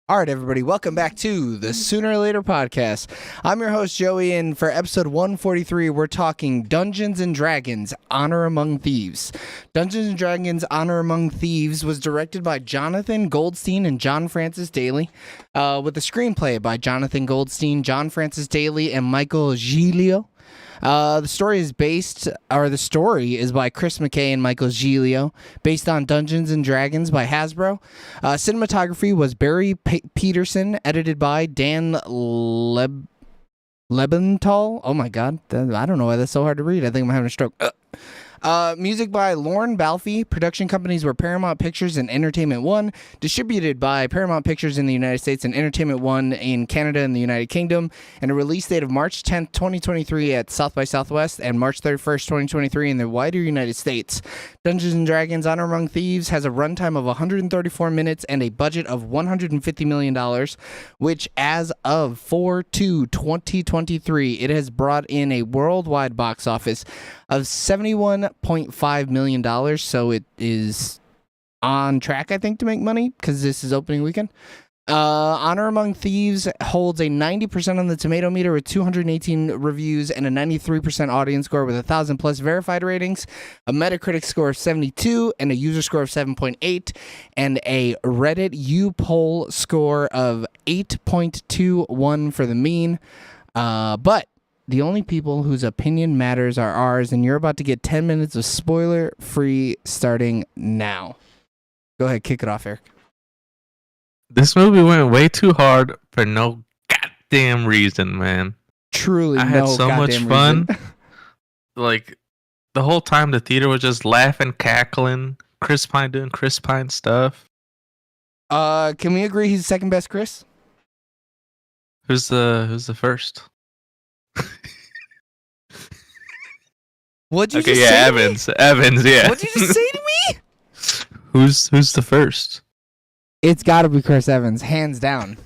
All right, everybody, welcome back to the Sooner or Later podcast. I'm your host, Joey, and for episode 143, we're talking Dungeons & Dragons, Honor Among Thieves. Dungeons & Dragons, Honor Among Thieves was directed by Jonathan Goldstein and John Francis Daly, with a screenplay by Jonathan Goldstein, John Francis Daly, and Michael Giglio. The story is by Chris McKay and Michael Giglio, based on Dungeons & Dragons by Hasbro. Cinematography was Barry Peterson, edited by Dan Lebenthal. Oh my god, I don't know why that's so hard to read. I think I'm having a stroke. Music by Lauren Balfe. Production companies were Paramount Pictures and Entertainment One. Distributed by Paramount Pictures in the United States and Entertainment One in Canada and the United Kingdom. And a release date of March 10th, 2023 at South by Southwest and March 31st, 2023 in the wider United States. Dungeons & Dragons Honor Among Thieves has a runtime of 134 minutes and a budget of $150 million, which as of 4/2/2023, it has brought in a worldwide box office of $71.5 million, so it is on track, I think, to make money, because this is opening weekend. Honor Among Thieves holds a 90% on the tomato meter with 218 reviews and a 93% audience score with 1,000 plus verified ratings, a Metacritic score of 72 and a user score of 7.8, and a Reddit U-Poll score of 8.21 for the mean. But the only people whose opinion matters are ours, and you're about to get 10 minutes of spoiler-free starting now. Go ahead, kick it off, Eric. This movie went way too hard for no goddamn reason, man. Truly, I had so much fun. Like, the whole time the theater was just laughing, cackling, Chris Pine doing Chris Pine stuff. Can we agree he's second best, Chris? Who's the first? What'd you just say? Evans, yeah. What'd you just say to me? Who's the first? It's got to be Chris Evans, hands down.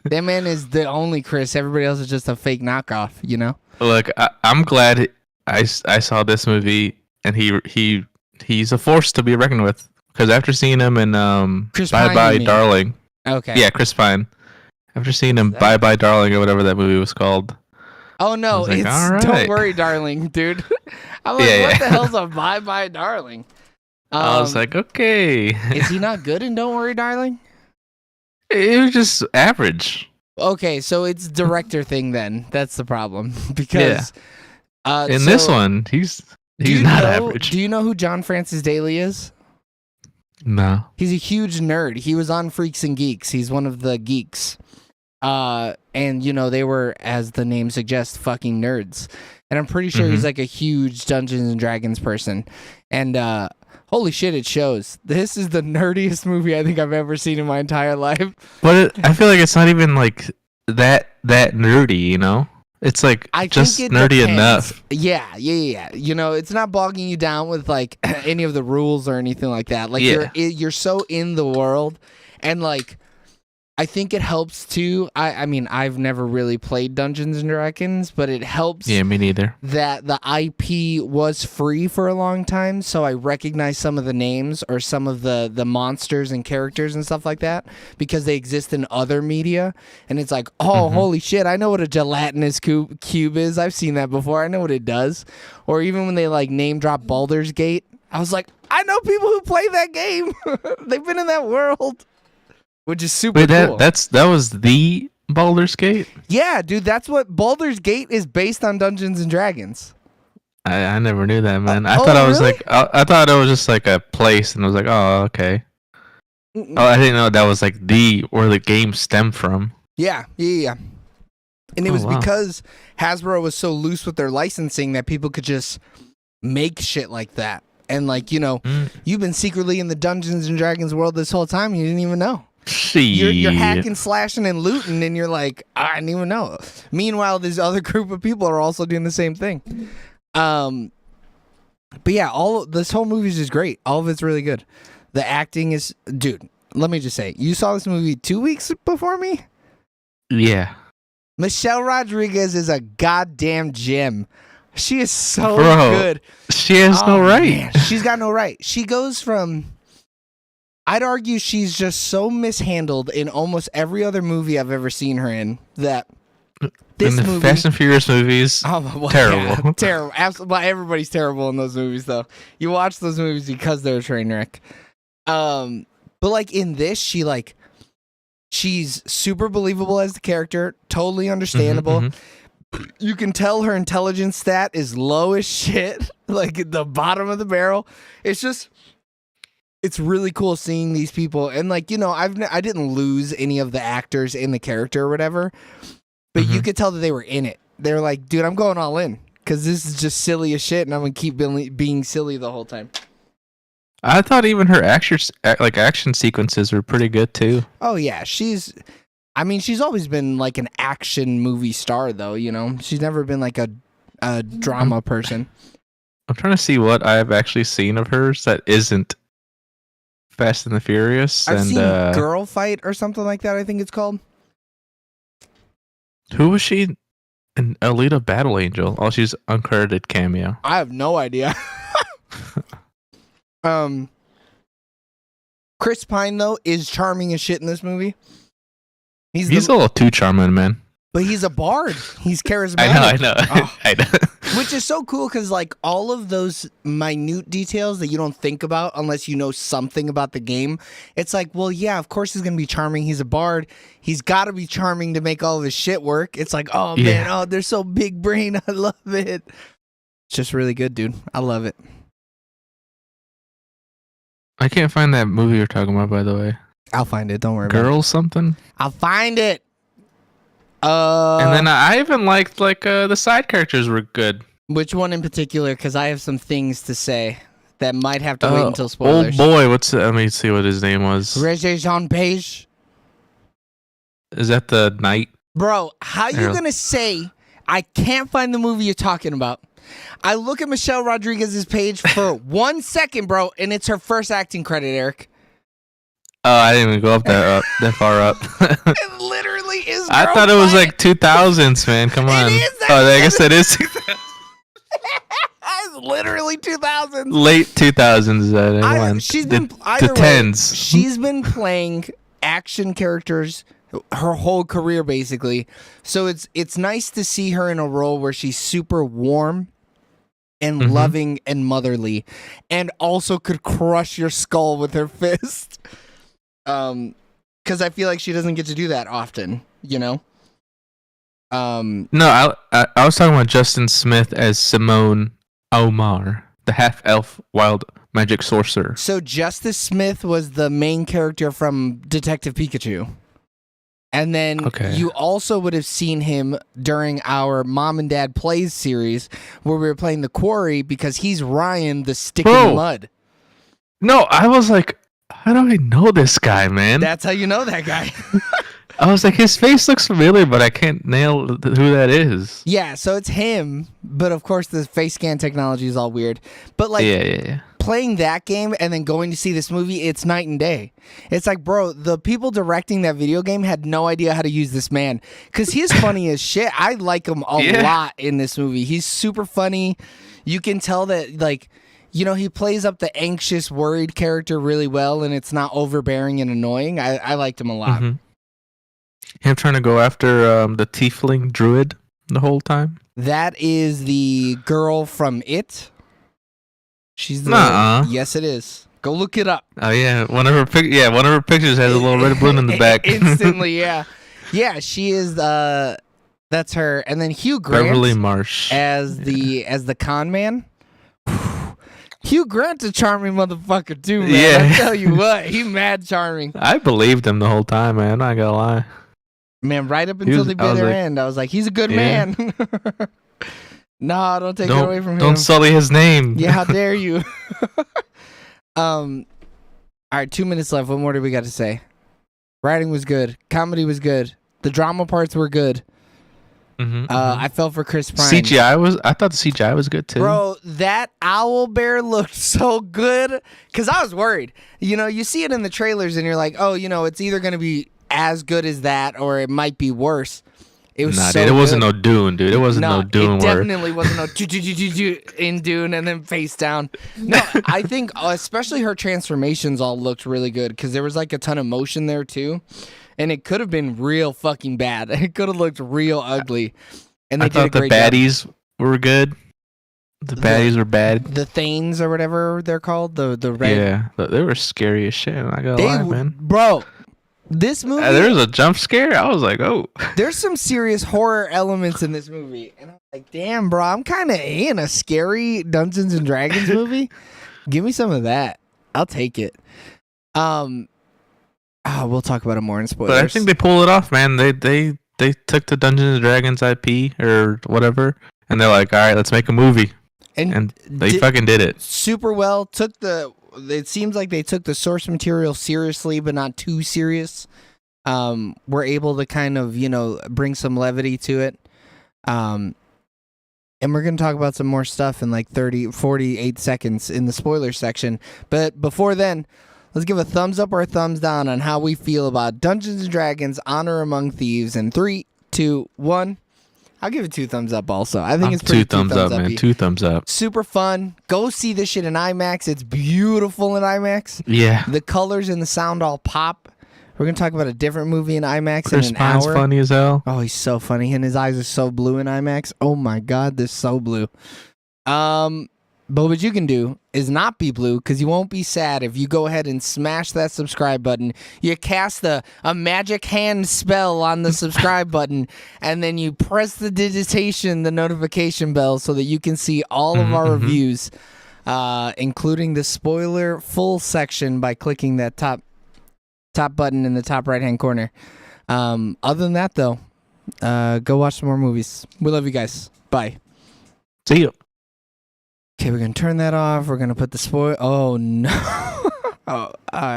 That man is the only Chris. Everybody else is just a fake knockoff, you know? Look, I'm glad I saw this movie, and he's a force to be reckoned with. Because after seeing him in Bye Bye Darling, okay, yeah, Chris Pine. After seeing him Bye Bye Darling or whatever that movie was called. Oh no, like, it's right. Don't Worry Darling, dude. I'm like, what the hell's a Bye Bye Darling? I was like, okay. Is he not good in Don't Worry Darling? It was just average. Okay, so it's director thing then. That's the problem. Because in this one, he's not average. Do you know who John Francis Daly is? No. He's a huge nerd. He was on Freaks and Geeks. He's one of the geeks. And you know, they were, as the name suggests, fucking nerds. And I'm pretty sure he's like a huge Dungeons and Dragons person. And holy shit, it shows. This is the nerdiest movie I think I've ever seen in my entire life. But I feel like it's not even like that nerdy, you know? It's like just nerdy enough. Yeah. You know, it's not bogging you down with like any of the rules or anything like that. Like you're so in the world, and like I think it helps too. I mean, I've never really played Dungeons and Dragons, but it helps. Yeah, me neither. That the IP was free for a long time, so I recognize some of the names or some of the monsters and characters and stuff like that because they exist in other media. And it's like, oh, holy shit, I know what a gelatinous cube is. I've seen that before. I know what it does. Or even when they like name drop Baldur's Gate, I was like, I know people who play that game. They've been in that world. Which is super cool. That was the Baldur's Gate? Yeah, dude, that's what Baldur's Gate is based on Dungeons and Dragons. I never knew that, man. I thought I thought it was just like a place, and I was like, oh, okay. Oh, I didn't know that was like where the game stemmed from. Yeah. And it was because Hasbro was so loose with their licensing that people could just make shit like that. And like, you know, you've been secretly in the Dungeons and Dragons world this whole time, you didn't even know. You're hacking, slashing, and looting, and you're like, I didn't even know. Meanwhile, this other group of people are also doing the same thing. But yeah, this whole movie is just great. All of it's really good. The acting is, dude. Let me just say, you saw this movie 2 weeks before me. Yeah. Michelle Rodriguez is a goddamn gem. She is so good. She has no right. Man, she's got no right. She goes from I'd argue she's just so mishandled in almost every other movie I've ever seen her in that this in the movie. Fast and Furious movies, terrible. Yeah, terrible. Absolutely, everybody's terrible in those movies, though. You watch those movies because they're a train wreck. But like in this, she's super believable as the character, totally understandable. You can tell her intelligence stat is low as shit, like at the bottom of the barrel. It's really cool seeing these people, and like, you know, I didn't lose any of the actors in the character or whatever, but you could tell that they were in it. They're like, dude, I'm going all in because this is just silly as shit, and I'm gonna keep being silly the whole time. I thought even her action sequences were pretty good too. Oh yeah, she's always been like an action movie star, though. You know, she's never been like a drama person. I'm trying to see what I've actually seen of hers that isn't Fast and the Furious. I've seen Girl Fight or something like that, I think it's called. Who was she in Alita Battle Angel? Oh, she's uncredited cameo. I have no idea. Chris Pine, though, is charming as shit in this movie. He's a little too charming, man. But he's a bard. He's charismatic. I know. Oh. I know. Which is so cool because, like, all of those minute details that you don't think about unless you know something about the game, it's like, well, yeah, of course he's going to be charming. He's a bard. He's got to be charming to make all of his shit work. It's like, oh, man, oh, they're so big brain. I love it. It's just really good, dude. I love it. I can't find that movie you're talking about, by the way. I'll find it. Don't worry about it. Girl something? I'll find it. And then I even liked the side characters were good. Which one in particular? Because I have some things to say that might have to wait until spoilers. Old boy, let me see what his name was. Regé Jean Page. Is that the knight? Bro, how you gonna say I can't find the movie you're talking about? I look at Michelle Rodriguez's page for 1 second, bro, and it's her first acting credit, Eric. Oh, I didn't even go up that far up. It literally is. I thought it was like 2000s, man. Come on. I guess it is. It's literally 2000s. Late 2000s. She's been the tens. She's been playing action characters her whole career, basically. So it's nice to see her in a role where she's super warm and loving and motherly, and also could crush your skull with her fist. Because I feel like she doesn't get to do that often, you know? No, I was talking about Justin Smith as Simone Omar, the half-elf wild magic sorcerer. So Justice Smith was the main character from Detective Pikachu. And then you also would have seen him during our Mom and Dad Plays series where we were playing The Quarry because he's Ryan, the stick in the mud. No, I was like, how do I know this guy, man? That's how you know that guy. I was like, his face looks familiar, but I can't nail who that is. Yeah, so it's him, but of course the face scan technology is all weird. But like playing that game and then going to see this movie, it's night and day. It's like, bro, the people directing that video game had no idea how to use this man because he's funny as shit. I like him a lot in this movie. He's super funny. You can tell that, like, you know, he plays up the anxious, worried character really well, and it's not overbearing and annoying. I liked him a lot. Him trying to go after the tiefling druid the whole time. That is the girl from It. She's the yes, it is. Go look it up. Oh yeah, one of her pictures has a little red balloon in the back. Instantly, yeah, she is. That's her. And then Hugh Grant, Beverly Marsh, as the con man. Hugh Grant's a charming motherfucker too, man. Yeah. I tell you what, he mad charming. I believed him the whole time, man. I'm not gonna lie. Man, right up until the bitter end, I was like, he's a good man. Nah, don't take it away from him. Don't sully his name. Yeah, how dare you? All right, 2 minutes left. What more do we got to say? Writing was good. Comedy was good. The drama parts were good. I fell for Chris Pine. I thought the CGI was good too. Bro, that owl bear looked so good because I was worried. You know, you see it in the trailers and you're like, oh, you know, it's either going to be as good as that or it might be worse. It was Nah, so dude, it wasn't good. no Dune, dude. It wasn't no Dune it where definitely wasn't no in Dune and then face down. No, I think especially her transformations all looked really good because there was like a ton of motion there too, and it could have been real fucking bad. It could have looked real ugly, and they I did a thought the great job. baddies were good. The baddies were bad. The Thanes or whatever they're called, the red. Yeah, they were scary as shit. I'm not gonna lie, man. Bro, this movie. There was a jump scare. I was like, oh. There's some serious horror elements in this movie, and I'm like, damn, bro, I'm kind of in a scary Dungeons and Dragons movie. Give me some of that. I'll take it. We'll talk about it more in spoilers. But I think they pulled it off, man. They took the Dungeons and Dragons IP or whatever, and they're like, all right, let's make a movie, and they fucking did it super well. It seems like they took the source material seriously, but not too serious. We're able to kind of, bring some levity to it. And we're going to talk about some more stuff in like 48 seconds in the spoiler section. But before then, let's give a thumbs up or a thumbs down on how we feel about Dungeons & Dragons Honor Among Thieves in 3, 2, 1. I'll give it 2 thumbs up also. I think it's pretty 2 thumbs up, man. 2 thumbs up. Super fun. Go see this shit in IMAX. It's beautiful in IMAX. Yeah. The colors and the sound all pop. We're going to talk about a different movie in IMAX Chris in an Pine's hour. funny as hell. Oh, he's so funny. And his eyes are so blue in IMAX. Oh my God, they're so blue. But what you can do is not be blue because you won't be sad if you go ahead and smash that subscribe button. You cast a magic hand spell on the subscribe button, and then you press the notification bell so that you can see all of our reviews, including the spoiler full section by clicking that top button in the top right-hand corner. Other than that, though, go watch some more movies. We love you guys. Bye. See you. Okay, we're going to turn that off. We're going to put the spoil... Oh, no.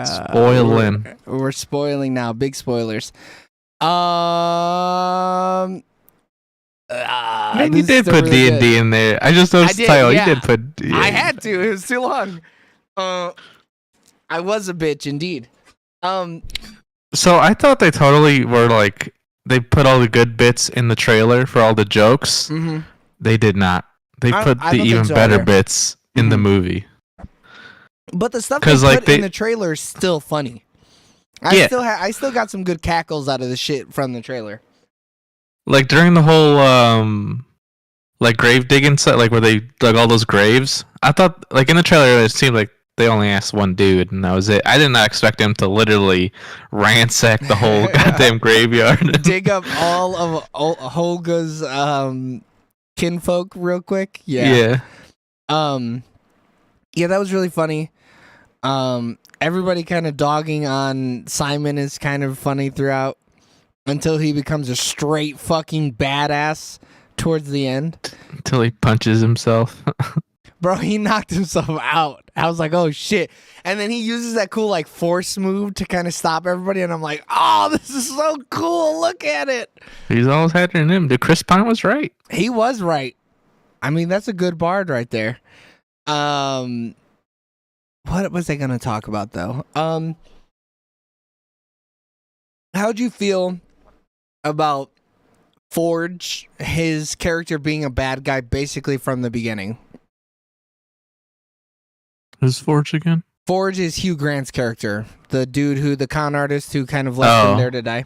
Spoiling. We're spoiling now. Big spoilers. You did put really D&D in there. I just noticed the title. Yeah. You did put... Yeah. I had to. It was too long. I was a bitch, indeed. So I thought they totally were like... They put all the good bits in the trailer for all the jokes. Mm-hmm. They did not. They put the even better bits in the movie. But the stuff they put in the trailer is still funny. I still got some good cackles out of the shit from the trailer. Like during the whole like grave digging set, like where they dug all those graves. I thought like in the trailer it seemed like they only asked one dude and that was it. I did not expect him to literally ransack the whole goddamn graveyard. Dig up all of Holga's kinfolk real quick. Yeah, that was really funny. Everybody kind of dogging on Simon is kind of funny throughout until he becomes a straight fucking badass towards the end. Until he punches himself. Bro, he knocked himself out. I was like, oh shit. And then he uses that cool like force move to kind of stop everybody. And I'm like, oh, this is so cool. Look at it. He's always had it in him. Dude, Chris Pine was right. He was right. I mean, that's a good bard right there. What was I going to talk about though? How'd you feel about Forge, his character being a bad guy basically from the beginning? Who's Forge again? Forge is Hugh Grant's character, the dude the con artist who kind of left him there to die.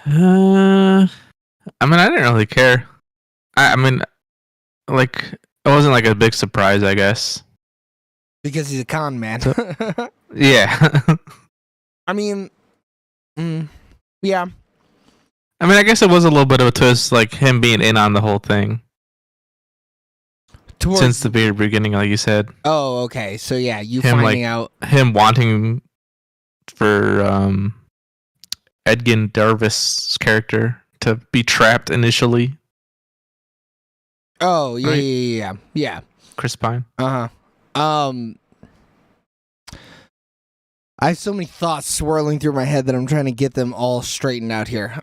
I mean, I didn't really care. I mean, like, it wasn't like a big surprise, I guess. Because he's a con man. Yeah. I mean, yeah. I mean, I guess it was a little bit of a twist, like him being in on the whole thing. Since the very beginning, like you said. Oh, okay. So yeah, finding out him wanting for Edgin Darvis' character to be trapped initially. Oh yeah, right? Yeah. Chris Pine. I have so many thoughts swirling through my head that I'm trying to get them all straightened out here.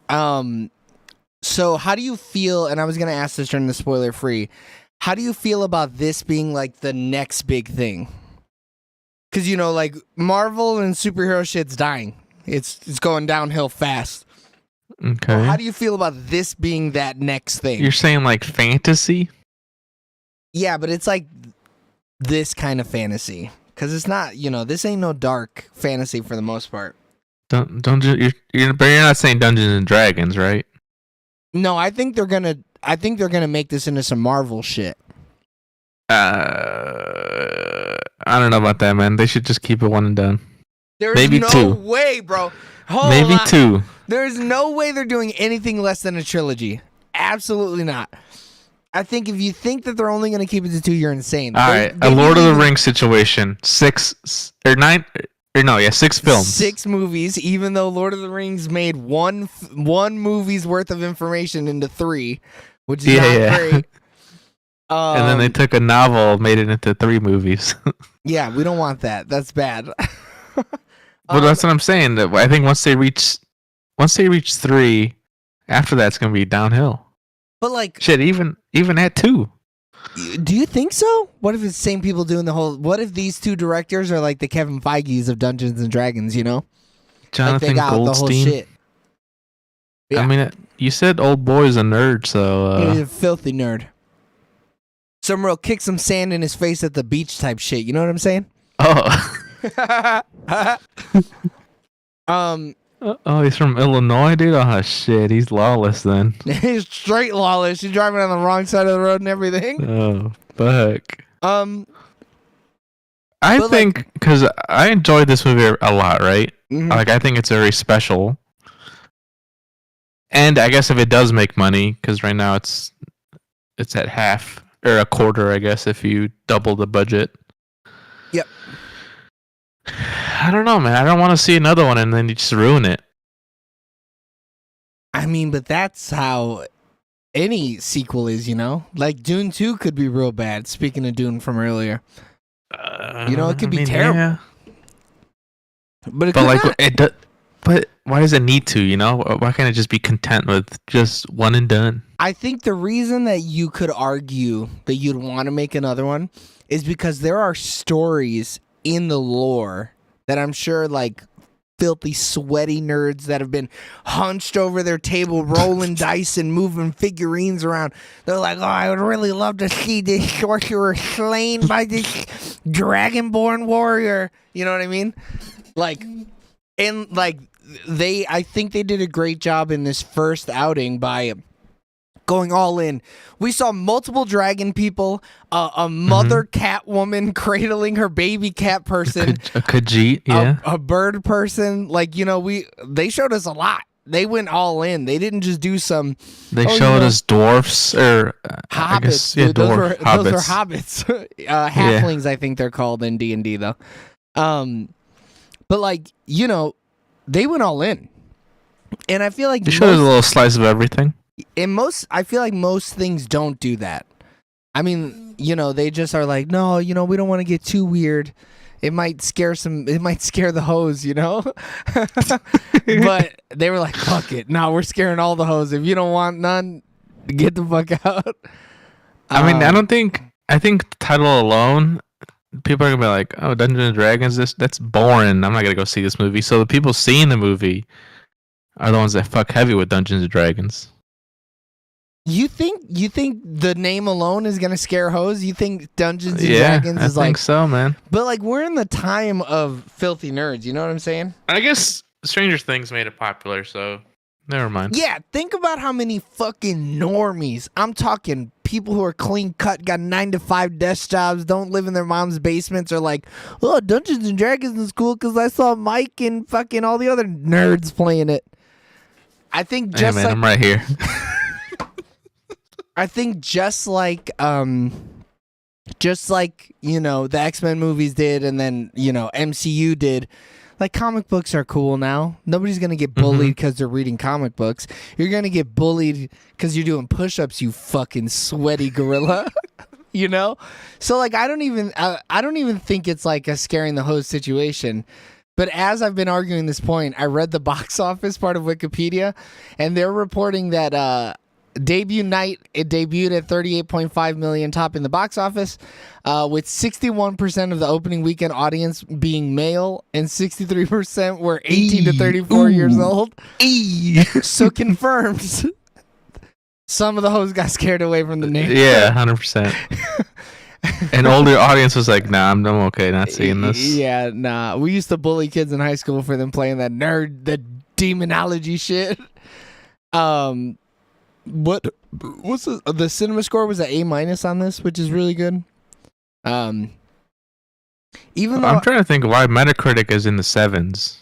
So how do you feel? And I was gonna ask this during the spoiler free. How do you feel about this being like the next big thing? Because like Marvel and superhero shit's dying. It's going downhill fast. Okay. Well, how do you feel about this being that next thing? You're saying like fantasy? Yeah, but it's like this kind of fantasy. Because it's not, this ain't no dark fantasy for the most part. But you're not saying Dungeons and Dragons, right? No, I think they're gonna make this into some Marvel shit. I don't know about that, man. They should just keep it one and done. There's Maybe no two. way, bro. Hold Maybe on. 2. There's no way they're doing anything less than a trilogy. Absolutely not. I think if you think that they're only going to keep it to 2, you're insane. All right, a Lord of the Rings situation. 6 or 9 or no, yeah, 6 films. 6 movies, even though Lord of the Rings made one movie's worth of information into 3, which is not great. And then they took a novel, made it into 3 movies. Yeah, we don't want that. That's bad. Well, that's what I'm saying. I think once they reach 3, after that's gonna be downhill. But like, shit, even at 2. Do you think so? What if it's the same people doing the whole? What if these 2 directors are like the Kevin Feige's of Dungeons and Dragons? Jonathan like they got Goldstein. The whole shit. Yeah. I mean, you said old boy's a nerd, so he's a filthy nerd. Some real kick some sand in his face at the beach type shit. You know what I'm saying? Oh. Oh, he's from Illinois, dude. Oh shit, he's lawless then. He's straight lawless. He's driving on the wrong side of the road and everything. Oh fuck. I but think because I enjoyed this movie a lot, right? Mhm. Like I think it's very special. And I guess if it does make money, because right now it's at half or a quarter, I guess, if you double the budget. Yep. I don't know, man. I don't want to see another one and then you just ruin it. I mean, but that's how any sequel is, Like Dune 2 could be real bad. Speaking of Dune from earlier, it could be terrible. Yeah. But it But could like not. it. But why does it need to? Why can't it just be content with just one and done? I think the reason that you could argue that you'd want to make another one is because there are stories in the lore that I'm sure like filthy sweaty nerds that have been hunched over their table rolling dice and moving figurines around. They're like, oh, I would really love to see this sorcerer slain by this dragonborn warrior. You know what I mean? Like, and like I think they did a great job in this first outing by going all in. We saw multiple dragon people, a mother cat woman cradling her baby cat person, a Khajiit, yeah, a bird person. Like, they showed us a lot. They went all in. They didn't just do some. They showed us dwarfs or hobbits. I guess, yeah, those were hobbits. Halflings, I think they're called in D&D though. But like, they went all in, and I feel like they showed us a little slice of everything. I feel like most things don't do that. I mean, they just are like, no, we don't want to get too weird. It might scare the hoes, But they were like, fuck it. No, we're scaring all the hoes. If you don't want none, get the fuck out. I mean, I think the title alone, people are gonna be like, oh, Dungeons and Dragons, that's boring. I'm not gonna go see this movie. So the people seeing the movie are the ones that fuck heavy with Dungeons and Dragons. You think the name alone is gonna scare hoes? You think Dungeons and Dragons is like? I think so, man. But like, we're in the time of filthy nerds. You know what I'm saying? I guess Stranger Things made it popular, so never mind. Yeah, think about how many fucking normies. I'm talking people who are clean cut, got 9-to-5 desk jobs, don't live in their mom's basements, are like, oh, Dungeons and Dragons is cool because I saw Mike and fucking all the other nerds playing it. I think just I'm right here. I think just like the X-Men movies did, and then MCU did. Like, comic books are cool now. Nobody's gonna get bullied because they're reading comic books. You're gonna get bullied because you're doing push-ups, you fucking sweaty gorilla. So like, I don't even think it's like a scaring the host situation. But as I've been arguing this point, I read the box office part of Wikipedia, and they're reporting that Debut night, it debuted at 38.5 million, top in the box office, with 61% of the opening weekend audience being male and 63% were 18 to 34 years old. So confirms some of the hoes got scared away from the name. Yeah, 100%. An older audience was like, "Nah, I'm okay not seeing this." Yeah, nah. We used to bully kids in high school for them playing that the demonology shit. What's the cinema score was an A- on this, which is really good. Even though I'm trying to think why Metacritic is in the 7s.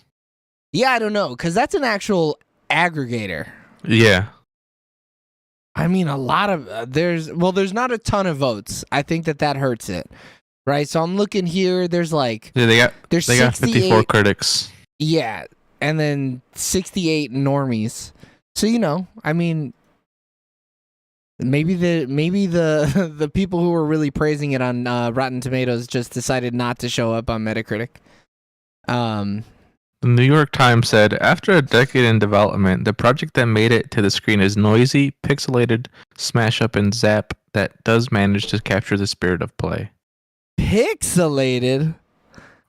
Yeah, I don't know, because that's an actual aggregator. Yeah. I mean, a lot of there's not a ton of votes. I think that hurts it, right? So I'm looking here. There's like they got 54 critics. Yeah, and then 68 normies. So I mean, maybe the people who were really praising it on Rotten Tomatoes just decided not to show up on Metacritic. The New York Times said, after a decade in development, the project that made it to the screen is noisy, pixelated, smash up, and zap that does manage to capture the spirit of play. Pixelated?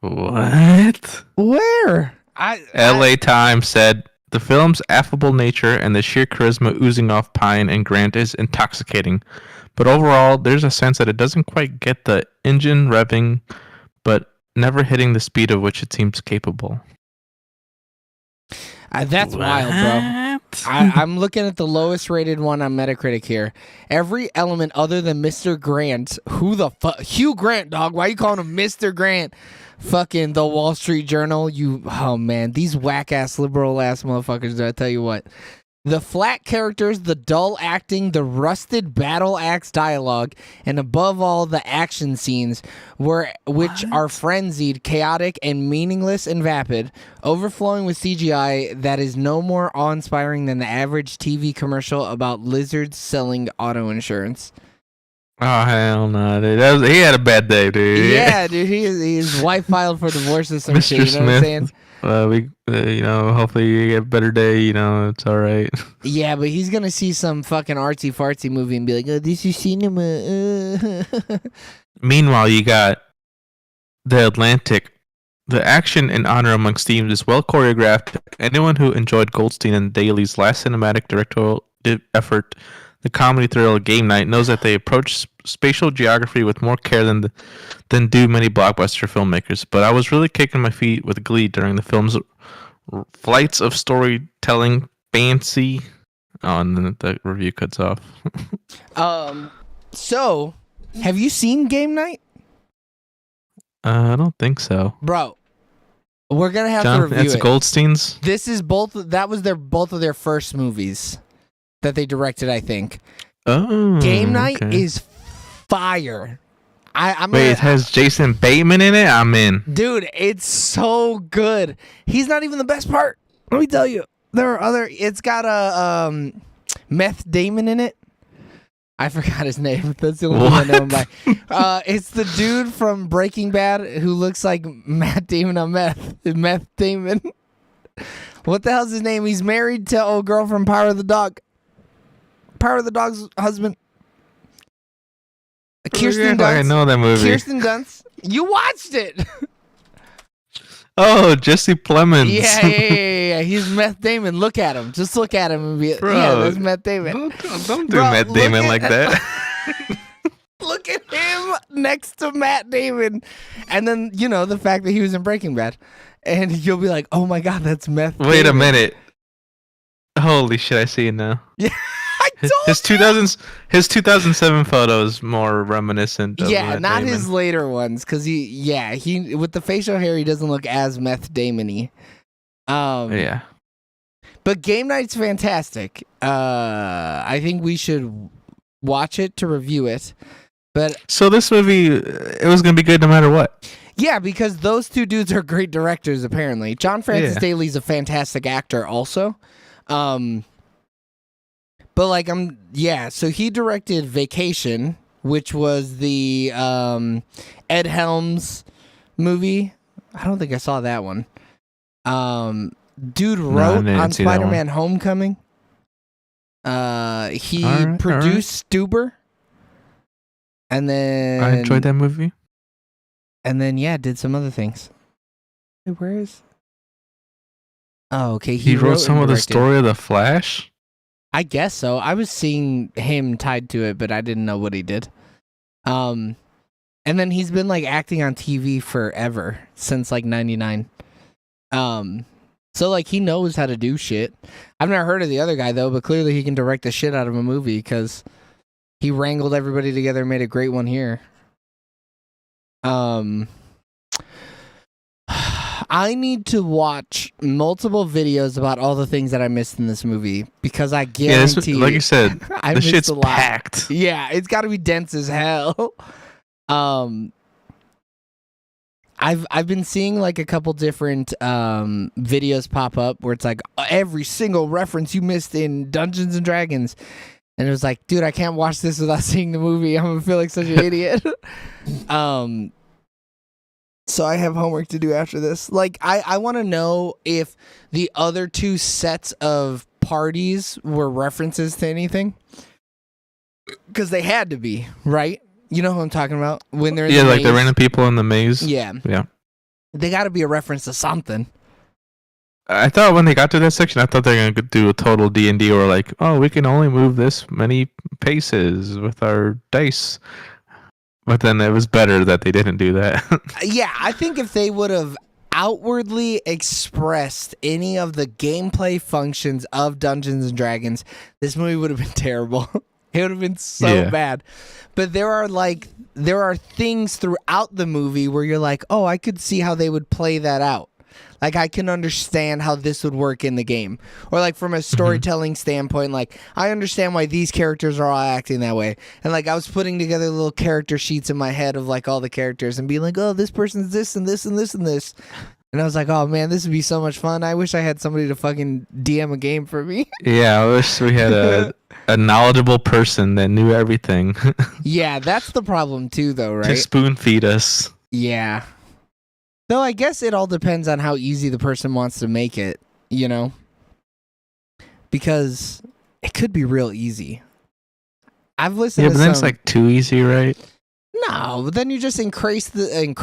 What? Where? LA Times said, the film's affable nature and the sheer charisma oozing off Pine and Grant is intoxicating. But overall, there's a sense that it doesn't quite get the engine revving, but never hitting the speed of which it seems capable. That's wild, bro. I'm looking at the lowest rated one on Metacritic here. Every element other than Mr. Grant, who the fuck? Hugh Grant, dog. Why you calling him Mr. Grant? Fucking the Wall Street Journal. Oh man, these whack ass liberal ass motherfuckers. I tell you what. The flat characters, the dull acting, the rusted battle axe dialogue, and above all, the action scenes, which are frenzied, chaotic, and meaningless and vapid, overflowing with CGI that is no more awe-inspiring than the average TV commercial about lizards selling auto insurance. Oh, hell no, dude. He had a bad day, dude. Yeah, dude. His wife filed for divorce or some Mr. shit. You know Smith. what I'm saying? Hopefully you get a better day. It's all right. Yeah, but he's gonna see some fucking artsy fartsy movie and be like, "Oh, this is cinema." Meanwhile, you got The Atlantic. The action and honor amongst teams is well choreographed. Anyone who enjoyed Goldstein and Daly's last cinematic directorial effort, the comedy thriller Game Night, knows that they approach spatial geography with more care than do many blockbuster filmmakers. But I was really kicking my feet with glee during the film's flights of storytelling fancy. Oh, and then the review cuts off. So, have you seen Game Night? I don't think so. Bro, we're gonna have to review it's it. Goldstein's. This is both. That was both of their first movies that they directed, I think. Oh, Game Night okay. is fire. It has Jason Bateman in it? I'm in. Dude, it's so good. He's not even the best part. Let me tell you. There are other... It's got a Meth Damon in it. I forgot his name. That's the only one I know him by. It's the dude from Breaking Bad who looks like Matt Damon on meth. Meth Damon. What the hell's his name? He's married to old girl from Power of the Dog. Power of the Dog's husband. Kirsten Dunst. I know that movie. Kirsten Dunst. You watched it. Oh, Jesse Plemons. Yeah. He's Meth Damon. Look at him. Just look at him and be Bro, yeah, that's Meth Damon. Don't do Matt Damon like that. Look at him next to Matt Damon. And then, the fact that he was in Breaking Bad. And you'll be like, oh my God, that's Meth Damon. Wait a minute. Holy shit, I see it now. Yeah. His 2007 photo is more reminiscent of yeah, Matt not Damon. his later ones, because he with the facial hair, he doesn't look as Meth Damon-y. Yeah. But Game Night's fantastic. I think we should watch it to review it. But so this movie, it was gonna be good no matter what. Yeah, because those two dudes are great directors. Apparently, John Francis Yeah. Daly's a fantastic actor, also. But so he directed Vacation, which was the Ed Helms movie. I don't think I saw that one. Dude wrote on Spider-Man Homecoming. He All right, produced Stuber, and then I enjoyed that movie. And then did some other things. Wait, where is? Oh, okay. He wrote some and of the directed. story of the Flash. I guess so. I was seeing him tied to it, but I didn't know what he did. And then he's been like acting on TV forever since like '99. So like he knows how to do shit. I've never heard of the other guy though, but clearly he can direct the shit out of a movie because he wrangled everybody together and made a great one here. I need to watch multiple videos about all the things that I missed in this movie because I guarantee, like you said, I the missed shit's a lot. packed. Yeah, it's got to be dense as hell. I've been seeing like a couple different videos pop up where it's like every single reference you missed in Dungeons and Dragons, and it was like, dude, I can't watch this without seeing the movie. I'm gonna feel like such an idiot. So I have homework to do after this. Like, I want to know if the other two sets of parties were references to anything. Because they had to be, right? You know who I'm talking about? When they're in the like maze? the random people in the maze. Yeah. Yeah. They got to be a reference to something. I thought when they got to that section, I thought they were gonna do a total D&D or like, oh, we can only move this many paces with our dice. But then it was better that they didn't do that. Yeah, I think if they would have outwardly expressed any of the gameplay functions of Dungeons and Dragons, this movie would have been terrible. It would have been so bad. But there are things throughout the movie where you're like, oh, I could see how they would play that out. Like, I can understand how this would work in the game. Or, like, from a storytelling standpoint, like, I understand why these characters are all acting that way. And, like, I was putting together little character sheets in my head of, like, all the characters and being like, oh, this person's this and this and this and this. And I was like, oh, man, this would be so much fun. I wish I had somebody to fucking DM a game for me. Yeah, I wish we had a knowledgeable person that knew everything. Yeah, that's the problem, too, though, right? To spoon feed us. Yeah. Though I guess it all depends on how easy the person wants to make it, you know? Because it could be real easy. I've listened to but then it's like too easy, right? No, but then you just increase. Then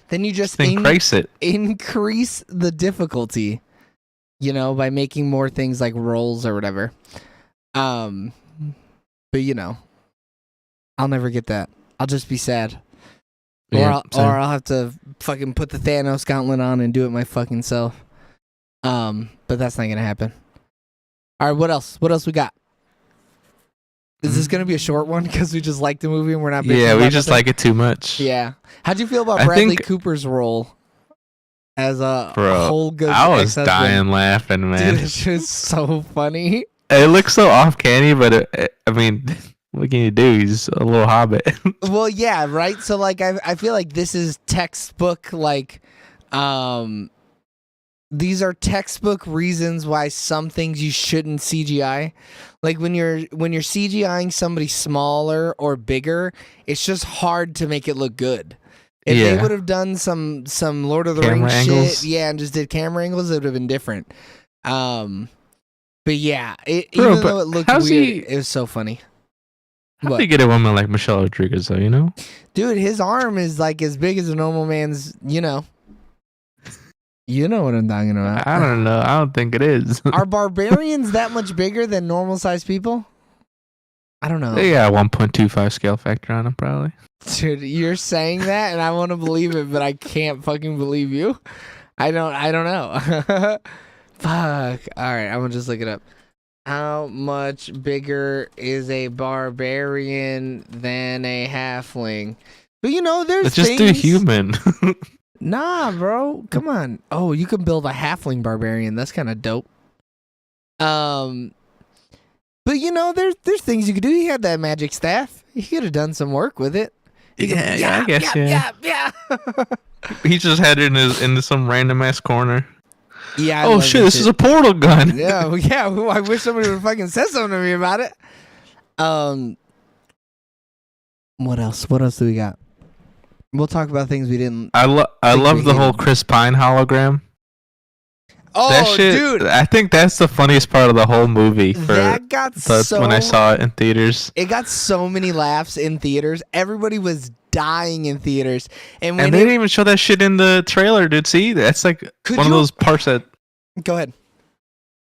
you just increase the difficulty, you know, by making more things like rolls or whatever. But you know, I'll never get that. I'll just be sad. Or I'll have to fucking put the Thanos gauntlet on and do it my fucking self. But that's not gonna happen. All right, what else? What else we got? Is this gonna be a short one because we just like the movie and we're not? Yeah, we just like it too much. Yeah. How'd you feel about Bradley Cooper's role as a whole good? I was dying laughing, man. Dude, it's just so funny. It looks so off canny, but I mean. What can you do? He's a little hobbit. Well, yeah, right? So, like, I feel like this is textbook, like, these are textbook reasons why some things you shouldn't CGI. Like, when you're CGIing somebody smaller or bigger, it's just hard to make it look good. If they would have done some Lord of the Rings shit, and just did camera angles, it would have been different. But yeah, even though it looked weird, it was so funny. How do you get a woman like Michelle Rodriguez, though, you know? Dude, his arm is like as big as a normal man's, you know. You know what I'm talking about. I don't know. I don't think it is. Are barbarians that much bigger than normal sized people? I don't know. They got a 1.25 scale factor on them, probably. Dude, you're saying that and I want to believe it, but I can't fucking believe you. I don't know. Fuck. All right, I'm going to just look it up. How much bigger is a barbarian than a halfling? But you know, there's Let's just do human. Nah, bro. Come on. Oh, you can build a halfling barbarian. That's kind of dope. But you know, there's things you could do. He had that magic staff. He could have done some work with it. I guess. Yeah. He just had it in some random ass corner. Yeah. Oh shit! This is a portal gun. Yeah. I wish somebody would fucking say something to me about it. What else? What else do we got? We'll talk about things we didn't. I love the whole Chris Pine hologram. That Oh, shit, dude, I think that's the funniest part of the whole movie. that got When I saw it in theaters, it got so many laughs in theaters. Everybody was dying in theaters, and when and they didn't even show that shit in the trailer, dude. See, that's like one of those parts that. Go ahead.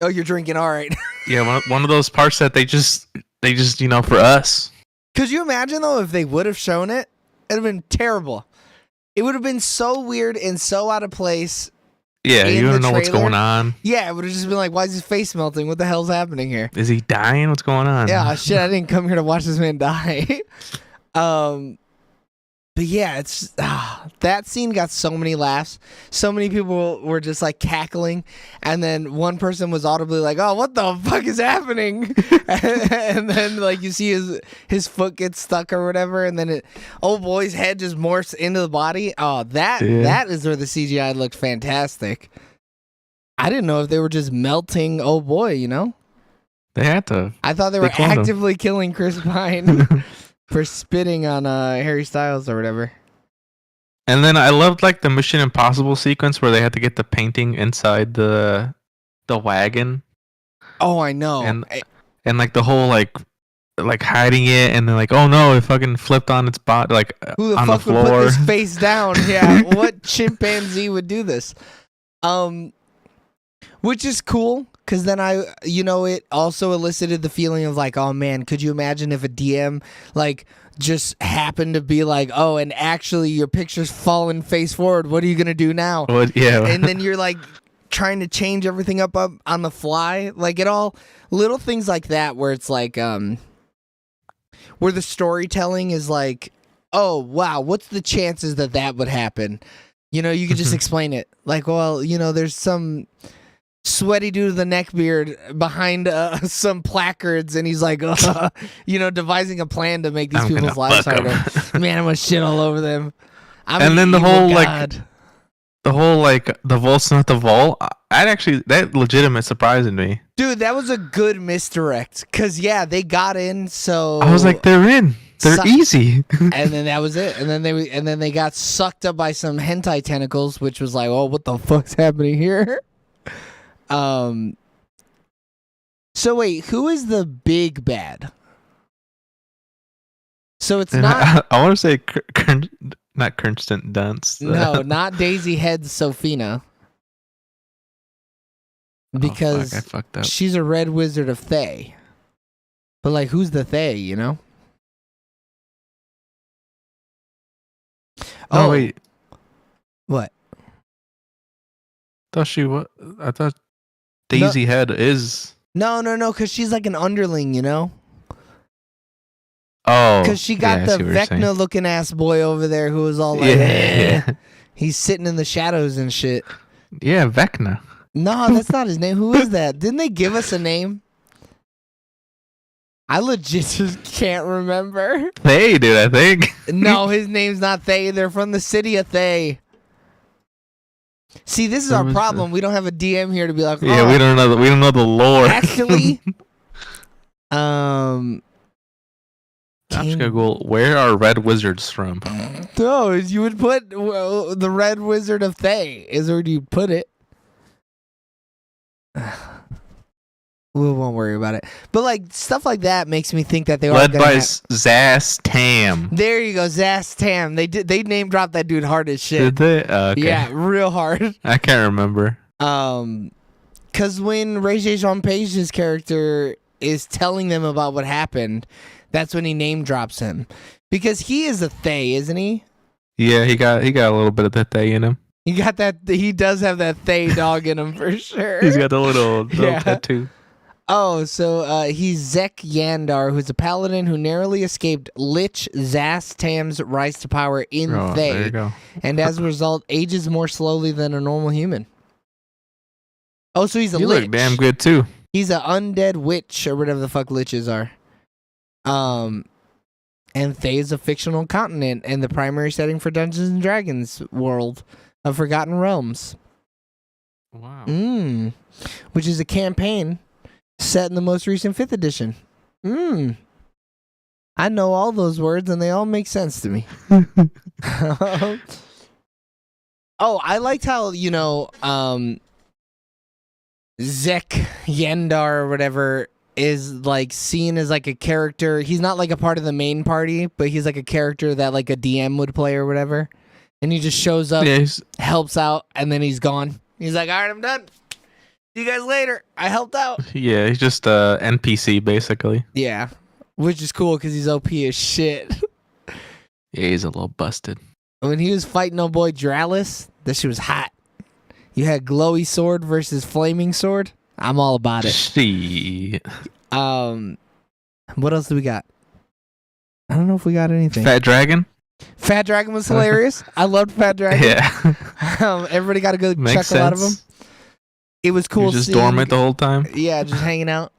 Oh, you're drinking. All right. Yeah, one of those parts that they just for us. Could you imagine though if they would have shown it? It'd have been terrible. It would have been so weird and so out of place. Yeah, you don't know what's going on. Yeah, it would have just been like, why is his face melting? What the hell's happening here? Is he dying? What's going on? Yeah, shit, I didn't come here to watch this man die. But yeah, it's that scene got so many laughs. So many people were just like cackling, and then one person was audibly like, "Oh, what the fuck is happening?" and then like you see his foot gets stuck or whatever, and then old boy's head just morphs into the body. Oh, that is where the CGI looked fantastic. I didn't know if they were just melting old boy. They had to. I thought they were actively killing Chris Pine. For spitting on Harry Styles or whatever. And then I loved like the Mission Impossible sequence where they had to get the painting inside the wagon. Oh, I know. And like the whole like hiding it, and then like, oh no, it fucking flipped on its body, like who the on fuck the floor. would put his face down? Yeah, what chimpanzee would do this? Which is cool. Because then it also elicited the feeling of like, oh man, could you imagine if a DM like just happened to be like, oh, and actually your picture's falling face forward. What are you gonna do now? Yeah. And then you're like trying to change everything up on the fly. Like little things like that where it's like where the storytelling is like, oh wow, what's the chances that would happen? You could just explain it. Like, well, there's some sweaty dude with a neck beard behind some placards, and he's like, devising a plan to make these people's lives harder. Man, I'm gonna shit all over them. Then the whole like the Volt's not the Volt. That legitimate surprised me. Dude, that was a good misdirect. Cause yeah, they got in. So I was like, they're in. They're easy. And then that was it. And then they got sucked up by some hentai tentacles, which was like, oh, what the fuck's happening here? So wait, who is the big bad? So it's not. I want to say not Kirsten Dunst. No, not Daisy Head Sophina. Because I fucked up. She's a red wizard of Thay. But like, who's the Thay? Oh wait. What? I thought Daisy Head is. No, because she's like an underling, Oh. Because she got the Vecna looking ass boy over there who was all like, yeah. He's sitting in the shadows and shit. Yeah, Vecna. No, that's not his name. Who is that? Didn't they give us a name? I legit just can't remember. Thay, dude, I think. No, his name's not Thay. They're from the city of Thay. See, this is our problem. We don't have a DM here to be like, yeah, we don't know the lore. Actually, I'm just gonna go. Where are red wizards from? No, you would put the Red Wizard of Thay is where you put it. We won't worry about it. But like stuff like that makes me think that they led by Zaz Tam. There you go, Zaz Tam. They name dropped that dude hard as shit. Did they? Okay. Yeah, real hard. I can't remember. Because when Regé Jean Page's character is telling them about what happened, that's when he name drops him. Because he is a Thay, isn't he? Yeah, he got a little bit of that Thay in him. He does have that Thay dog in him for sure. He's got the little tattoo. Oh, so he's Zek Yandar, who's a paladin who narrowly escaped Lich Zaz Tam's rise to power in Thay. There you go. And as a result, ages more slowly than a normal human. Oh, so he's a You lich. look damn good too. He's an undead witch, or whatever the fuck liches are. And Thay is a fictional continent and the primary setting for Dungeons and Dragons world of Forgotten Realms. Wow. Which is a campaign set in the most recent 5th edition. I know all those words and they all make sense to me. Oh, I liked how, Zek Yendar or whatever is like seen as like a character. He's not like a part of the main party, but he's like a character that like a DM would play or whatever. And he just shows up, helps out, and then he's gone. He's like, all right, I'm done. See you guys later. I helped out. Yeah, he's just a NPC basically. Yeah, which is cool because he's OP as shit. Yeah, he's a little busted. When he was fighting old boy Dralis, that shit was hot. You had glowy sword versus flaming sword. I'm all about it. Shit. What else do we got? I don't know if we got anything. Fat Dragon? Fat Dragon was hilarious. I loved Fat Dragon. Yeah. Everybody got a good Makes chuckle sense. out of him. It was cool. He was just seeing, dormant the whole time. Yeah, just hanging out.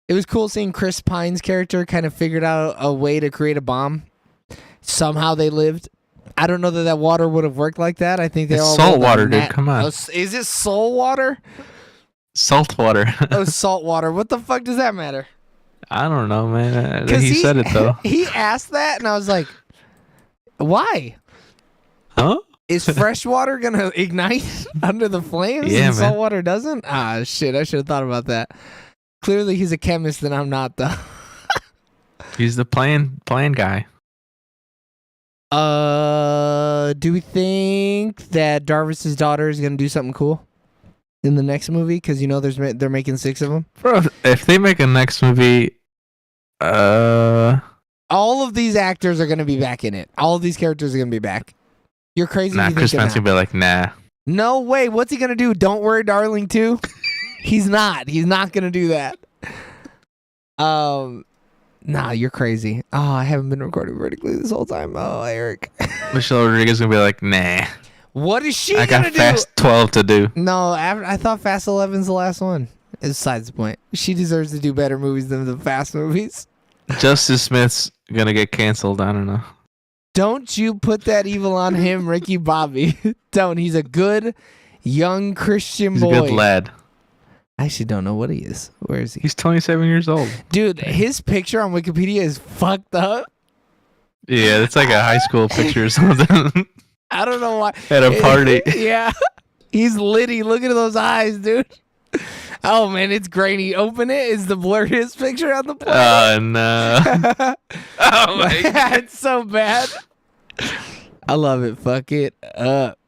It was cool seeing Chris Pine's character kind of figured out a way to create a bomb. Somehow they lived. I don't know that water would have worked like that. I think they all salt water, dude. Come on. Oh, is it soul water? Salt water. Oh, salt water. What the fuck does that matter? I don't know, man. He said it though. He asked that, and I was like, "Why? Huh? Is fresh water gonna ignite under the flames? Yeah, and man. salt water doesn't? Ah, shit! I should have thought about that. Clearly, he's a chemist, and I'm not though. He's the plan guy. Do we think that Darvis's daughter is gonna do something cool in the next movie? Because they're making 6 of them. Bro, if they make a next movie, all of these actors are gonna be back in it. All of these characters are gonna be back. You're crazy. Nah, Chris Pines gonna be like, nah. No way. What's he gonna do? Don't worry, darling. Too. He's not. He's not gonna do that. Nah, you're crazy. Oh, I haven't been recording vertically this whole time. Oh, Eric. Michelle Rodriguez gonna be like, nah. What is she I gonna got do? Fast 12 to do. No, I thought Fast 11's the last one. It's besides the point. She deserves to do better movies than the Fast movies. Justice Smith's gonna get canceled. I don't know. Don't you put that evil on him, Ricky Bobby. Don't. He's a good, young Christian He's boy. a good lad. I actually don't know what he is. Where is he? He's 27 years old. Dude, his picture on Wikipedia is fucked up. Yeah, it's like a high school picture or something. I don't know why. At a party. Yeah. He's litty. Look at those eyes, dude. Oh, man, it's grainy. Open it. It's the blurriest picture on the planet. Oh, no. Oh, my God. It's so bad. I love it. Fuck it up.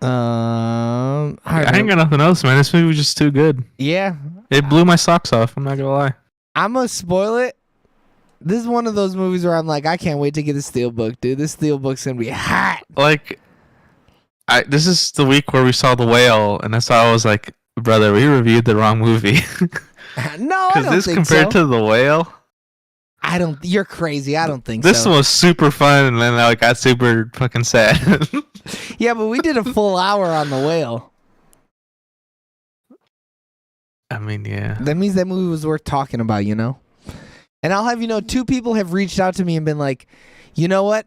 I ain't got nothing else, man. This movie was just too good. Yeah. It blew my socks off. I'm not gonna lie. I'm gonna spoil it. This is one of those movies where I'm like, I can't wait to get a steelbook, dude. This steelbook's gonna be hot. Like, this is the week where we saw The Whale, and that's why I was like, brother, we reviewed the wrong movie. No, I don't this think compared so. to The Whale, You're crazy. I don't think this so. one was super fun, and then I got super fucking sad. Yeah, but we did a full hour on The Whale. I mean, yeah. That means that movie was worth talking about, you know? And I'll have you know, 2 people have reached out to me and been like, you know what?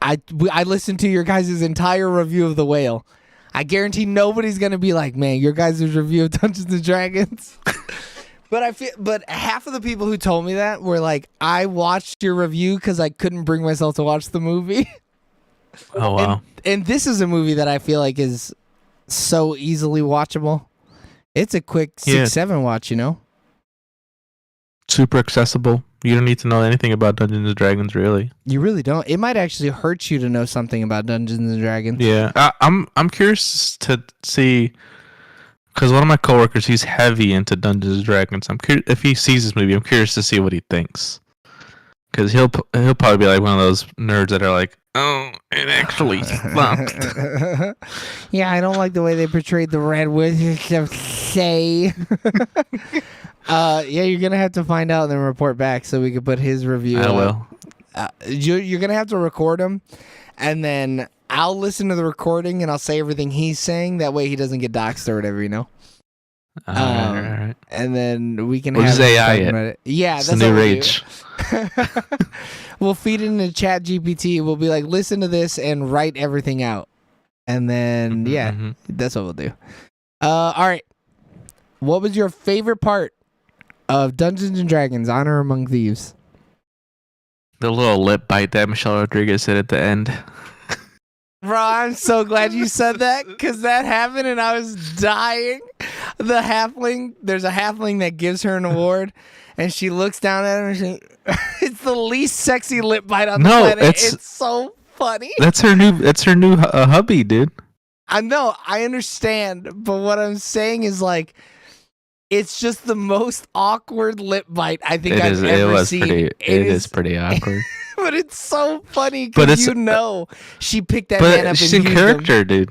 I listened to your guys' entire review of The Whale. I guarantee nobody's going to be like, man, your guys' review of Dungeons & Dragons. But half of the people who told me that were like, I watched your review because I couldn't bring myself to watch the movie. Oh, wow. And this is a movie that I feel like is so easily watchable. It's a quick 6-7 watch, you know? Super accessible. You don't need to know anything about Dungeons & Dragons, really. You really don't. It might actually hurt you to know something about Dungeons & Dragons. Yeah. I'm curious to see, because one of my coworkers, he's heavy into Dungeons & Dragons. I'm curious if he sees this movie. I'm curious to see what he thinks, because he'll probably be like one of those nerds that are like, oh, it actually sucked. Yeah, I don't like the way they portrayed the Red Wizards of Say. Yeah, you're gonna have to find out and then report back so we can put his review. I will. You're gonna have to record him, and then I'll listen to the recording and I'll say everything he's saying. That way he doesn't get doxxed or whatever, you know. All right. And then we can We'll have just AI it. it. Yeah, It's that's the new what we'll rage. do. We'll feed it into Chat GPT. We'll be like, listen to this and write everything out, and then that's what we'll do. All right. What was your favorite part of Dungeons and Dragons: Honor Among Thieves? The little lip bite that Michelle Rodriguez did at the end. Bro, I'm so glad you said that because that happened and I was dying. There's a halfling that gives her an award and she looks down at her and it's the least sexy lip bite on the planet. It's so funny. That's her new hubby, dude. I know, I understand, but what I'm saying is like, it's just the most awkward lip bite I think I've ever seen. It is pretty awkward. But it's so funny because she picked that man up and she's in character, dude.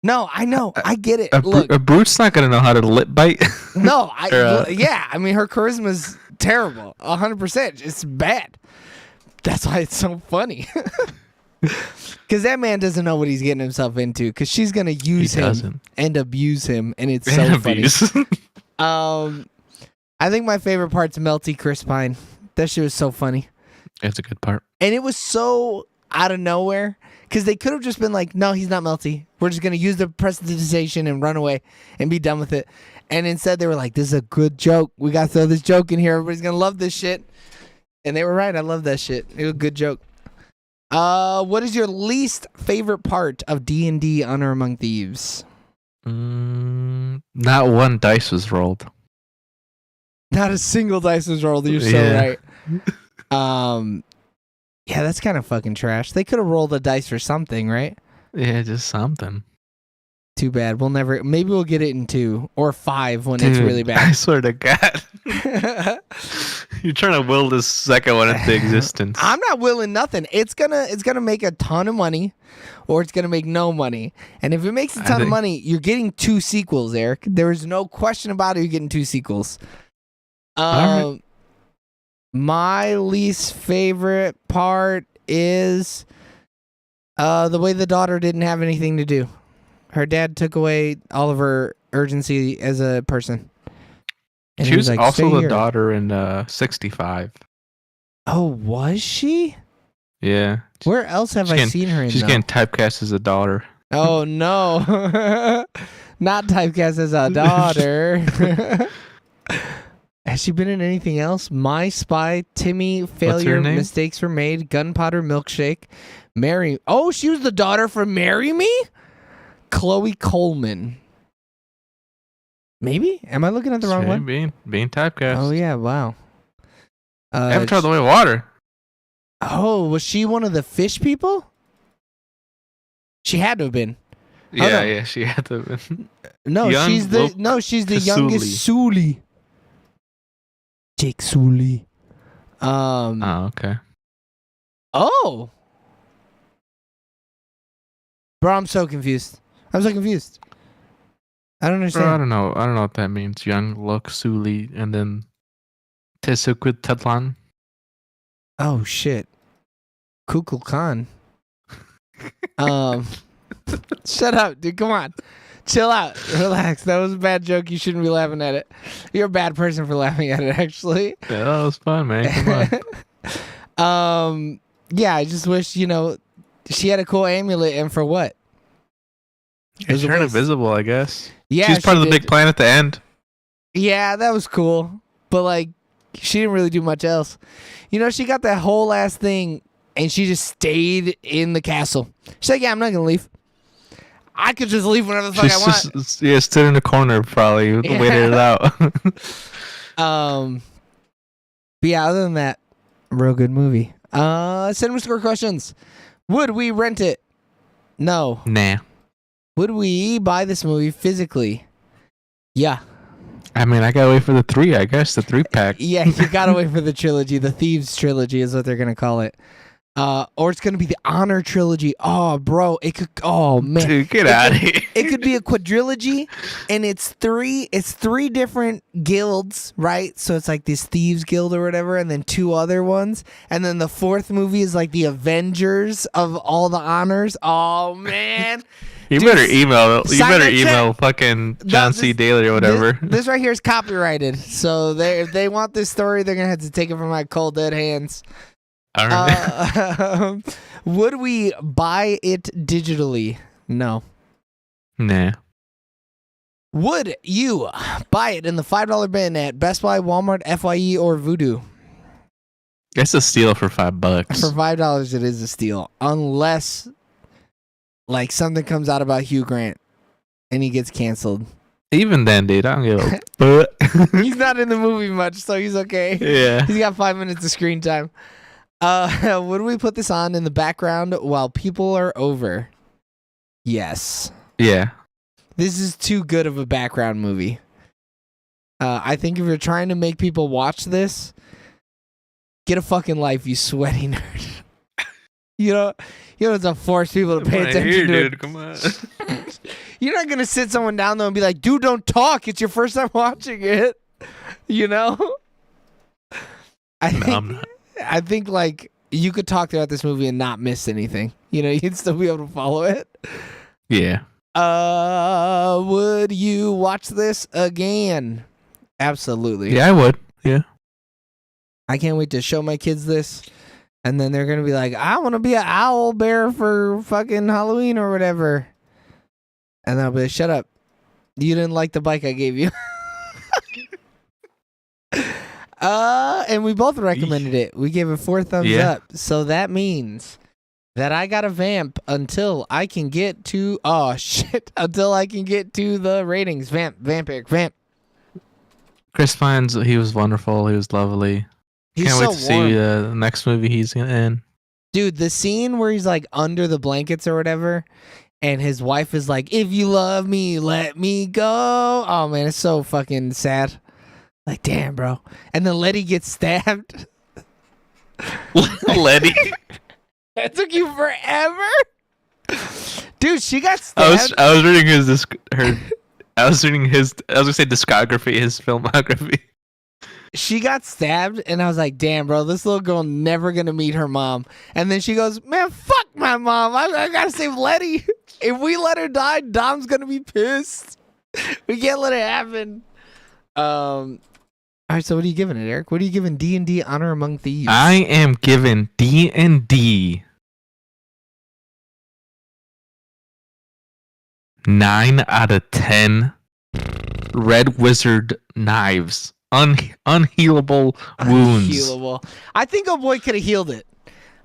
No, I know. I get it. A brute's not going to know how to lip bite. No, I mean, her charisma's terrible. 100%. It's bad. That's why it's so funny. Because that man doesn't know what he's getting himself into because she's going to use him and abuse him, and it's so funny. I think my favorite part's Melty Crispine. That shit was so funny. It's a good part. And it was so out of nowhere because they could have just been like, no, he's not Melty. We're just going to use the prestidigitation and run away and be done with it. And instead they were like, this is a good joke. We got to throw this joke in here. Everybody's going to love this shit. And they were right. I love that shit. It was a good joke. What is your least favorite part of D&D Honor Among Thieves? Not one dice was rolled. Not a single dice was rolled. You're so right. Yeah, that's kind of fucking trash. They could have rolled a dice for something, right? Yeah, just something. Too bad. Maybe we'll get it in 2 or 5 when it's really bad. I swear to God. You're trying to will this second one into existence. I'm not willing nothing. It's gonna make a ton of money or it's gonna make no money. And if it makes a ton of money, you're getting 2 sequels, Eric. There is no question about it, you're getting 2 sequels. Right. My least favorite part is the way the daughter didn't have anything to do. Her dad took away all of her urgency as a person. And she was like, also the daughter in 65. Oh, was she? Yeah. Where else have I seen her in? She's getting typecast as a daughter. Oh, no. Not typecast as a daughter. Has she been in anything else? My Spy, Timmy, Failure, Mistakes Were Made, Gunpowder Milkshake, Marry. Oh, she was the daughter from Marry Me? Chloe Coleman. Maybe? Am I looking at the wrong one? Being typecast. Oh, yeah. Wow. Avatar the Way of Water. Oh, was she one of the fish people? She had to have been. Yeah, she had to have been. No, she's the youngest Sully. Jake Sully. Oh, okay. Oh. Bro, I'm so confused. I don't understand. Bro, I don't know what that means. Young Lok Suli and then Tesukut Tadlan. Oh shit. Kukul Khan. Shut up, dude. Come on. Chill out. Relax. That was a bad joke. You shouldn't be laughing at it. You're a bad person for laughing at it, actually. Yeah, that was fun, man. Come on. Yeah, I just wish, she had a cool amulet, and for what? She turned invisible, I guess. Yeah, she's part of the big plan at the end. Yeah, that was cool. But, she didn't really do much else. She got that whole ass thing, and she just stayed in the castle. She's like, yeah, I'm not going to leave. I could just leave whenever the fuck I want. Stood in the corner probably, waited it out. But yeah, other than that, real good movie. Cinema Score questions. Would we rent it? No. Nah. Would we buy this movie physically? Yeah. I mean, I gotta wait for the 3, I guess, the 3-pack. Yeah, you gotta wait for the trilogy. The Thieves trilogy is what they're gonna call it. Or it's gonna be the Honor trilogy. Oh, bro, it could. Oh man, dude, get out of here. It could be a quadrilogy, and it's three different guilds, right? So it's like this Thieves Guild or whatever, and then 2 other ones, and then the 4th movie is like the Avengers of all the honors. Oh man. You better email fucking John C. Daly or whatever. This right here is copyrighted, so if they want this story, they're gonna have to take it from my cold dead hands. All right. Would we buy it digitally? No. Nah. Would you buy it in the $5 bin at Best Buy, Walmart, FYE, or Voodoo? It's a steal for $5. For $5, it is a steal, unless Like something comes out about Hugh Grant and he gets canceled. Even then, dude, I don't give a but He's not in the movie much, so he's okay. yeah. He's got 5 minutes of screen time. Would we put this on in the background while people are over? Yes. Yeah. This is too good of a background movie. I think if you're trying to make people watch this, get a fucking life, you sweaty nerd. You don't have to force people to pay attention Here, to dude, it. come on. You're not gonna sit someone down though and be like, dude, don't talk. It's your first time watching it. You know? I'm not. I think like you could talk throughout this movie and not miss anything. You know, you'd still be able to follow it. Yeah. Would you watch this again? Absolutely. Yeah, I would. Yeah. I can't wait to show my kids this. And then they're gonna be like, I wanna be an owl bear for fucking Halloween or whatever. And I'll be like, shut up. You didn't like the bike I gave you. And we both recommended it. We gave it 4 thumbs up. So that means that I got to vamp until I can get to until I can get to the ratings. Vamp. Chris Pines, he was wonderful. He was lovely. He's Can't so wait to warm. see the next movie he's in. Dude, the scene where he's like under the blankets or whatever, and his wife is like, if you love me, let me go. Oh man, it's so fucking sad. Like, damn, bro. And then Letty gets stabbed. Letty. That took you forever? Dude, she got stabbed. I was reading I was gonna say discography, his filmography. She got stabbed, and I was like, damn, bro, this little girl never gonna meet her mom. And then she goes, man, fuck my mom. I gotta save Letty. If we let her die, Dom's gonna be pissed. We can't let it happen. All right, so what are you giving it, Eric? What are you giving D&D Honor Among Thieves? I am giving D&D 9 out of 10 Red Wizard knives. Unhealable wounds. Unhealable. I think old boy could have healed it.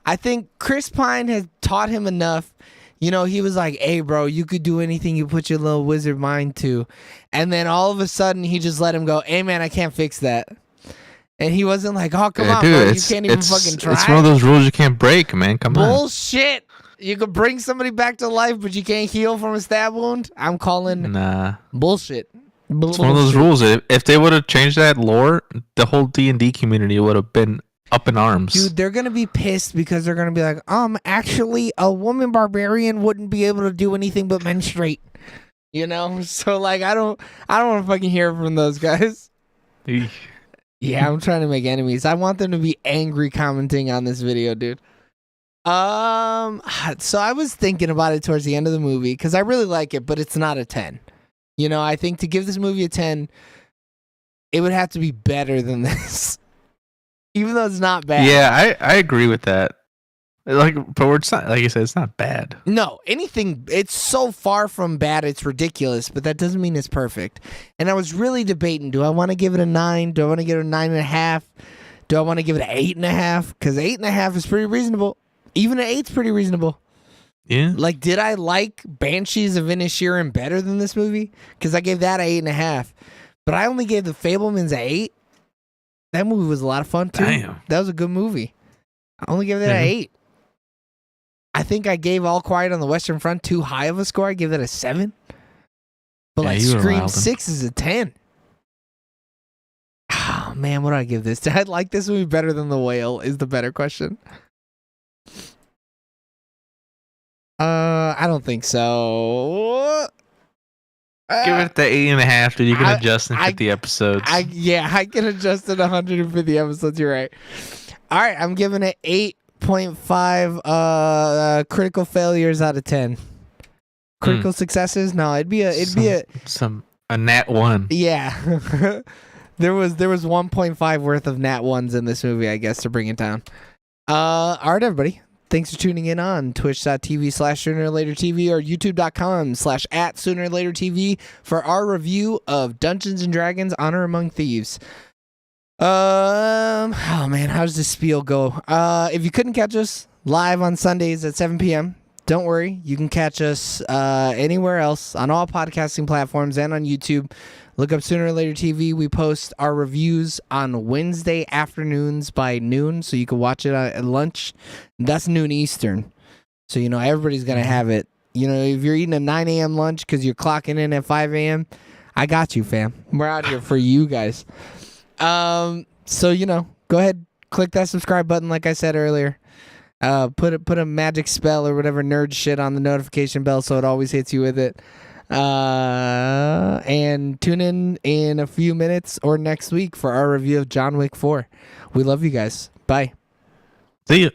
I think Chris Pine has taught him enough. You know, he was like, hey, bro, you could do anything you put your little wizard mind to. And then all of a sudden, he just let him go, hey, man, I can't fix that. And he wasn't like, oh, come on, dude, bro, you can't even fucking try. It's one of those rules you can't break, man. Come on. Bullshit. You could bring somebody back to life, but you can't heal from a stab wound? I'm calling bullshit. It's one of those rules. If they would have changed that lore, the whole D&D community would have been up in arms. Dude, they're going to be pissed because they're going to be like, actually, a woman barbarian wouldn't be able to do anything but menstruate. You know? So, like, I don't want to fucking hear from those guys. Yeah, I'm trying to make enemies. I want them to be angry commenting on this video, dude. So I was thinking about it towards the end of the movie because I really like it, but it's not a 10. You know, I think to give this movie a 10, it would have to be better than this. Even though it's not bad. Yeah, I agree with that. But it's not, like you said, it's not bad. No, it's so far from bad, it's ridiculous, but that doesn't mean it's perfect. And I was really debating, do I want to give it a 9? Do I want to give it a 9.5? Do I want to give it an 8.5? Because 8.5 is pretty reasonable. Even an 8's pretty reasonable. Yeah. Like, did I like Banshees of Inisherin better than this movie? Because I gave that an 8.5. But I only gave The Fablemans an 8. That movie was a lot of fun, too. Damn. That was a good movie. I only gave that an 8. I think I gave All Quiet on the Western Front too high of a score. I gave that a 7. But like Scream 6 is a 10. Oh, man, what do I give this? Did I like this movie better than The Whale is the better question. I don't think so. Give it the 8.5, dude. You can adjust in 50 episodes. I can adjust in 150 episodes. You're right. All right, I'm giving it 8.5 critical failures out of 10. Critical successes? No, it'd be a nat 1. Yeah. there was 1.5 worth of nat 1s in this movie, I guess, to bring it down. All right, everybody. Thanks for tuning in on twitch.tv/SoonerLaterTV or youtube.com/@SoonerLaterTV for our review of Dungeons & Dragons Honor Among Thieves. Oh man, how does this spiel go? If you couldn't catch us live on Sundays at 7 p.m. don't worry. You can catch us anywhere else on all podcasting platforms and on YouTube. Look up Sooner or Later TV. We post our reviews on Wednesday afternoons by noon, so you can watch it at lunch. That's noon Eastern. So, everybody's going to have it. If you're eating a 9 a.m. lunch because you're clocking in at 5 a.m., I got you, fam. We're out here for you guys. So, go ahead, click that subscribe button like I said earlier. Put a magic spell or whatever nerd shit on the notification bell so it always hits you with it. And tune in a few minutes or next week for our review of John Wick 4. We love you guys. Bye. See ya.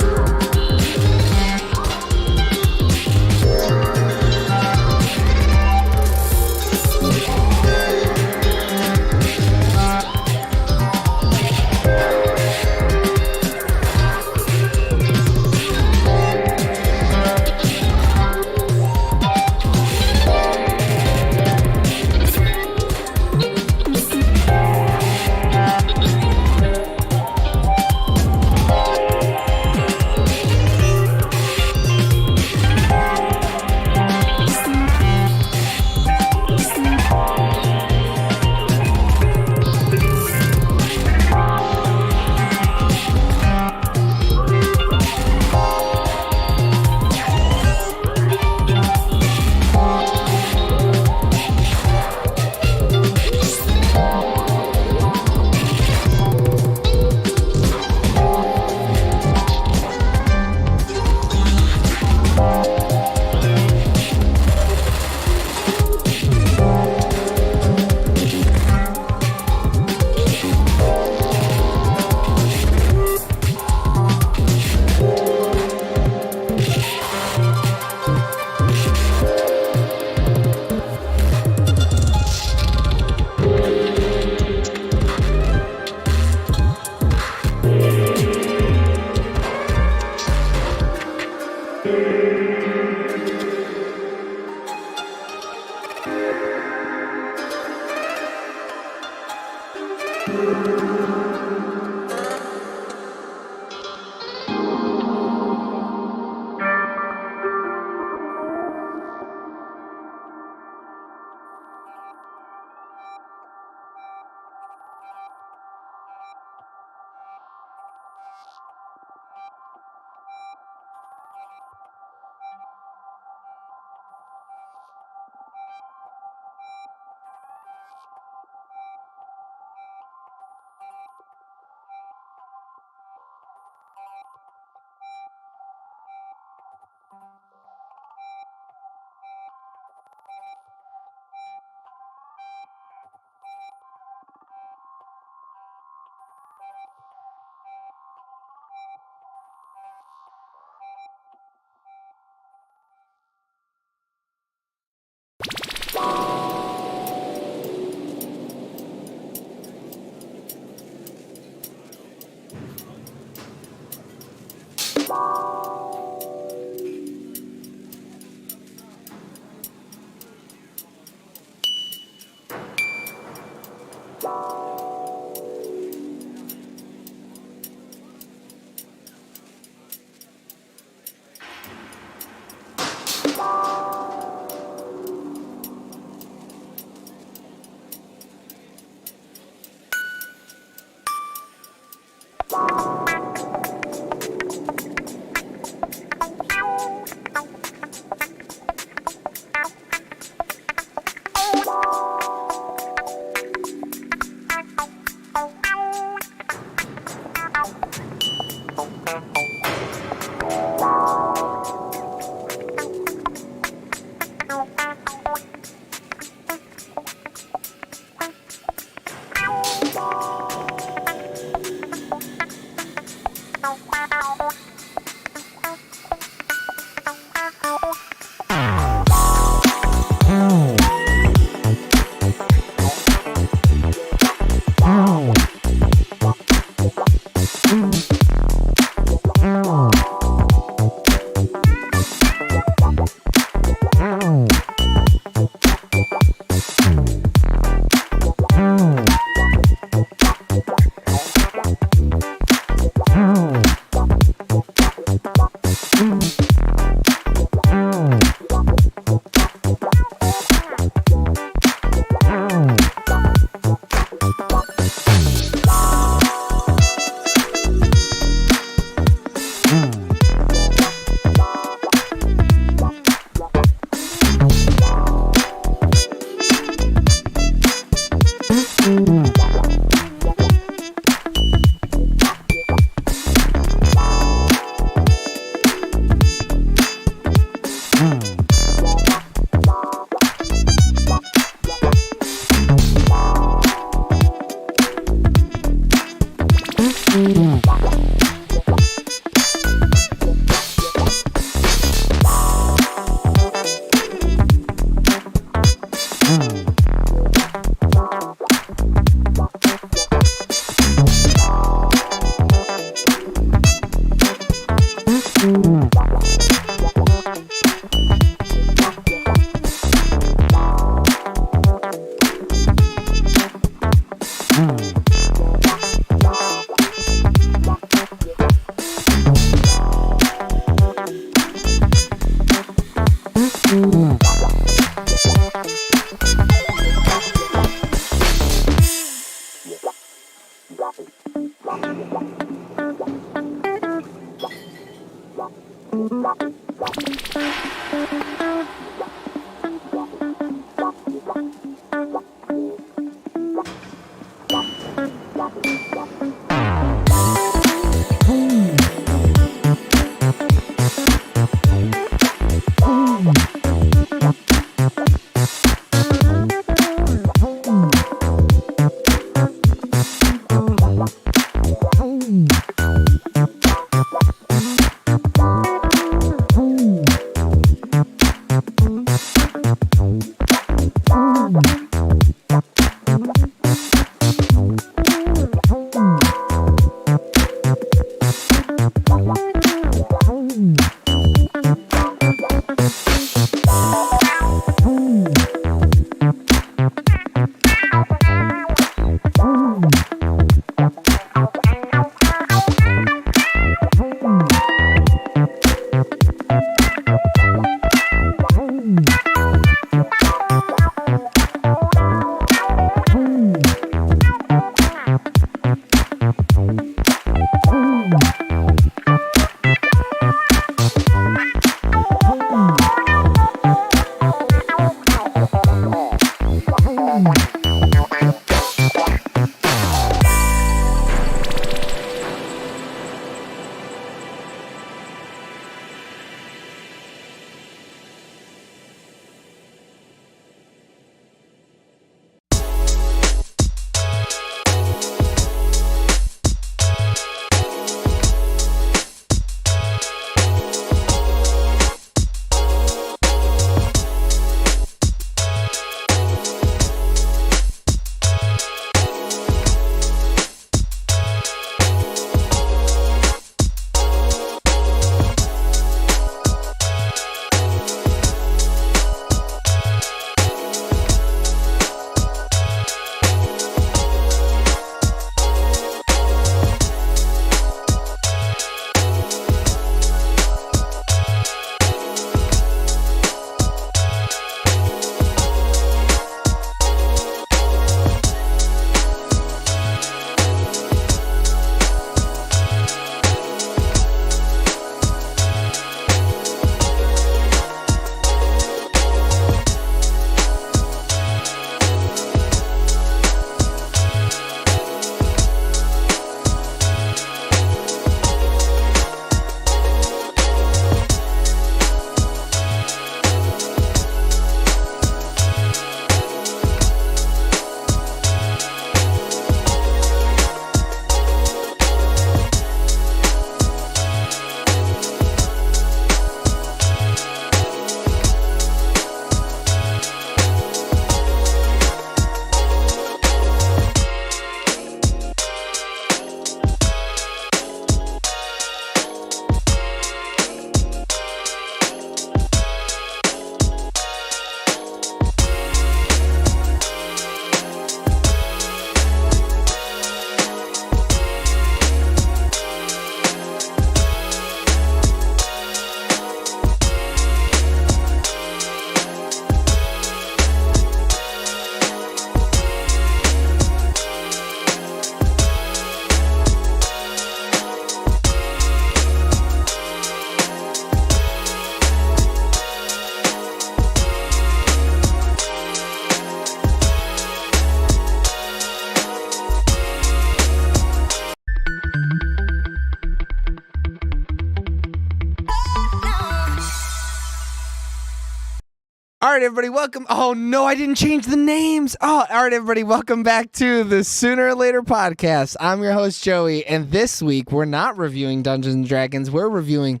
All right, everybody, welcome. Oh, no, I didn't change the names. Oh, all right, everybody, welcome back to the Sooner or Later podcast. I'm your host, Joey, and this week we're not reviewing Dungeons & Dragons. We're reviewing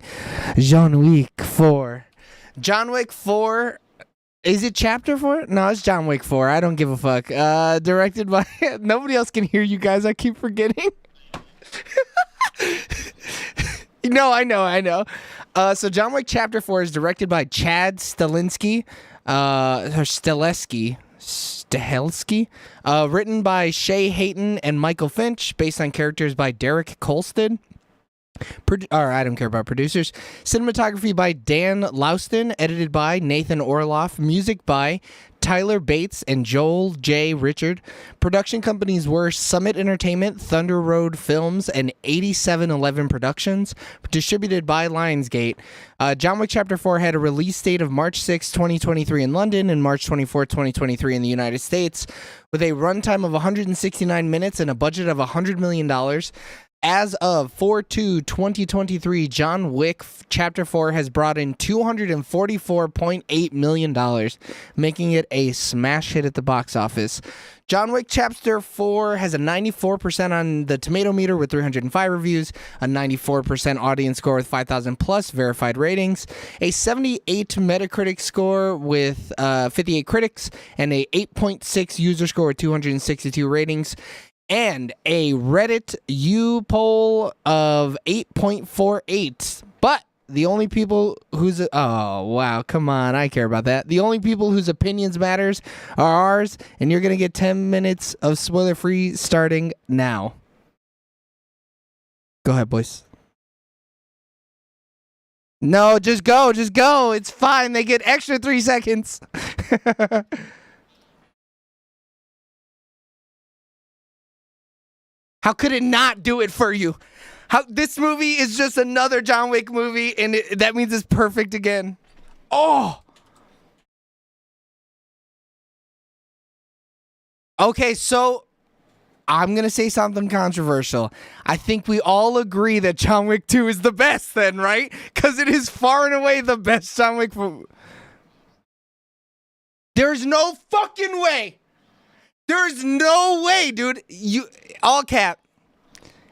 John Wick 4. John Wick 4, is it chapter 4? No, it's John Wick 4. I don't give a fuck. Directed by, nobody else can hear you guys. I keep forgetting. No, I know. So John Wick Chapter 4 is directed by Chad Stahelski, written by Shay Hayton and Michael Finch, based on characters by Derek Kolstad. I don't care about producers. Cinematography by Dan Louston, edited by Nathan Orloff, music by Tyler Bates and Joel J. Richard. Production companies were Summit Entertainment, Thunder Road Films, and 8711 Productions, distributed by Lionsgate. John Wick Chapter 4 had a release date of March 6, 2023 in London and March 24, 2023 in the United States, with a runtime of 169 minutes and a budget of $100 million. As of 4/2/2023, John Wick Chapter 4 has brought in $244.8 million, making it a smash hit at the box office. John Wick Chapter 4 has a 94% on the Tomato Meter with 305 reviews, a 94% audience score with 5,000 plus verified ratings, a 78 Metacritic score with 58 critics, and a 8.6 user score with 262 ratings. And a Reddit U poll of 8.48. But the only people whose... Oh, wow, come on, I care about that. The only people whose opinions matters are ours, and you're going to get 10 minutes of spoiler-free starting now. Go ahead, boys. No, just go. Just go. It's fine. They get extra 3 seconds. How could it not do it for you? How this movie is just another John Wick movie, and that means it's perfect again. Oh. Okay, so I'm gonna say something controversial. I think we all agree that John Wick 2 is the best, then, right? Because it is far and away the best John Wick movie. There's no fucking way. There's no way, dude. You all cap.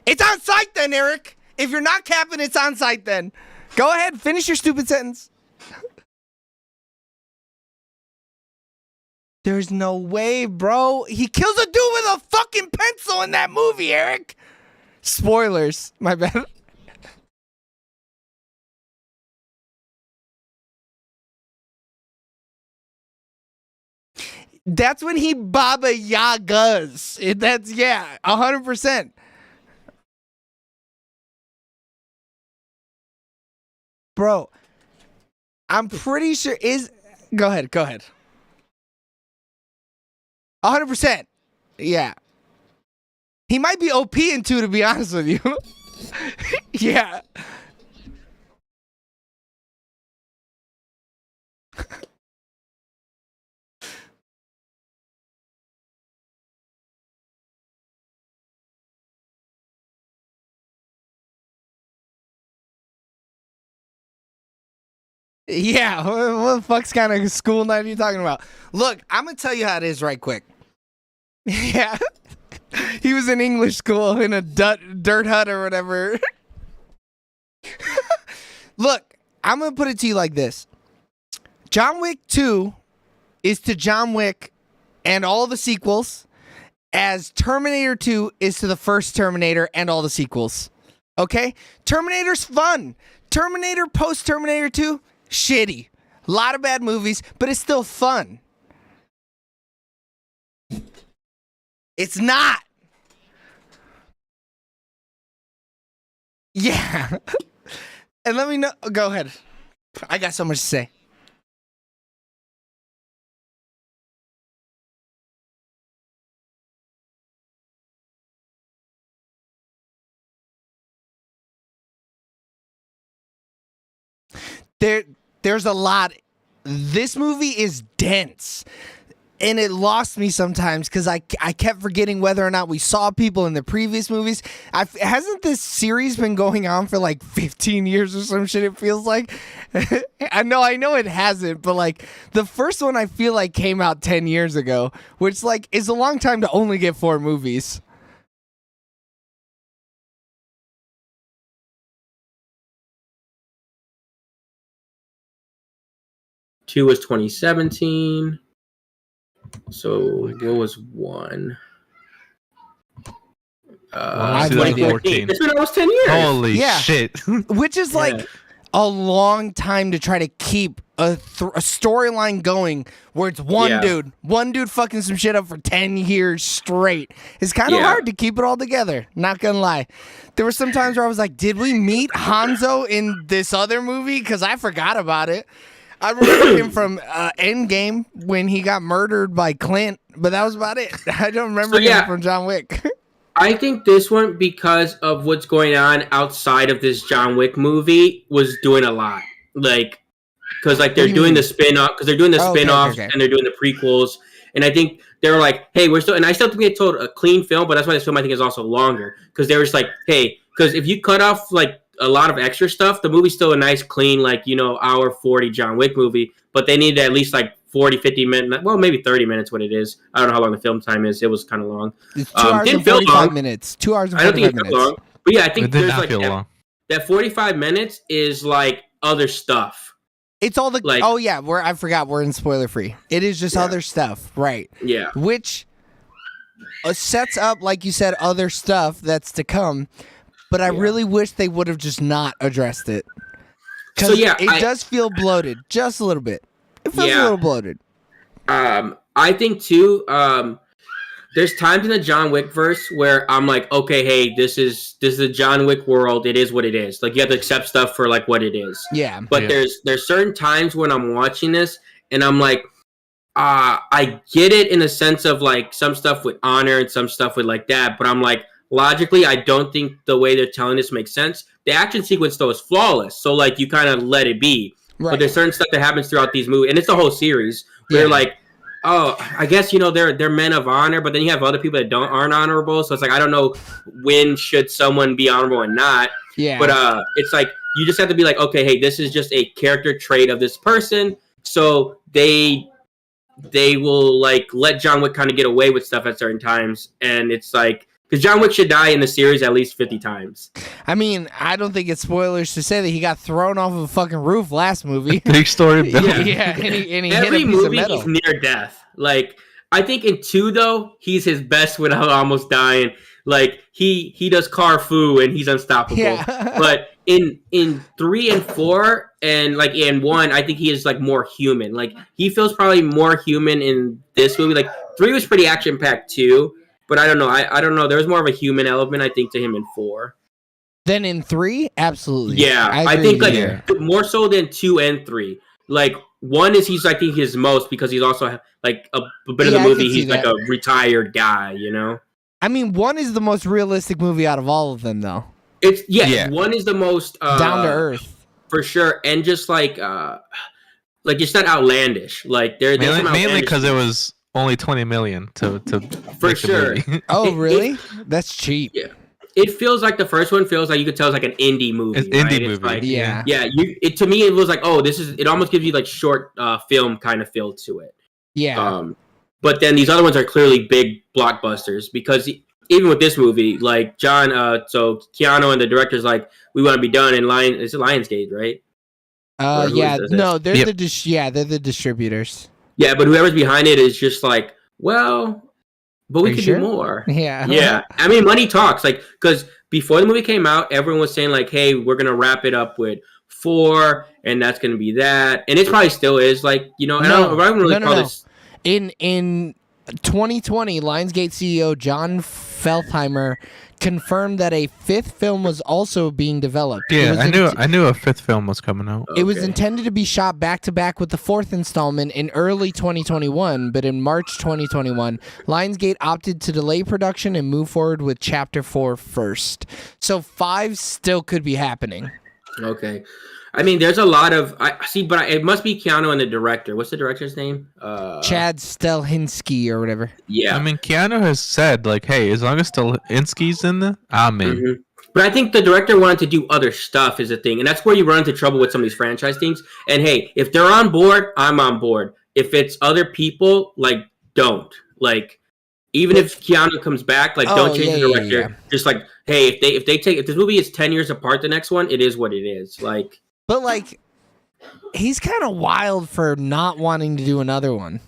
It's on site then, Eric. If you're not capping, it's on site then. Go ahead, finish your stupid sentence. There's no way, bro. He kills a dude with a fucking pencil in that movie, Eric. Spoilers. My bad. That's when he Baba Yagas. That's, yeah, 100%. Bro, I'm pretty sure is. Go ahead. 100%. Yeah. He might be OP in 2, to be honest with you. Yeah. Yeah, what the fuck's kind of school night are you talking about? Look, I'm gonna tell you how it is right quick. Yeah, he was in English school in a dirt hut or whatever. Look, I'm gonna put it to you like this: John Wick 2 is to John Wick and all the sequels as Terminator 2 is to the first Terminator and all the sequels. Okay, Terminator's fun. Terminator post Terminator 2. Shitty. A lot of bad movies, but it's still fun. It's not. Yeah. And let me know. Go ahead. I got so much to say. There's a lot. This movie is dense. And it lost me sometimes because I kept forgetting whether or not we saw people in the previous movies. Hasn't this series been going on for like 15 years or some shit, it feels like? I know it hasn't, but like the first one I feel like came out 10 years ago, which like is a long time to only get 4 movies. Two was 2017. So what was one? One was 2014. It's been almost 10 years. Holy shit. Which is like a long time to try to keep a storyline going where it's one dude fucking some shit up for 10 years straight. It's kind of hard to keep it all together. Not gonna lie. There were some times where I was like, did we meet Hanzo in this other movie? Because I forgot about it. I remember him from Endgame when he got murdered by Clint, but that was about it. I don't remember him from John Wick. I think this one, because of what's going on outside of this John Wick movie, was doing a lot. Like, because like they're doing the spin-off, and they're doing the prequels, and I think they were like, hey, we're still, and I still think they told a clean film, but that's why this film I think is also longer, because they were just like, hey, because if you cut off like a lot of extra stuff, the movie's still a nice, clean, like, hour 40 John Wick movie, but they needed at least like 40, 50 minutes, well, maybe 30 minutes what it is. I don't know how long the film time is. It was kind of long. It's 2 hours and 45 minutes. 2 hours and 45 minutes. Long. But yeah, I think there's like that 45 minutes is like other stuff. It's all the, like, I forgot we're in spoiler free. It is just other stuff, right? Yeah. Which sets up, like you said, other stuff that's to come. But I really wish they would have just not addressed it. Because it does feel bloated, just a little bit. It feels a little bloated. I think too. there's times in the John Wick verse where I'm like, okay, hey, this is the John Wick world. It is what it is. Like you have to accept stuff for like what it is. Yeah. But there's certain times when I'm watching this and I'm like, I get it in the sense of like some stuff with honor and some stuff with like that. But I'm like, logically, I don't think the way they're telling this makes sense. The action sequence though is flawless. So like you kind of let it be. Right. But there's certain stuff that happens throughout these movies, and it's a whole series where like, oh, I guess they're men of honor, but then you have other people that aren't honorable. So it's like I don't know when should someone be honorable and not. Yeah. But it's like you just have to be like, okay, hey, this is just a character trait of this person. So they will like let John Wick kind of get away with stuff at certain times, and it's like. Because John Wick should die in the series at least 50 times. I mean, I don't think it's spoilers to say that he got thrown off of a fucking roof last movie. Big story. Yeah, and he every hit a piece movie of metal. he's near death. Like I think in 2 though, he's his best without almost dying. Like he does kung fu and he's unstoppable. Yeah. But in 3 and 4 and like in 1, I think he is like more human. Like he feels probably more human in this movie. Like 3 was pretty action packed too. But I don't know. I don't know. There was more of a human element, I think, to him in 4. Then in 3? Absolutely. Yeah. I think like more so than 2 and 3. Like 1 is I think his most because he's also like a bit of the movie. He's like a retired guy, you know? I mean, 1 is the most realistic movie out of all of them, though. It's 1 is the most down to earth. For sure. And just like it's not outlandish. Like mainly because it was only 20 million to for sure. Oh, really? That's cheap. Yeah, it feels like the first one feels like you could tell it's like an indie movie. It's indie movie. Like, yeah. To me, it was like, oh, this is. It almost gives you like short film kind of feel to it. Yeah. But then these other ones are clearly big blockbusters because even with this movie, like John, so Keanu and the director's like, we want to be done in It's Lionsgate, right? Yeah. No, they're they're the distributors. Yeah, but whoever's behind it is just like, well, but we could do more. Yeah. Yeah. I mean, money talks. Like, because before the movie came out, everyone was saying, like, hey, we're going to wrap it up with 4, and that's going to be that. And it probably still is. Like, I don't really call this. In 2020, Lionsgate CEO John Feltheimer confirmed that a 5th film was also being developed. Yeah, I knew a 5th film was coming out. It was intended to be shot back to back with the 4th installment in early 2021, but in March 2021, Lionsgate opted to delay production and move forward with Chapter 4 first. So 5 still could be happening. Okay. I mean, there's a lot of but it must be Keanu and the director. What's the director's name? Chad Stahelski or whatever. Yeah, I mean, Keanu has said like, "Hey, as long as Stahelski's in there, I'm in." Mm-hmm. But I think the director wanted to do other stuff is a thing, and that's where you run into trouble with some of these franchise things. And hey, if they're on board, I'm on board. If it's other people, like, don't like. Even if Keanu comes back, like, don't change the director. Yeah. Just like, hey, if this movie is 10 years apart, the next one, it is what it is. Like. But, like, he's kind of wild for not wanting to do another one.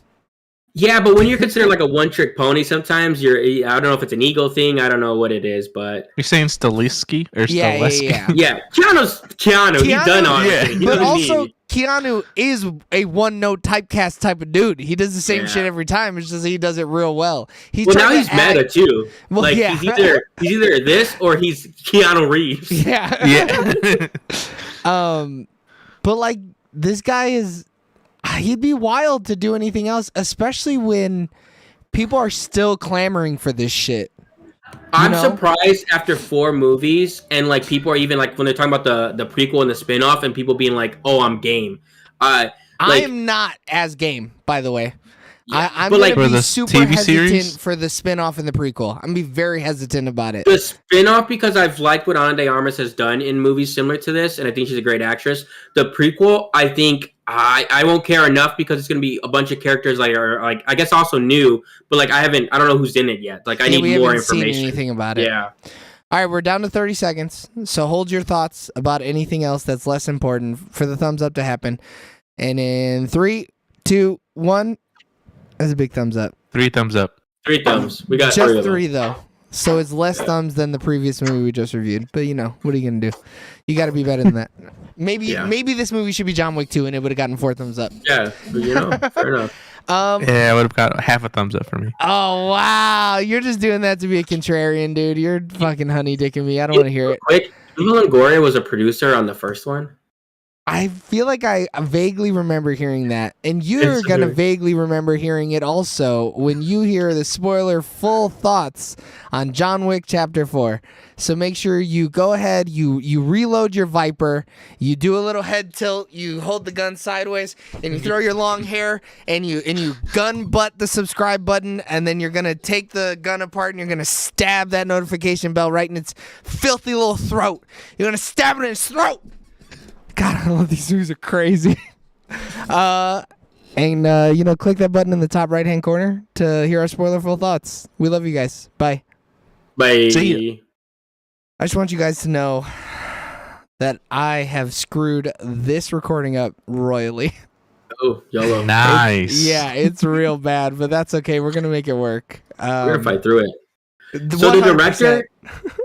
Yeah, but when you're considered like a one-trick pony, sometimes I don't know if it's an ego thing. I don't know what it is, but... You're saying Stahelski or Stahelski? Yeah, Keanu's Keanu. He's done on it. But also, Keanu is a one-note typecast type of dude. He does the same shit every time. It's just he does it real well. Now he's meta, too. Well, like, he's either this or he's Keanu Reeves. Yeah. But like this guy he'd be wild to do anything else, especially when people are still clamoring for this shit. I'm surprised after 4 movies and like people are even like when they're talking about the prequel and the spinoff and people being like, oh, I'm game. I am not as game, by the way. Yeah. I'm going to be super hesitant series? for the spinoff and the prequel. I'm going to be very hesitant about it. The spinoff, because I've liked what Ana de Armas has done in movies similar to this, and I think she's a great actress. The prequel, I think I won't care enough because it's going to be a bunch of characters like are like I guess also new, but like I don't know who's in it yet. Like I need more information. Seen anything about it? Yeah. All right, we're down to 30 seconds. So hold your thoughts about anything else that's less important for the thumbs up to happen. And in 3, 2, 1. That's a big thumbs up. 3 thumbs up. 3 thumbs. We got just 3 though. So it's less thumbs than the previous movie we just reviewed. But what are you gonna do? You got to be better than that. Maybe this movie should be John Wick 2 and it would have gotten 4 thumbs up. Yeah, fair enough. Yeah, I would have got half a thumbs up for me. Oh wow, you're just doing that to be a contrarian, dude. You're fucking honey dicking me. I don't want to hear it. Quick, Longoria was a producer on the first one. I feel like I vaguely remember hearing that, and you're gonna vaguely remember hearing it also when you hear the spoiler full thoughts on John Wick Chapter 4. So make sure you go ahead, you reload your Viper, you do a little head tilt, you hold the gun sideways, and you throw your long hair, and you gun butt the subscribe button, and then you're gonna take the gun apart and you're gonna stab that notification bell right in its filthy little throat. You're gonna stab it in its throat. God, I love these movies are crazy. Click that button in the top right-hand corner to hear our spoilerful thoughts. We love you guys. Bye. Bye. See ya. I just want you guys to know that I have screwed this recording up royally. Oh, YOLO. Nice. It's real bad, but that's okay. We're going to make it work. We're going to fight through it. So 100%.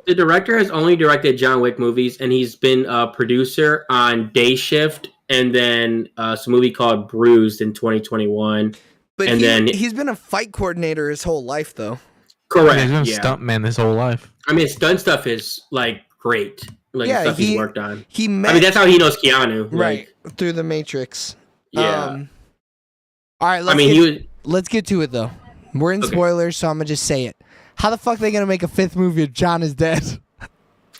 the director has only directed John Wick movies, and he's been a producer on Day Shift and then some movie called Bruised in 2021. But he's been a fight coordinator his whole life, though. Correct. He's been a stuntman his whole life. I mean, his stunt stuff is like great. Like stuff he's worked on. That's how he knows Keanu. Right. Through the Matrix. Yeah. All right. Let's get to it, though. We're in spoilers, so I'm going to just say it. How the fuck are they going to make a fifth movie if John is dead?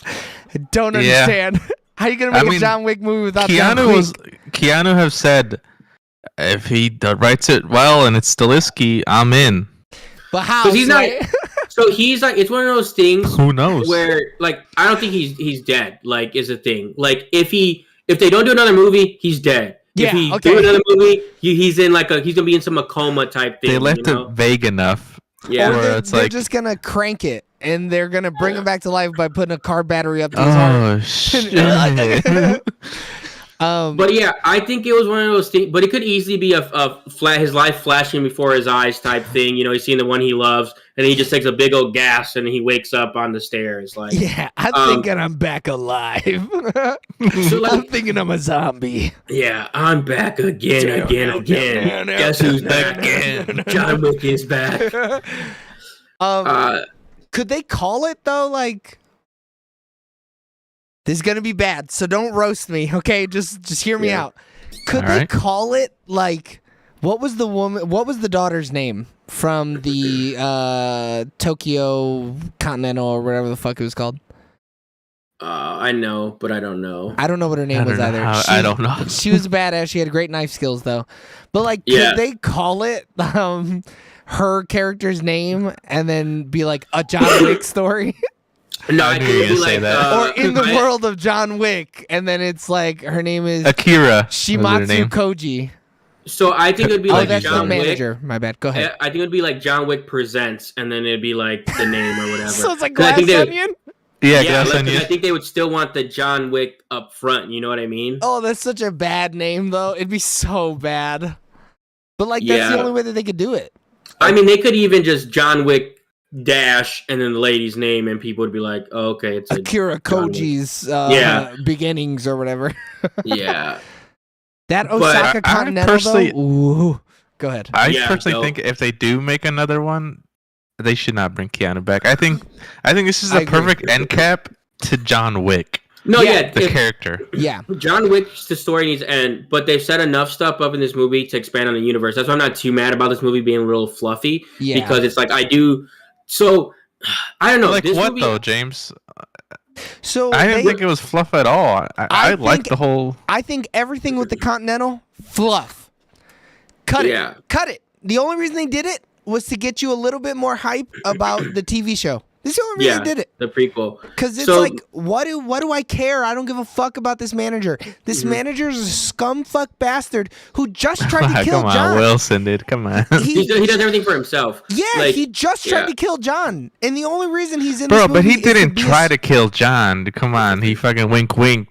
I don't understand. How are you going to make a John Wick movie without John Wick? Keanu have said, if he writes it well and it's Stilisky, I'm in. But how? Because he's not. So he's like, it's one of those things. Who knows? Where like, I don't think he's dead. Like, is a thing. Like, if they don't do another movie, he's dead. Yeah, if he do another movie, he's in he's gonna be in some coma type thing. They left it vague enough. Yeah, or they're just gonna crank it and they're gonna bring him back to life by putting a car battery up to his heart. Oh shit! But yeah, I think it was one of those things. But it could easily be his life flashing before his eyes type thing. You know, he's seeing the one he loves, and he just takes a big old gas, and he wakes up on the stairs. Like, yeah, I'm thinking I'm back alive. So, I'm thinking I'm a zombie. Yeah, I'm back again. Guess who's back again? John Wick is back. Could they call it though? Like, this is gonna be bad, so don't roast me, okay? Just hear me out. Could they call it like, what was the daughter's name from the Tokyo Continental or whatever the fuck it was called? I know, but I don't know. I don't know what her name was either. I don't know. She was a badass. She had great knife skills though. But like, could they call it her character's name and then be like a John Wick story? No, I think it'd be like or in the world of John Wick, and then it's like her name is Akira Shimatsu Koji. So I think it'd be like that's John the manager. Wick. My bad. Go ahead. I think it'd be like John Wick Presents, and then it'd be like the name or whatever. So it's like Glass Onion. Glass Onion. I think they would still want the John Wick up front. You know what I mean? Oh, that's such a bad name, though. It'd be so bad. But like, that's the only way that they could do it. I mean, they could even just John Wick dash and then the lady's name, and people would be like, "Oh, okay, it's Akira Koji's beginnings or whatever." Yeah. That Osaka Continental, though? Ooh. Go ahead. I personally think if they do make another one, they should not bring Keanu back. I think this is a perfect end cap to John Wick. No, the character. Yeah. John Wick's the story needs to end, but they've set enough stuff up in this movie to expand on the universe. That's why I'm not too mad about this movie being real fluffy. Yeah. Because it's like, I don't know. Like, this what movie, though, James? So I didn't think it was fluff at all. I like the whole. I think everything with the Continental, fluff. Cut it. The only reason they did it was to get you a little bit more hype about the TV show. This is the only reason they did it. The prequel. Because it's like, what do I care? I don't give a fuck about this manager. This manager is a scumfuck bastard who just tried to kill John. Come on, Wilson, dude. Come on. He does everything for himself. Yeah, he just tried to kill John. And the only reason he's in this movie but he didn't try to kill John. Come on, he fucking winked. I'm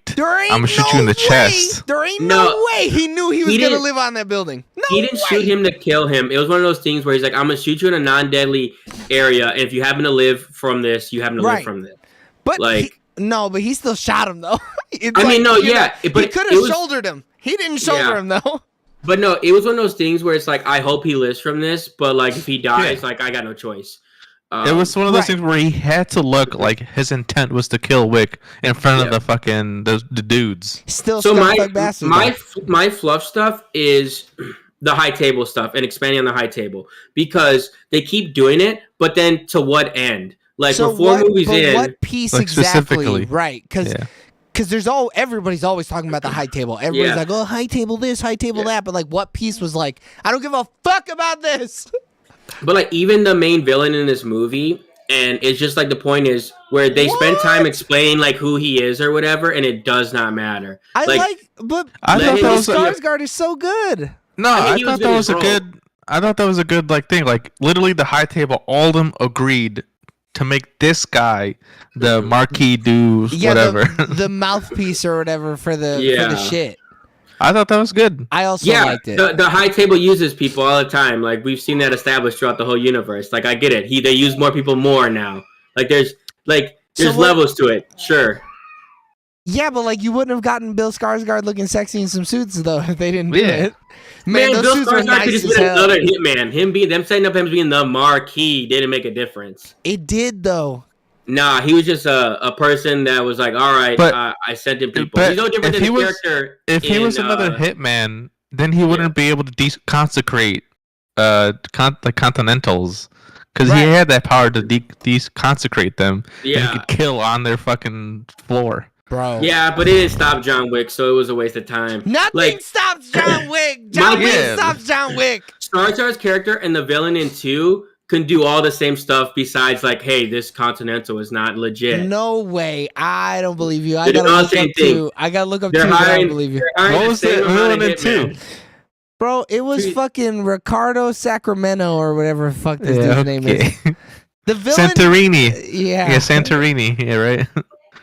gonna shoot you in the chest. There ain't no way he knew he was going to live on that building. He didn't shoot him to kill him. It was one of those things where he's like, I'm going to shoot you in a non-deadly area, and if you happen to live from this, you happen to live from this. But but he still shot him though. But he could have shouldered him. He didn't shoulder him though. But no, it was one of those things where it's like, I hope he lives from this, but like if he dies, like I got no choice. It was one of those things where he had to look like his intent was to kill Wick in front of the fucking the dudes. Still, so my fluff stuff is the high table stuff and expanding on the high table because they keep doing it, but then to what end? Like so before movies in, what piece like exactly? Right? Because there's everybody's always talking about the high table. Everybody's like, oh, high table this, high table that, but like, what piece was like, I don't give a fuck about this. But like even the main villain in this movie, and it's just like the point is where they spend time explaining like who he is or whatever, and it does not matter. But Skarsgård is so good. No, I thought that was a good. I thought that was a good like thing. Like literally, the high table, all of them agreed to make this guy the marquee do whatever, the mouthpiece or whatever for the shit. I thought that was good. I also liked it. The high table uses people all the time. Like we've seen that established throughout the whole universe. Like I get it. They use more people more now. Like there's levels to it. Sure. Yeah, but like you wouldn't have gotten Bill Skarsgård looking sexy in some suits though if they didn't do it. Man, those Bill suits were nice as hell. Another hitman. Them setting up him being the marquee didn't make a difference. It did though. Nah, he was just a person that was like, all right, I sent him people. He's no different than the character. If he was another hitman, then he wouldn't be able to deconsecrate the Continentals. Because he had that power to deconsecrate them. Yeah. And he could kill on their fucking floor. Bro. Yeah, but it didn't stop John Wick, so it was a waste of time. Nothing stops John Wick! John Wick stops John Wick! Skarsgård's character and the villain in 2 can do all the same stuff besides like, hey, this Continental is not legit. No way. I don't believe you. I gotta look up 2. I gotta look up 2. I don't believe you. What was the villain in 2? Bro, it was fucking Ricardo Sacramento or whatever the fuck this dude's name is. The villain Santorini. Yeah, Santorini. Yeah, right.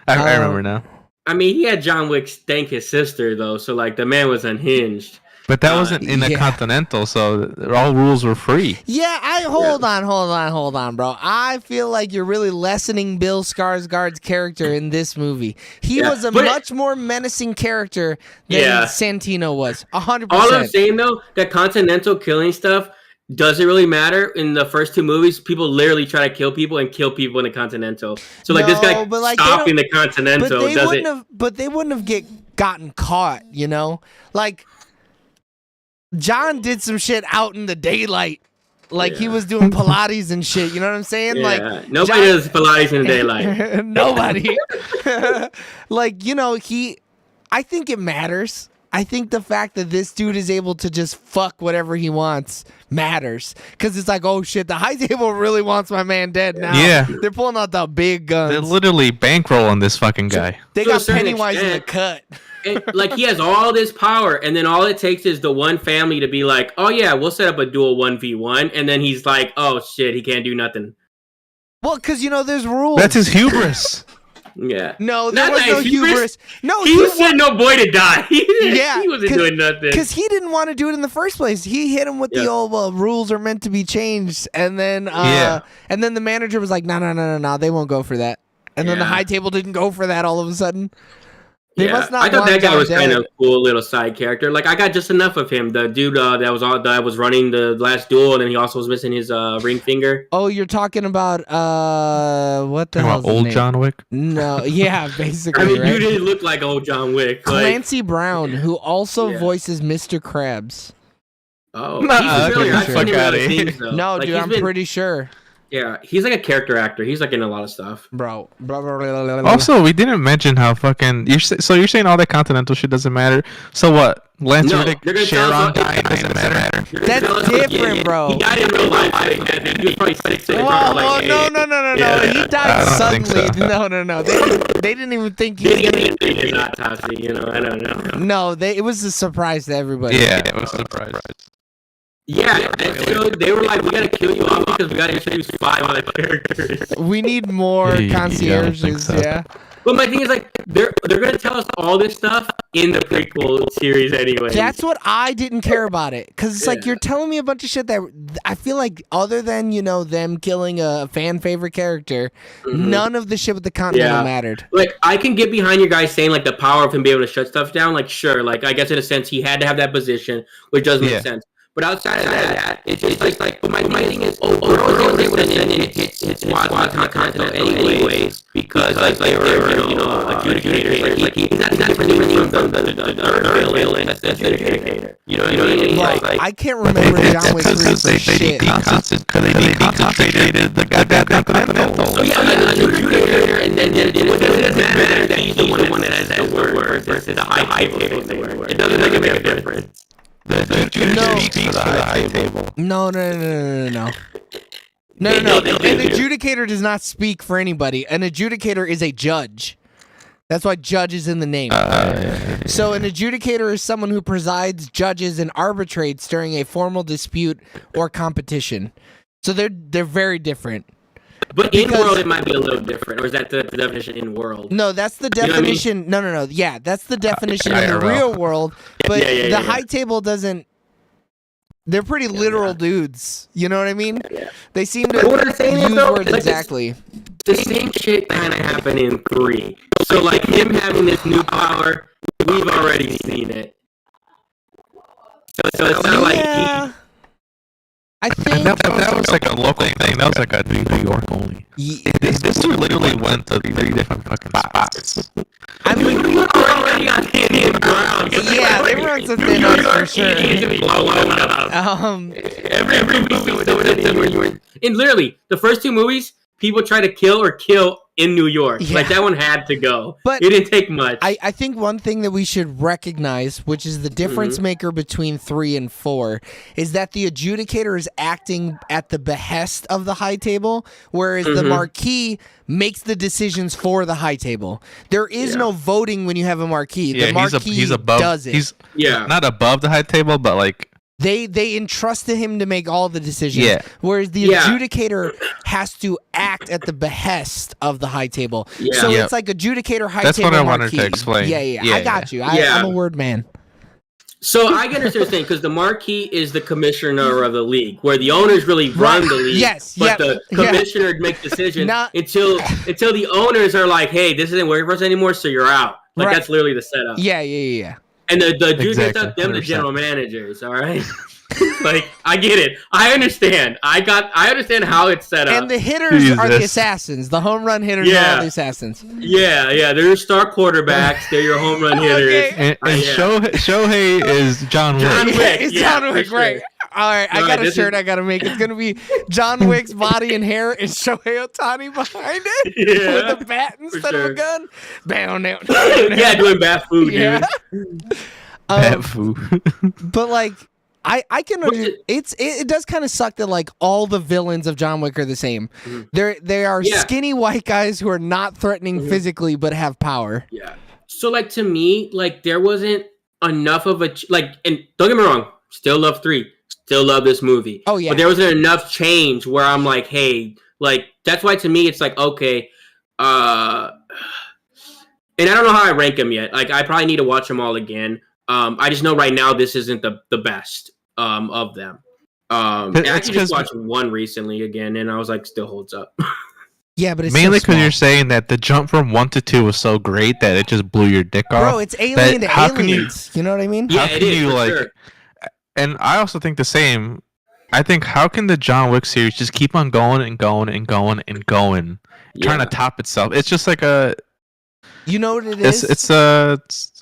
I remember now. I mean, he had John Wick stank his sister though, so like the man was unhinged. But that wasn't in the Continental, so all rules were free. Yeah, hold on, bro. I feel like you're really lessening Bill Skarsgård's character in this movie. He was a much more menacing character than Santino was. 100%. All I'm saying though, that Continental killing stuff doesn't really matter. In the first 2 movies, people literally try to kill people in the Continental. So like this guy stopping the Continental but they wouldn't have gotten caught, you know? Like John did some shit out in the daylight. Like he was doing Pilates and shit. You know what I'm saying? Like nobody does Pilates in the daylight. Nobody. Like, you know, I think it matters. I think the fact that this dude is able to just fuck whatever he wants matters. Because it's like, oh shit, the high table really wants my man dead now. Yeah. They're pulling out the big guns. They're literally bankrolling this fucking guy. They got Pennywise in the cut. And, like he has all this power, and then all it takes is the one family to be like, "Oh yeah, we'll set up a dual 1v1," and then he's like, "Oh shit, he can't do nothing." Well, because you know there's rules. That's his hubris. Yeah. No, there was no hubris. No, he was sending no boy to die. He wasn't doing nothing because he didn't want to do it in the first place. He hit him with the old rules are meant to be changed, and then and then the manager was like, "No, they won't go for that." And then the high table didn't go for that all of a sudden. I thought that guy was kind of a cool little side character. Like I got just enough of him. The dude that was running the last duel, and then he also was missing his ring finger. Oh, you're talking about what the hell? Old John Wick? No, yeah, basically. I mean, you didn't look like old John Wick. Clancy Brown, who also voices Mr. Krabs. Oh, he's familiar. I've seen him in other things, though. No, dude, I'm pretty sure. Yeah, he's like a character actor. He's like in a lot of stuff, bro. Also, we didn't mention how fucking you're saying all that Continental shit doesn't matter. So what? Lance Reddick, Sharon dying doesn't matter. That's different, bro. He died in real life. He was probably 6. No. He died suddenly. So. No. They didn't even think he was gonna. It's not toxic, you know. I don't know. No, it was a surprise to everybody. Yeah, it was a surprise. Yeah, so they were like, we gotta kill you off because we gotta introduce 5 other characters. We need more concierges, But my thing is like they're gonna tell us all this stuff in the prequel series anyway. That's what I didn't care about it, because it's like you're telling me a bunch of shit that I feel like, other than them killing a fan favorite character, none of the shit with the Continental mattered. Like I can get behind your guys saying like the power of him being able to shut stuff down. Like sure, like I guess in a sense he had to have that position, which does make sense. But outside of that, it's like my thing is, overall they would have sent in it's Continental anyways, because like they were, adjudicators, like he's not different from the villain, that's the adjudicator. You know what I mean? Like I can't remember John Wick 3 for shit. Because they deconcentrated the goddamn Continental. So yeah, the adjudicator, and then it doesn't matter that he's the one that has the word versus the high table. It doesn't make a difference. The adjudicator speaks for the high table. No. No. An adjudicator does not speak for anybody. An adjudicator is a judge. That's why judge is in the name. So an adjudicator is someone who presides, judges, and arbitrates during a formal dispute or competition. So they're very different. But in world, it might be a little different, or is that the definition in world? No, that's the definition. You know what I mean? No. Yeah, that's the definition in the real world. But the high table doesn't. They're pretty literal dudes. You know what I mean? Yeah. They seem to use words exactly. The same shit kind of happened in 3. So like him having this new power, we've already seen it. So it's not like I think that was like a local thing. That was like a New York only. This literally went to 3 different fucking spots. I mean, we were already on Indian ground. Yeah, they were on some thin ice for sure. Every movie, and literally the first 2 movies, people try to kill in New York. Yeah. Like that one had to go. But it didn't take much. I think one thing that we should recognize, which is the difference maker between 3 and 4, is that the adjudicator is acting at the behest of the high table, whereas the marquis makes the decisions for the high table. There is no voting when you have a marquis. The marquis he's above, does it. He's not above the high table, but like They entrusted him to make all the decisions, whereas the adjudicator has to act at the behest of the high table. Yeah. So it's like adjudicator, high That's table, what I marquee. wanted to explain. Yeah. I got you. I'm a word man. So I get what you're saying, because the marquee is the commissioner of the league, where the owners really run the league. But the commissioner makes decisions until the owners are like, "Hey, this isn't working for us anymore, so you're out." Like that's literally the setup. Yeah. And the dude gets up them, the general managers, all right? Like, I get it. I understand. I understand how it's set up. And the hitters are the assassins. The home run hitters are the assassins. Yeah. They're your star quarterbacks. They're your home run hitters. And Shohei is John Wick. It's John Wick, right. All right, I got a shirt I got to make. It's going to be John Wick's body and hair and Shohei Ohtani behind it with a bat instead of a gun. Down. Doing bat food, dude. Bat food. But, like, I can it does kind of suck that like all the villains of John Wick are the same. They are skinny white guys who are not threatening physically but have power. Yeah. So like to me, like there wasn't enough of and don't get me wrong, still love 3, still love this movie. Oh yeah. But there wasn't enough change where I'm like, hey, like that's why to me it's like okay, and I don't know how I rank them yet. Like I probably need to watch them all again. I just know right now this isn't the best of them. And I actually just watched one recently again, and I was like, still holds up. Yeah, but it's mainly because you're saying that the jump from 1 to 2 was so great that it just blew your dick off. Bro, it's Alien to Aliens. You know what I mean? Yeah, it is, for sure. And I also think the same. I think how can the John Wick series just keep on going and going and going and going, trying to top itself? It's just like a. You know what it is? It's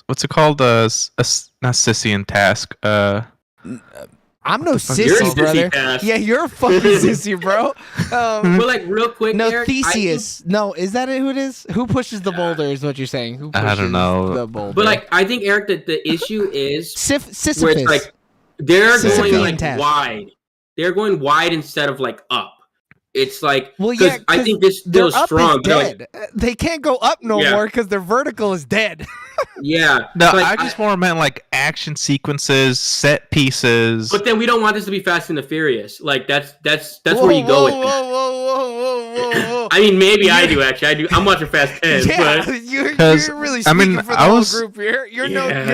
what's it called? Not Sisyphean task. I'm no sissy, brother. Yeah, you're a fucking sissy, bro. But like real quick, no, Eric, Theseus. No, is that who it is? Who pushes the boulder? Is what you're saying? Who pushes I don't know. The boulder? But like, I think Eric, that the issue is Sisyphus. Where it's like they're going like wide. They're going wide instead of like up. It's like, well, yeah, I think this their feels up strong. is dead. They can't go up no more because their vertical is dead. Yeah. No, like, I just more meant like action sequences, set pieces. But then we don't want this to be Fast and the Furious. Like that's where you go with it. Whoa. I mean, maybe I do actually. I do. I'm watching Fast 10. Yeah, but you're really speaking for the whole group here.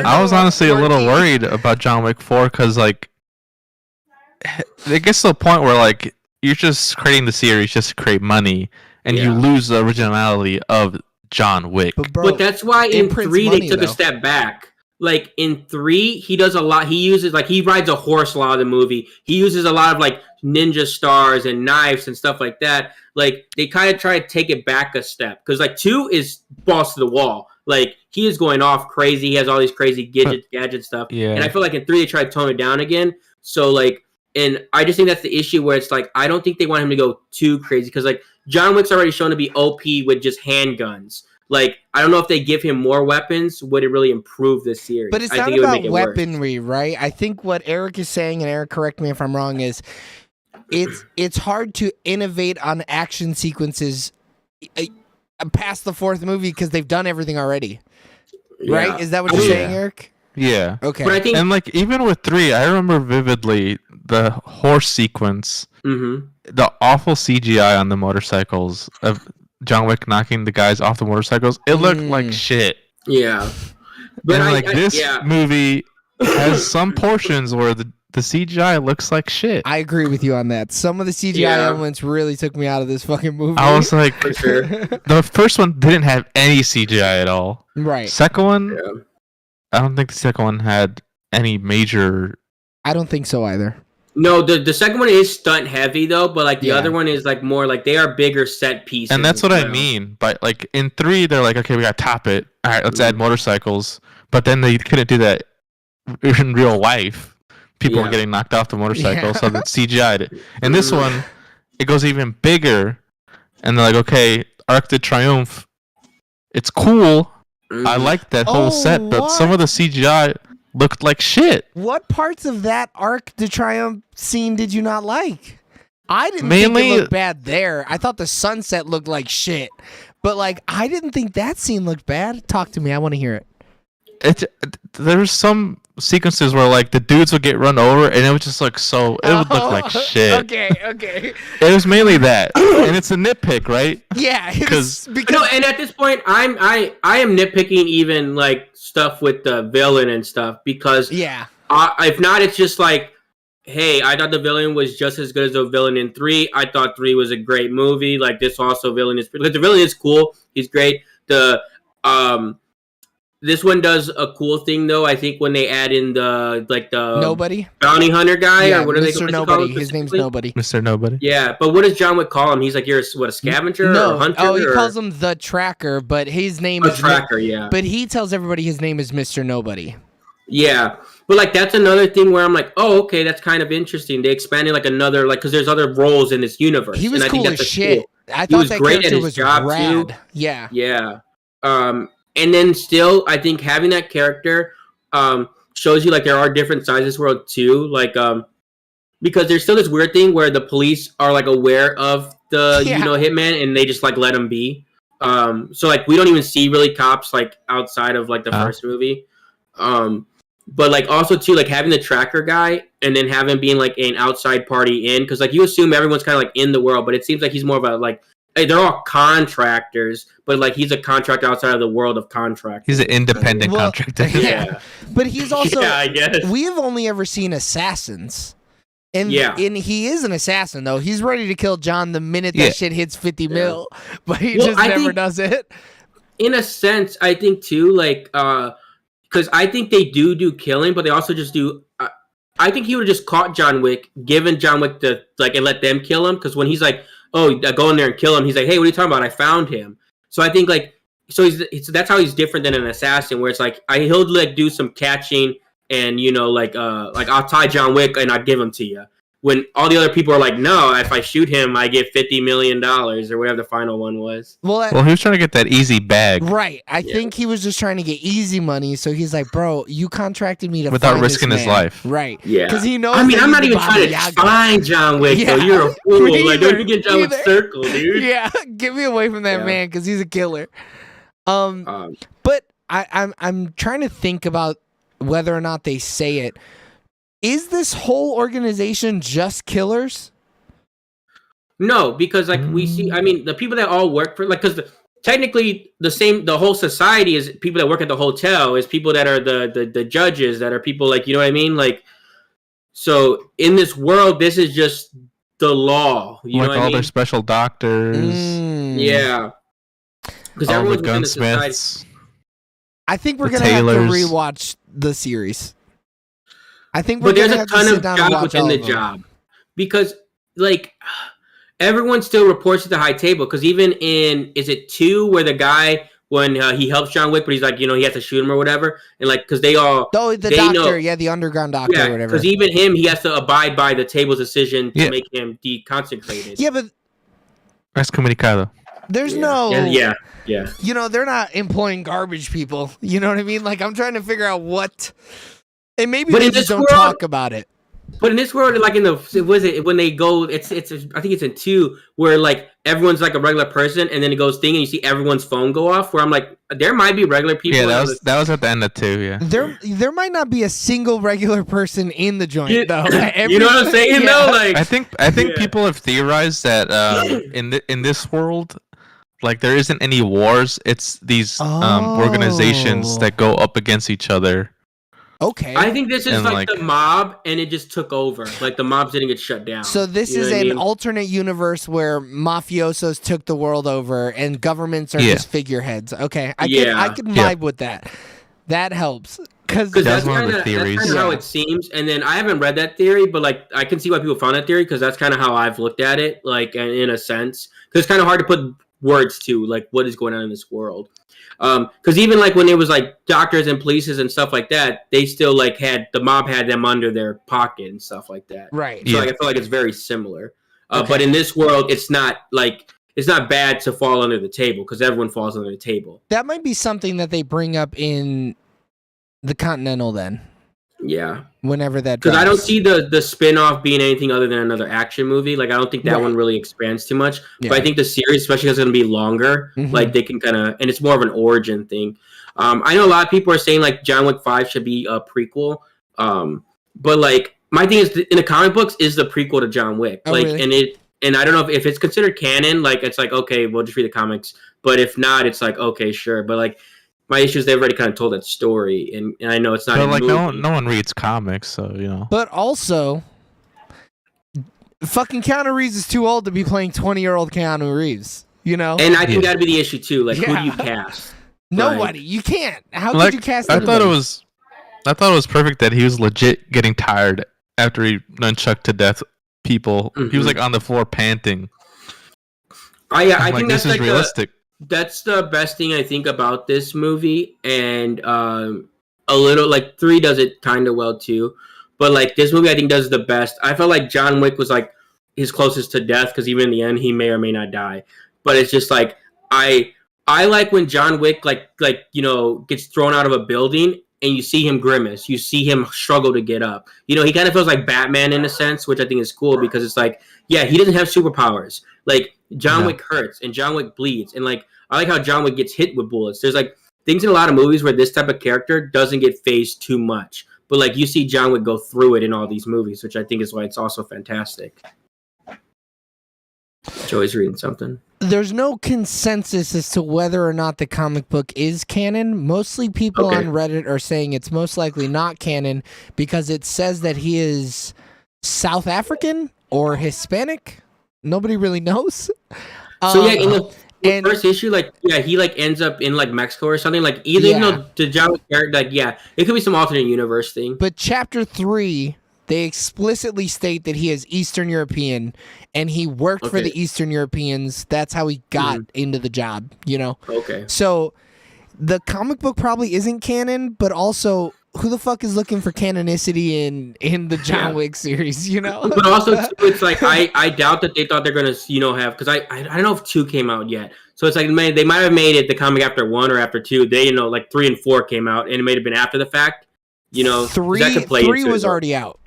I was honestly a little worried about John Wick 4 because like it gets to a point where like you're just creating the series just to create money, and you lose the originality of John Wick. But that's why in 3 they took a step back. Like in 3, he does a lot. He uses he rides a horse a lot of the movie. He uses a lot of like ninja stars and knives and stuff like that. Like they kind of try to take it back a step because like 2 is balls to the wall. Like he is going off crazy. He has all these crazy gadget stuff. Yeah. And I feel like in 3 they try to tone it down again. So like, and I just think that's the issue where it's like I don't think they want him to go too crazy because like John Wick's already shown to be OP with just handguns. Like, I don't know if they give him more weapons, would it really improve this series? But it's not about weaponry, right? I think what Eric is saying, and Eric, correct me if I'm wrong, is it's hard to innovate on action sequences past the 4th movie because they've done everything already. Right? Is that what you're saying, Eric? Yeah. Okay. But I think, and like even with 3, I remember vividly the horse sequence, the awful CGI on the motorcycles of John Wick knocking the guys off the motorcycles. It looked like shit. Yeah. But and this movie has some portions where the CGI looks like shit. I agree with you on that. Some of the CGI elements really took me out of this fucking movie. I was like, for sure. The first one didn't have any CGI at all. Right. Second one, I don't think the second one had any major. I don't think so either. No, the second one is stunt heavy though, but like the other one is like more like they are bigger set pieces. And that's what I mean. But like in 3, they're like, okay, we got to top it. All right, let's add motorcycles. But then they couldn't do that in real life. People were getting knocked off the motorcycle, so they CGI'd it. And this one, it goes even bigger. And they're like, okay, Arc de Triomphe, it's cool. I like that whole set, but some of the CGI looked like shit. What parts of that Arc de Triomphe scene did you not like? I didn't think it looked bad there. I thought the sunset looked like shit. But like, I didn't think that scene looked bad. Talk to me. I want to hear it. There's some sequences where like the dudes would get run over and it would just look it would look like shit. Okay. It was mainly that. And it's a nitpick, right? Yeah, because no, and at this point I am nitpicking even like stuff with the villain and stuff because if not it's just like, hey, I thought the villain was just as good as the villain in 3. I thought 3 was a great movie. Like this also villain is the villain is cool. He's great. This one does a cool thing though. I think when they add in the Nobody bounty hunter guy or what are they called? Nobody. His name's Nobody. Mr. Nobody. Yeah, but what does John Wick call him? He's like, you're a scavenger or a hunter? Oh, he calls him the Tracker, but his name is Tracker. Yeah, but he tells everybody his name is Mr. Nobody. Yeah, but like that's another thing where I'm like, oh, okay, that's kind of interesting. They expanded like another because there's other roles in this universe. He was and I cool think that's as shit. Cool. I thought that great character at his was job rad. too. Yeah. Yeah. And then still, I think having that character shows you like there are different sides of this world too. Like because there's still this weird thing where the police are like aware of the hitman and they just like let him be. So like we don't even see really cops like outside of like the first movie. But like also too like having the tracker guy and then having being like an outside party in because like you assume everyone's kind of like in the world, but it seems like he's more of a like. Hey, they're all contractors, but like he's a contractor outside of the world of contractors. He's an independent contractor. Yeah, but he's also. I guess we've only ever seen assassins, and he is an assassin though. He's ready to kill John the minute that shit hits 50 mil, but he just never does it. In a sense, I think too, like, because I think they do killing, but they also just do. I think he would have just caught John Wick, given John Wick the like, and let them kill him. Because when he's like. Oh, go in there and kill him. He's like, hey, what are you talking about? I found him. So I think like, that's how he's different than an assassin, where it's like he'll like do some catching and like I'll tie John Wick and I'll give him to you. when all the other people are like, no, if I shoot him, I get $50 million or whatever the final one was. Well, he was trying to get that easy bag. Right. I think he was just trying to get easy money. So he's like, bro, you contracted me to without find risking this his man. life. Right. Yeah. Because he knows. I mean, I'm not even trying to find John Wick, though. You're a fool. Like, don't even get John Wick's circle, dude. Yeah. Get me away from that man because he's a killer. But I'm trying to think about whether or not they say it. Is this whole organization just killers? No, because like we see, I mean, the people that all work for, like, because technically the whole society is people that work at the hotel, is people that are the judges, that are people like, you know what I mean? Like, so in this world, this is just the law. You know what I mean? Their special doctors. Yeah. Because everyone's within the gunsmiths. I think we're going to have to rewatch the series. I think we're there's a ton of job within the job, because like everyone still reports to the high table. Because even in, is it 2 where the guy, when he helps John Wick, but he's like, you know, he has to shoot him or whatever, and like, because they doctor, the underground doctor, or whatever. Because even him, he has to abide by the table's decision to make him deconsecrated. Yeah, but excommunicado. There's yeah. You know, they're not employing garbage people. You know what I mean? Like, I'm trying to figure out what. And maybe they just don't talk about it. But in this world, like in the when they go, it's I think it's in 2 where like everyone's like a regular person, and then it goes thing, and you see everyone's phone go off. Where I'm like, there might be regular people. Yeah, that was at the end of 2. Yeah, there might not be a single regular person in the joint though. You know what I'm saying? Though, like I think people have theorized that in this world, like there isn't any wars. It's these organizations that go up against each other. Okay. I think this is like the mob, and it just took over. Like the mobs didn't get shut down. So this is an alternate universe where mafiosos took the world over and governments are just figureheads. Okay, I can vibe with that. That helps because that's one of the theories. That's kind of how it seems. And then I haven't read that theory, but like I can see why people found that theory because that's kind of how I've looked at it. Like in a sense, because it's kind of hard to put words to like what is going on in this world. Because even like when it was like doctors and polices and stuff like that, they still like the mob had them under their pocket and stuff like that. Right. So like, I feel like it's very similar. But in this world, it's not bad to fall under the table because everyone falls under the table. That might be something that they bring up in the Continental then. Yeah. Whenever that because I don't see the spin-off being anything other than another action movie. Like I don't think that one really expands too much. Yeah. But I think the series, especially because it's gonna be longer, like they can kind of, and it's more of an origin thing. I know a lot of people are saying like John Wick 5 should be a prequel. But like my thing is in the comic books is the prequel to John Wick. Oh, like really? and I don't know if it's considered canon, like it's like okay, we'll just read the comics. But if not, it's like okay, sure. But like my issue is they've already kind of told that story, and I know it's not. But like no one reads comics, so you know. But also, fucking Keanu Reeves is too old to be playing 20-year-old Keanu Reeves. You know, and I think that'd be the issue too. Like, who do you cast? Nobody. You can't. How could you cast? I thought it was perfect that he was legit getting tired after he nunchucked to death people. He was like on the floor panting. I think that's like realistic. That's the best thing I think about this movie, and a little like 3 does it kind of well too, but like this movie I think does the best. I felt like John Wick was like his closest to death because even in the end he may or may not die, but it's just like I like when John Wick like you know gets thrown out of a building and you see him grimace, you see him struggle to get up. You know, he kind of feels like Batman in a sense, which I think is cool because it's like yeah, he doesn't have superpowers. Like John Wick hurts and John Wick bleeds, and like I like how John Wick gets hit with bullets. There's like things in a lot of movies where this type of character doesn't get phased too much, but like you see John Wick go through it in all these movies, which I think is why it's also fantastic. Joey's reading something. There's no consensus as to whether or not the comic book is canon. Mostly people on Reddit are saying it's most likely not canon because it says that he is South African or Hispanic. Nobody really knows. So yeah, in the first issue, like he like ends up in like Mexico or something. Like even though the John Wick character, like it could be some alternate universe thing. But chapter 3, they explicitly state that he is Eastern European and he worked for the Eastern Europeans. That's how he got into the job. You know. Okay. So the comic book probably isn't canon, but also who the fuck is looking for canonicity in the John Wick series? You know. But also, too, it's like I doubt that they thought they're gonna have because I don't know if 2 came out yet. So it's like they might have made it the comic after 1 or after 2. They like 3 and 4 came out, and it may have been after the fact. 3 was already out.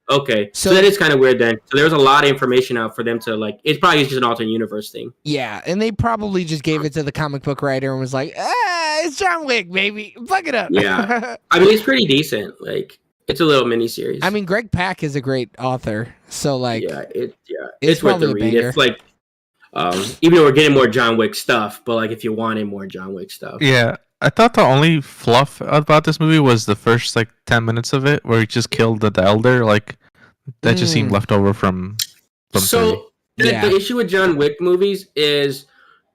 Okay, so that is kind of weird then. So there was a lot of information out for them to like. It's probably just an alternate universe thing. Yeah, and they probably just gave it to the comic book writer and was like, it's John Wick, baby. Fuck it up. Yeah. I mean, it's pretty decent. Like, it's a little miniseries. I mean, Greg Pak is a great author. So, like, it's worth the read. It's like, even though we're getting more John Wick stuff, but like, if you wanted more John Wick stuff. Yeah. I thought the only fluff about this movie was the first, like, 10 minutes of it, where he just killed the elder. Like, that just seemed left over from So, the issue with John Wick movies is,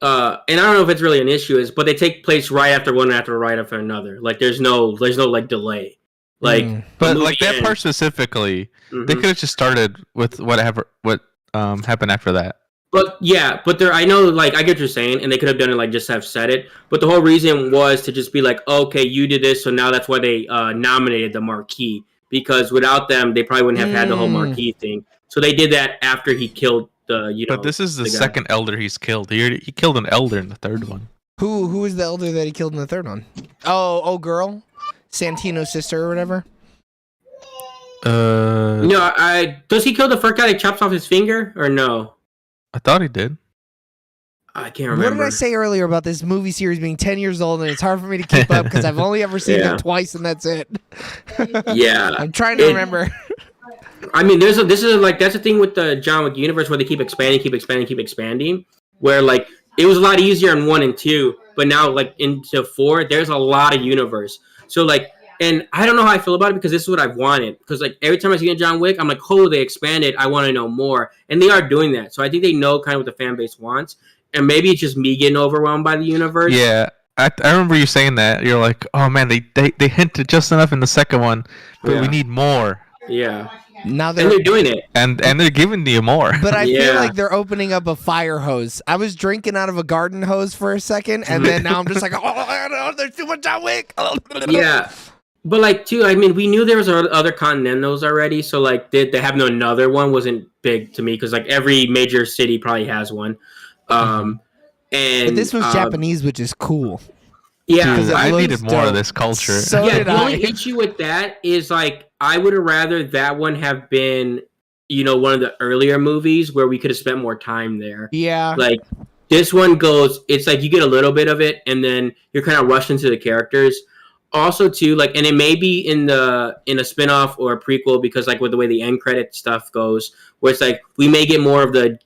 and I don't know if it's really an issue, but they take place right after one, right after another. Like, there's no like delay. Like, but like that part specifically, they could have just started with what happened after that. But I know, like, I get what you're saying, and they could have done it like just have said it. But the whole reason was to just be like, okay, you did this, so now that's why they nominated the Marquis, because without them, they probably wouldn't have had the whole Marquis thing. So they did that after he killed the But this is the second elder he's killed. He killed an elder in the third one. Who is the elder that he killed in the third one? Oh, girl, Santino's sister or whatever. Does he kill the first guy that chops off his finger or no? I thought he did. I can't remember. What did I say earlier about this movie series being 10 years old and it's hard for me to keep up because I've only ever seen it twice and that's it? Yeah. I'm trying to remember. I mean, that's the thing with the John Wick universe where they keep expanding, where like it was a lot easier in 1 and 2, but now like into 4, there's a lot of universe. So like, and I don't know how I feel about it because this is what I've wanted. Because like every time I see a John Wick, I'm like, oh, they expanded. I want to know more, and they are doing that. So I think they know kind of what the fan base wants, and maybe it's just me getting overwhelmed by the universe. Yeah, I remember you saying that. You're like, oh man, they hinted just enough in the second one, but we need more. Yeah. Now they're doing it, and they're giving you more. But I feel like they're opening up a fire hose. I was drinking out of a garden hose for a second, and then now I'm just like, oh, there's too much John Wick. Yeah. But like too, I mean, we knew there was other Continentals already, so like they having another one wasn't big to me because like every major city probably has one. And but this was Japanese, which is cool. Yeah, I needed more of this culture. So the only issue with that is like I would have rather that one have been, one of the earlier movies where we could have spent more time there. Yeah, like this one goes, it's like you get a little bit of it, and then you're kind of rushed into the characters. Also, too, like, and it may be in a spinoff or a prequel because, like, with the way the end credit stuff goes, where it's like we may get more of the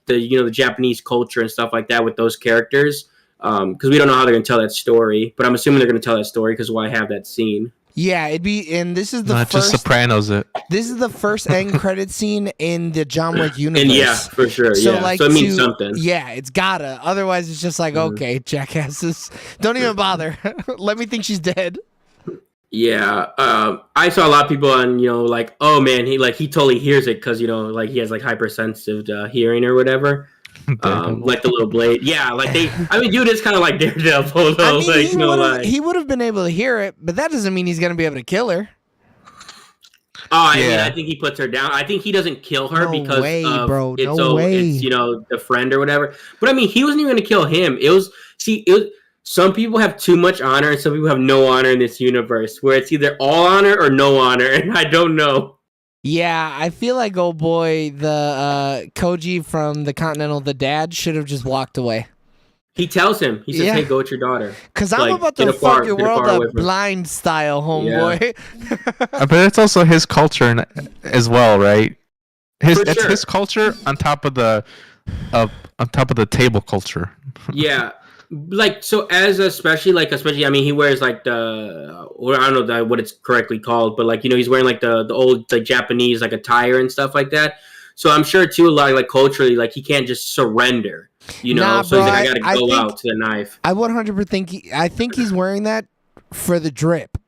Japanese culture and stuff like that with those characters, because we don't know how they're gonna tell that story. But I'm assuming they're gonna tell that story because why have that scene? Yeah, it'd be, and this is the not first. Just Sopranos. This is the first end credit scene in the John Wick universe. And yeah, for sure. So, like, so it means something. Yeah, it's gotta. Otherwise, it's just like, okay, jackasses, don't even bother. Let me think she's dead. Yeah, I saw a lot of people on, like, oh man, he totally hears it because like he has like hypersensitive hearing or whatever, like the little blade. Yeah, like dude is kind of like Daredevil though. I mean, he would have been able to hear it, but that doesn't mean he's gonna be able to kill her. Oh, I mean, I think he puts her down. I think he doesn't kill her because it's the friend or whatever. But I mean, he wasn't even gonna kill him. Some people have too much honor and some people have no honor in this universe where it's either all honor or no honor, and I don't know. Yeah, I feel like old boy, the Koji from the Continental, the dad, should have just walked away. He tells him, he says, hey, go with your daughter. Because I'm about to fuck your world up blind style, homeboy. Yeah. But it's also his culture as well, right? It's his culture on top of the table culture. Yeah. Like, so especially, I mean, he wears like or I don't know what it's correctly called, but like, he's wearing like the old like Japanese like attire and stuff like that. So I'm sure too, a lot like culturally, like he can't just surrender, so he's like, I gotta go out to the knife. I 100% think he's wearing that for the drip.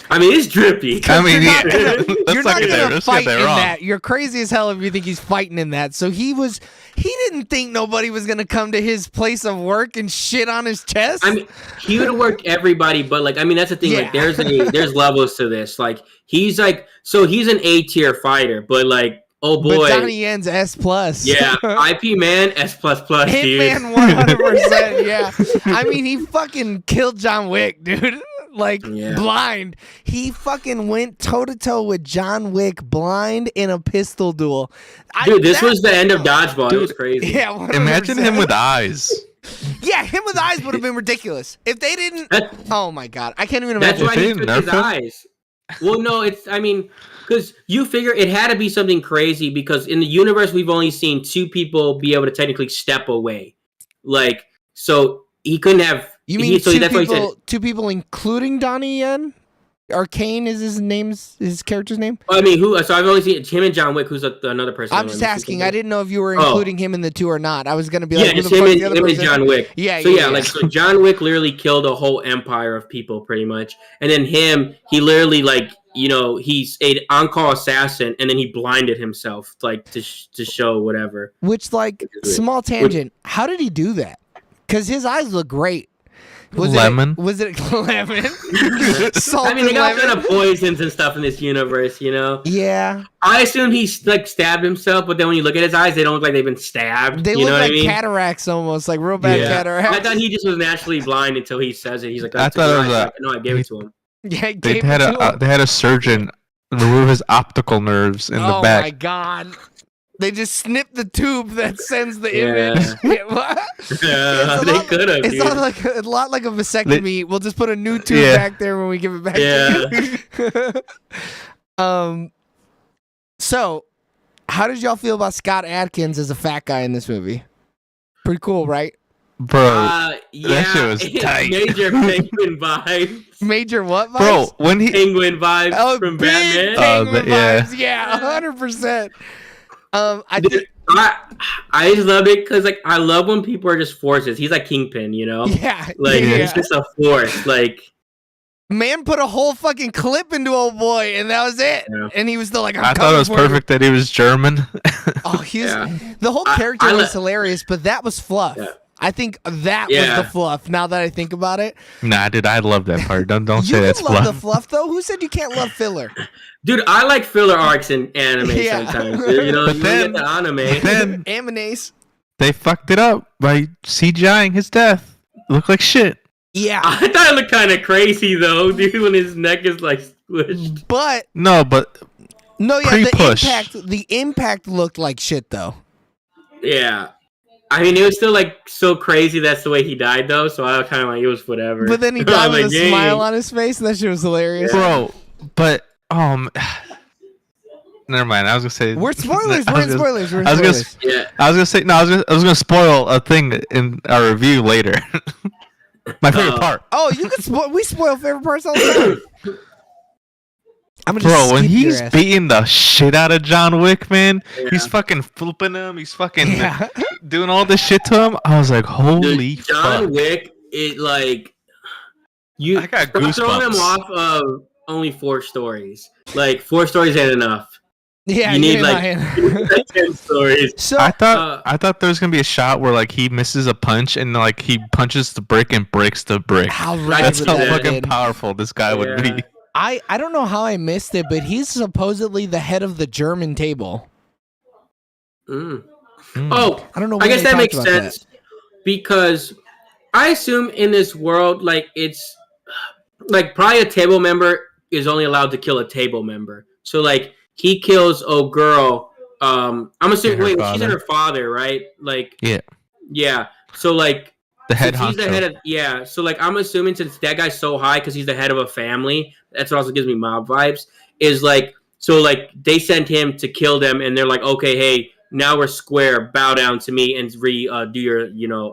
I mean, it's drippy. I mean, you're not gonna fight in that. You're crazy as hell if you think he's fighting in that. So he didn't think nobody was gonna come to his place of work and shit on his chest. I mean, he would work everybody, but like, I mean, that's the thing. Like, there's levels to this. Like, he's an A tier fighter, but like, oh boy, but Donnie Yen's S+. Yeah, IP man S++, dude. Hitman 100%. Yeah, I mean, he fucking killed John Wick, dude. Like, blind. He fucking went toe-to-toe with John Wick blind in a pistol duel. Dude, this was the end of Dodgeball. Dude, it was crazy. Yeah, 100%. Imagine him with eyes. Yeah, him with eyes would have been ridiculous. If they didn't... Oh, my God. I can't even imagine. That's why he took his eyes. Well, no, because you figure it had to be something crazy because in the universe, we've only seen 2 people be able to technically step away. Like, so he couldn't have... You mean two people including Donnie Yen? Arcane is his character's name? I mean, so I've only seen him and John Wick, who's another person. I'm just asking. I didn't know if you were including him in the 2 or not. I was going to be like, just him and John Wick. Yeah, so John Wick literally killed a whole empire of people, pretty much. And then he literally, like, you know, he's an on-call assassin, and then he blinded himself, like, to show whatever. Which, like, small tangent. How did he do that? Because his eyes look great. Was it lemon? Salt. I mean, they got kind of poisons and stuff in this universe, you know? Yeah. I assumed he, like, stabbed himself, but then when you look at his eyes, they don't look like they've been stabbed. They look like cataracts almost, like real bad cataracts. I thought he just was naturally blind until he says it. He's like, I thought it was no, I gave it to him. Yeah, they had a surgeon remove his optical nerves in the back. Oh, my God. They just snip the tube that sends the image. They could have. It's not like a lot like a vasectomy. We'll just put a new tube back there when we give it back to you. So, how did y'all feel about Scott Adkins as a fat guy in this movie? Pretty cool, right? Bro, that shit was tight. Major penguin vibes. Major what vibes? Bro, when he penguin vibes from Batman. Penguin vibes. Yeah, 100%. I just love it because, like, I love when people are just forces. He's like Kingpin, you know? Yeah. Like, he's just a force. Like, man put a whole fucking clip into old boy, and that was it. Yeah. And he was still like, I thought it was perfect that he was German. The whole character was hilarious, but that was fluff. Yeah. I think that was the fluff. Now that I think about it, nah, dude, I love that part. Don't say that's fluff. You love the fluff, though. Who said you can't love filler? Dude, I like filler arcs in anime sometimes. You know, but then, the anime. Animes. They fucked it up by CGIing his death. Looked like shit. Yeah, I thought it looked kind of crazy though, dude, when his neck is like squished. But no, the impact looked like shit though. Yeah. I mean, it was still, like, so crazy that's the way he died, though, so I was kind of like, it was whatever. But then he died with a smile on his face, and that shit was hilarious. Bro, but, never mind, I was going to say... We're spoilers, I was going to spoil a thing in our review later. My favorite part. Oh, you can we spoil favorite parts all the time. Bro, when he's beating the shit out of John Wick, man, he's fucking flipping him. He's fucking doing all this shit to him. I was like, holy fuck. John Wick, it like... I got goosebumps. Throwing him off of only 4 stories. Like, 4 stories ain't enough. Yeah, you need like 10 stories. So I thought there was gonna be a shot where like he misses a punch and like he punches the brick and breaks the brick. That's how fucking powerful this guy would be. I don't know how I missed it, but he's supposedly the head of the German table. Oh, I don't know. I guess that makes sense because I assume in this world, like it's like probably a table member is only allowed to kill a table member. So like he kills a girl. I'm assuming she's in her father, right? Like yeah. So like. The head honcho. He's the head of so like I'm assuming since that guy's so high because he's the head of a family, that's what also gives me mob vibes. Is like so like they sent him to kill them and they're like, okay, hey, now we're square, bow down to me and do your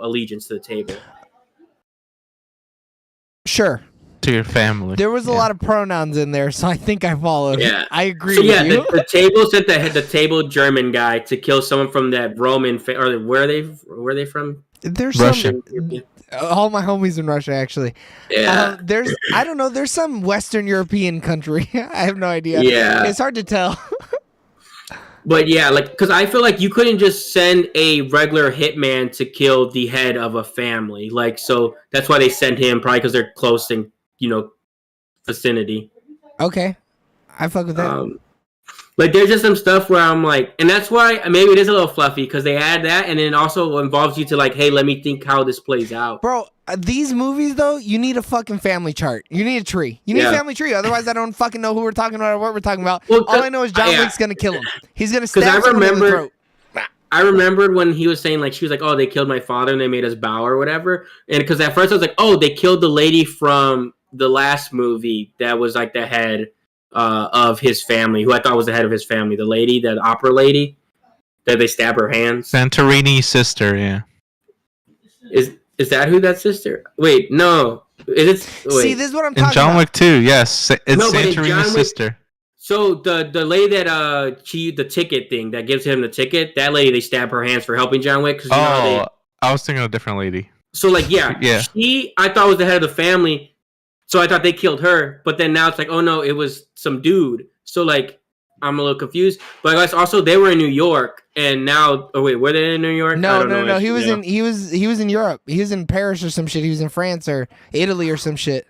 allegiance to the table. Sure. To your family. There was a lot of pronouns in there, so I think I followed. Yeah, I agree with you. The table sent the table German guy to kill someone from that Roman or where are they from? There's Russian. All my homies in Russia, actually. Yeah. I don't know. There's some Western European country. I have no idea. Yeah. It's hard to tell. But yeah, like, because I feel like you couldn't just send a regular hitman to kill the head of a family. Like, so that's why they sent him, probably because they're close in, vicinity. Okay. I fuck with that. Like, there's just some stuff where I'm like, and that's why maybe it is a little fluffy, because they add that, and then it also involves you to, like, hey, let me think how this plays out. Bro, these movies, though, you need a fucking family chart. You need a tree. You need a family tree. Otherwise, I don't fucking know who we're talking about or what we're talking about. Well, all I know is John Wick's going to kill him. He's going to stab someone in the throat. I remembered when he was saying, like, she was like, oh, they killed my father and they made us bow or whatever. And because at first I was like, oh, they killed the lady from the last movie that was, like, the head of his family, who I thought was the head of his family. The lady, the opera lady, that they stab her hands. Santorini's sister, yeah. Is that who that sister? Wait, no. Wait. See, this is what I'm talking about. In John Wick 2, yes. It's Santorini's sister. So the lady that the ticket thing that gives him the ticket, that lady, they stab her hands for helping John Wick. I was thinking of a different lady. So like she I thought was the head of the family, so I thought they killed her. But then now it's like, oh no, it was some dude. So like I'm a little confused. But I guess also they were in New York, and now were they in New York? No. He was in Europe. He was in Paris or some shit. He was in France or Italy or some shit.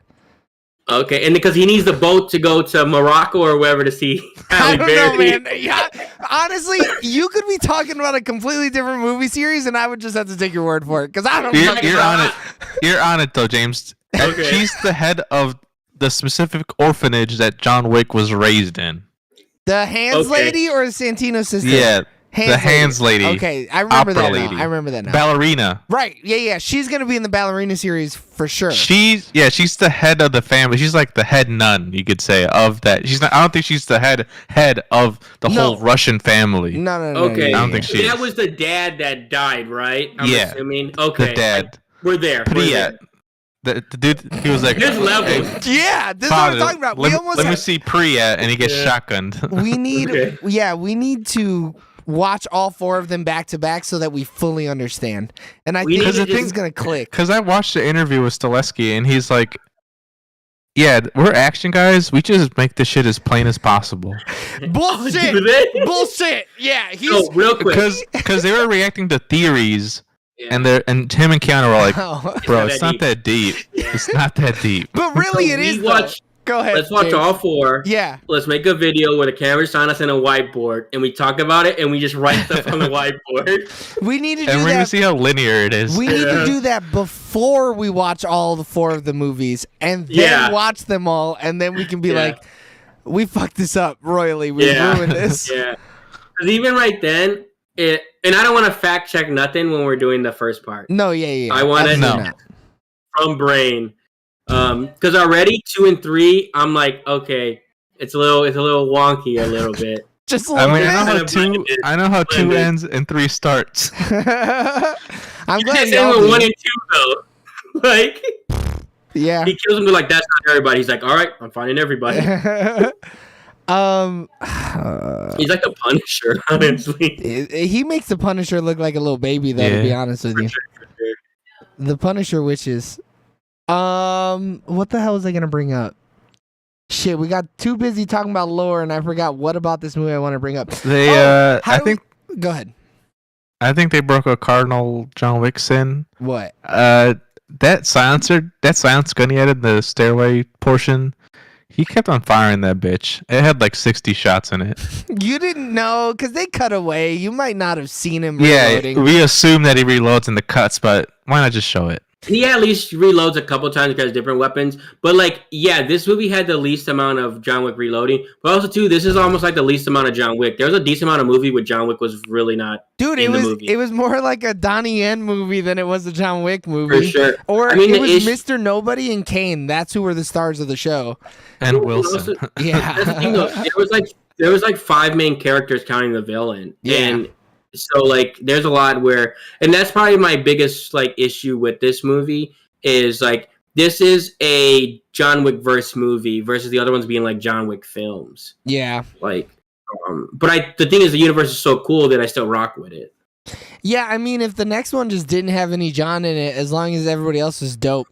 Okay, and because he needs the boat to go to Morocco or wherever to see Halle Berry. I don't know, man. Yeah, honestly, you could be talking about a completely different movie series, and I would just have to take your word for it because I don't know. You're on it. You're on it though, James. Okay. She's the head of the specific orphanage that John Wick was raised in. The Hands lady or the Santino's sister? Yeah. The Hands lady. Okay, I remember that now. I remember that now. Ballerina. Right. Yeah. She's gonna be in the Ballerina series for sure. She's the head of the family. She's like the head nun, you could say, of that. She's not. I don't think she's the head of the whole Russian family. No. Okay. I don't think she. That was the dad that died, right? I'm assuming. Okay. The dad. Like, we're there. The dude, he was like, "There's levels." Yeah, this is what I'm talking about. Let me see Priya, and he gets shotgunned. We need to watch all four of them back to back so that we fully understand. And I think it's gonna click. Because I watched the interview with Stileski, and he's like, "Yeah, we're action guys. We just make this shit as plain as possible." Bullshit. Yeah, real quick because they were reacting to theories. Yeah. And Tim and Keanu were like, bro, it's not that deep. It's not that deep. But really, it is. Go ahead. Let's watch all four. Yeah. Let's make a video where the camera's on us and a whiteboard, and we talk about it, and we just write stuff on the whiteboard. We need to do that. And we're going to see how linear it is. We need to do that before we watch all the four of the movies, and then watch them all, and then we can be like, we fucked this up royally. We ruined this. Yeah. Because even right then, and I don't want to fact check nothing when we're doing the first part. No, yeah. I want to know from brain, because already 2 and 3, I'm like, okay, it's a little wonky a little bit. Just a little bit. I know how 2 ends and 3 starts. I'm glad you know 1 and 2 though. Like, yeah, he kills him. Like, that's not everybody. He's like, all right, I'm finding everybody. He's like the Punisher, honestly. He makes the Punisher look like a little baby, though. To be honest with you, sure. The Punisher witches. What the hell was I gonna bring up? Shit, we got too busy talking about lore, and I forgot what about this movie I want to bring up. Go ahead. I think they broke a cardinal John Wick sin. What? That silence gun he had in the stairway portion. He kept on firing that bitch. It had like 60 shots in it. You didn't know because they cut away. You might not have seen him reloading. Yeah, we assume that he reloads in the cuts, but why not just show it? He at least reloads a couple times because different weapons. But like, this movie had the least amount of John Wick reloading. But also too, this is almost like the least amount of John Wick. There was a decent amount of movie where John Wick was really not. Dude, it was more like a Donnie Yen movie than it was a John Wick movie. For sure. Or it was Mr. Nobody and Kane. That's who were the stars of the show. And Wilson. Yeah. That's the thing, though. There was like 5 main characters counting the villain. Yeah. And so like there's a lot where, and that's probably my biggest like issue with this movie is like this is a John Wick verse movie versus the other ones being like John Wick films. Yeah. Like, but the thing is the universe is so cool that I still rock with it. Yeah, I mean, if the next one just didn't have any John in it, as long as everybody else was dope,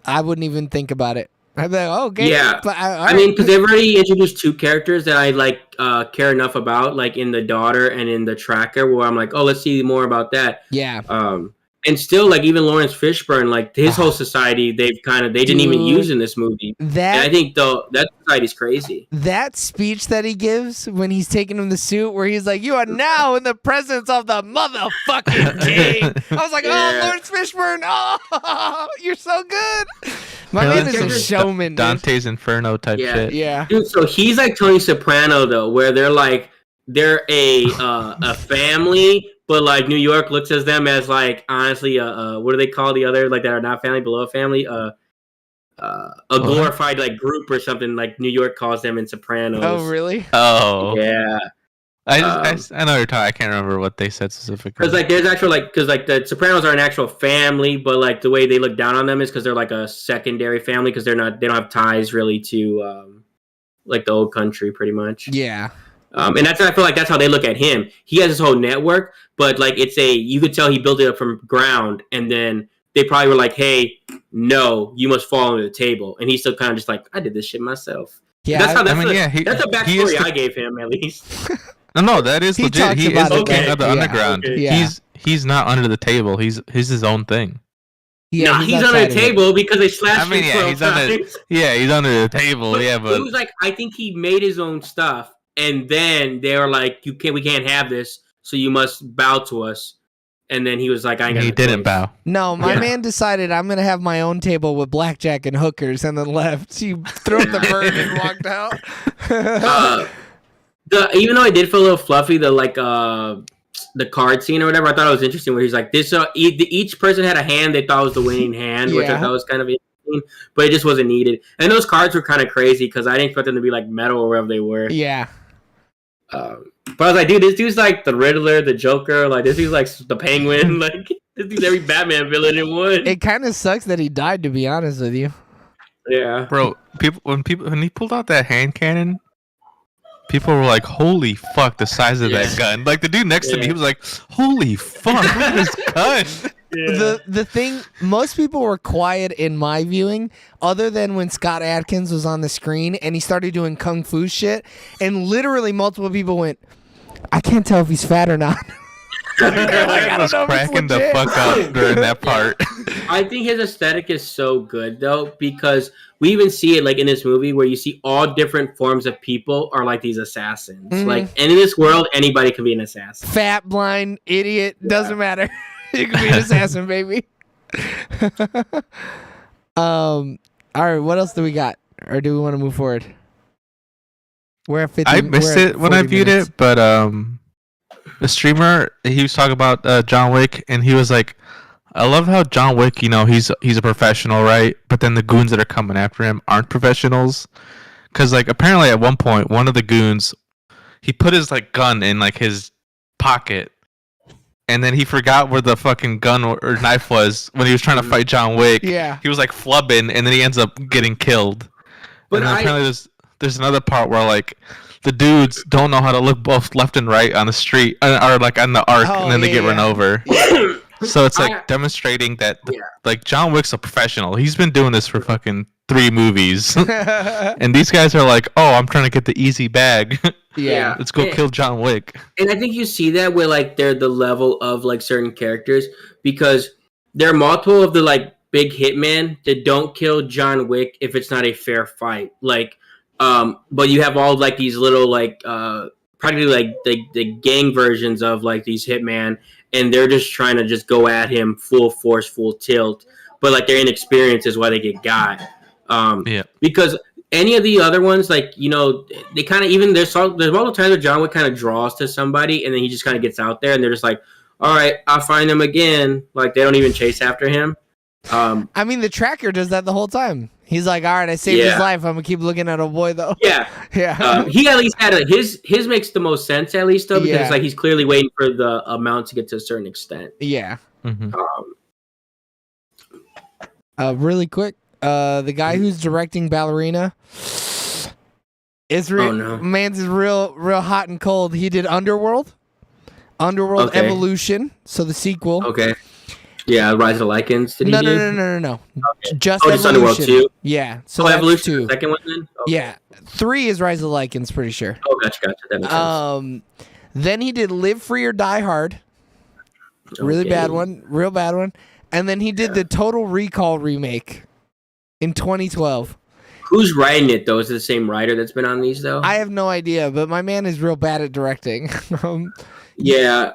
I wouldn't even think about it. I'd be like, oh, okay. Yeah, but I mean, because they've already introduced two characters that I like care enough about, like in the daughter and in the tracker, where I'm like, oh, let's see more about that. Yeah. And still, like even Lawrence Fishburne, like his whole society, they didn't even use in this movie. And I think that society's crazy. That speech that he gives when he's taking him the suit, where he's like, "You are now in the presence of the motherfucking king." I was like, "Oh, Lawrence Fishburne, oh, you're so good." My man is a showman. Dante's Inferno type shit. Yeah, dude. So he's like Tony Soprano though, where they're a family. But like New York looks at them as like honestly, what do they call the other like that are not family below a family? A glorified like group or something like New York calls them in Sopranos. Oh really? Oh yeah. I know you're talking. I can't remember what they said specifically. Because like there's actual like because like the Sopranos are an actual family, but like the way they look down on them is because they're like a secondary family because they don't have ties really to like the old country pretty much. Yeah. And I feel like that's how they look at him. He has his whole network, but like you could tell he built it up from ground, and then they probably were like, "Hey, no, you must fall under the table," and he's still kind of just like, "I did this shit myself." Yeah, that's the backstory I gave him at least. No, that is legit. He is the king of the underground. Okay. Yeah. He's not under the table. He's his own thing. Yeah, he's under the table because they slashed him 12 times. He's under the table. But it was like I think he made his own stuff. And then they were like, we can't have this, so you must bow to us. And then he was like, he didn't bow. No, my man decided I'm going to have my own table with blackjack and hookers and then left. He threw up the bird and walked out. Even though I did feel a little fluffy, the card scene or whatever, I thought it was interesting where he's like, this. Each person had a hand they thought was the winning hand, which I thought was kind of interesting, but it just wasn't needed. And those cards were kind of crazy because I didn't expect them to be like metal or wherever they were. Yeah. But I was like, dude, this dude's like the Riddler, the Joker, like this dude's like the Penguin, like this dude's every Batman villain in one. It kind of sucks that he died, to be honest with you. Yeah, bro. When he pulled out that hand cannon, people were like, "Holy fuck!" The size of that gun. Like the dude next to me, he was like, "Holy fuck! Look at this gun." Yeah. The thing, most people were quiet in my viewing, other than when Scott Adkins was on the screen and he started doing kung fu shit, and literally multiple people went, "I can't tell if he's fat or not." I was cracking the fuck up during that part. I think his aesthetic is so good though, because we even see it like in this movie where you see all different forms of people are like these assassins. Mm-hmm. Like, and in this world, anybody can be an assassin. Fat, blind, idiot, doesn't matter. You can be an assassin, baby. All right, what else do we got? Or do we want to move forward? We're at 50. I missed it when I viewed it, but the streamer, he was talking about John Wick, and he was like, I love how John Wick, you know, he's a professional, right? But then the goons that are coming after him aren't professionals. Because, like, apparently at one point, one of the goons, he put his, like, gun in, like, his pocket. And then he forgot where the fucking gun or knife was when he was trying to fight John Wick. Yeah. He was, like, flubbing, and then he ends up getting killed. But and then apparently there's another part where, like, the dudes don't know how to look both left and right on the street, or, like, on the arc, and then they get run over. Yeah. So it's like demonstrating that like John Wick's a professional. He's been doing this for fucking 3 movies. And these guys are like, "Oh, I'm trying to get the easy bag." Yeah. Let's go kill John Wick. And I think you see that with like they're the level of like certain characters, because there are multiple of the like big hitmen that don't kill John Wick if it's not a fair fight. Like but you have all like these little like practically like the gang versions of like these hitman, and they're just trying to just go at him full force, full tilt. But like their inexperience is why they get got. Because any of the other ones, like, you know, they kind of even there's multiple times where John Wick kind of draws to somebody, and then he just kind of gets out there, and they're just like, all right, I'll find him again. Like they don't even chase after him. I mean, the tracker does that the whole time. He's like, all right, I saved his life. I'm gonna keep looking at a boy though. Yeah. He at least had his makes the most sense at least though, because it's like he's clearly waiting for the amount to get to a certain extent. Yeah. Mm-hmm. Really quick, the guy who's directing Ballerina is man's is real hot and cold. He did Underworld. Underworld Okay. Evolution, so the sequel. Okay. Yeah, Rise of the Lycans. Did he No, do? no. Okay. Just Just Evolution. Underworld 2? Yeah, so Oh, that's Evolution, 2. the second one then? Okay. Yeah, 3 is Rise of the Lycans, pretty sure. Oh, gotcha. That makes sense. Then he did Live Free or Die Hard. Really Okay. bad one. Real bad one. And then he did the Total Recall remake in 2012. Who's writing it, though? Is it the same writer that's been on these, though? I have no idea, but my man is real bad at directing. Yeah.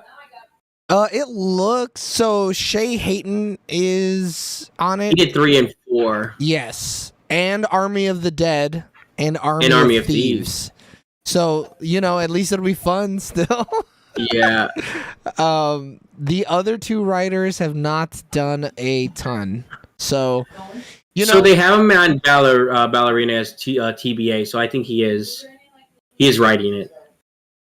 It looks so Shay Hayton is on He it. did 3 and 4. Yes, and Army of the Dead and Army of Thieves. So at least it'll be fun still. Yeah. The other 2 writers have not done a ton. So So they have him on Ballerina as TBA, so I think he is writing it.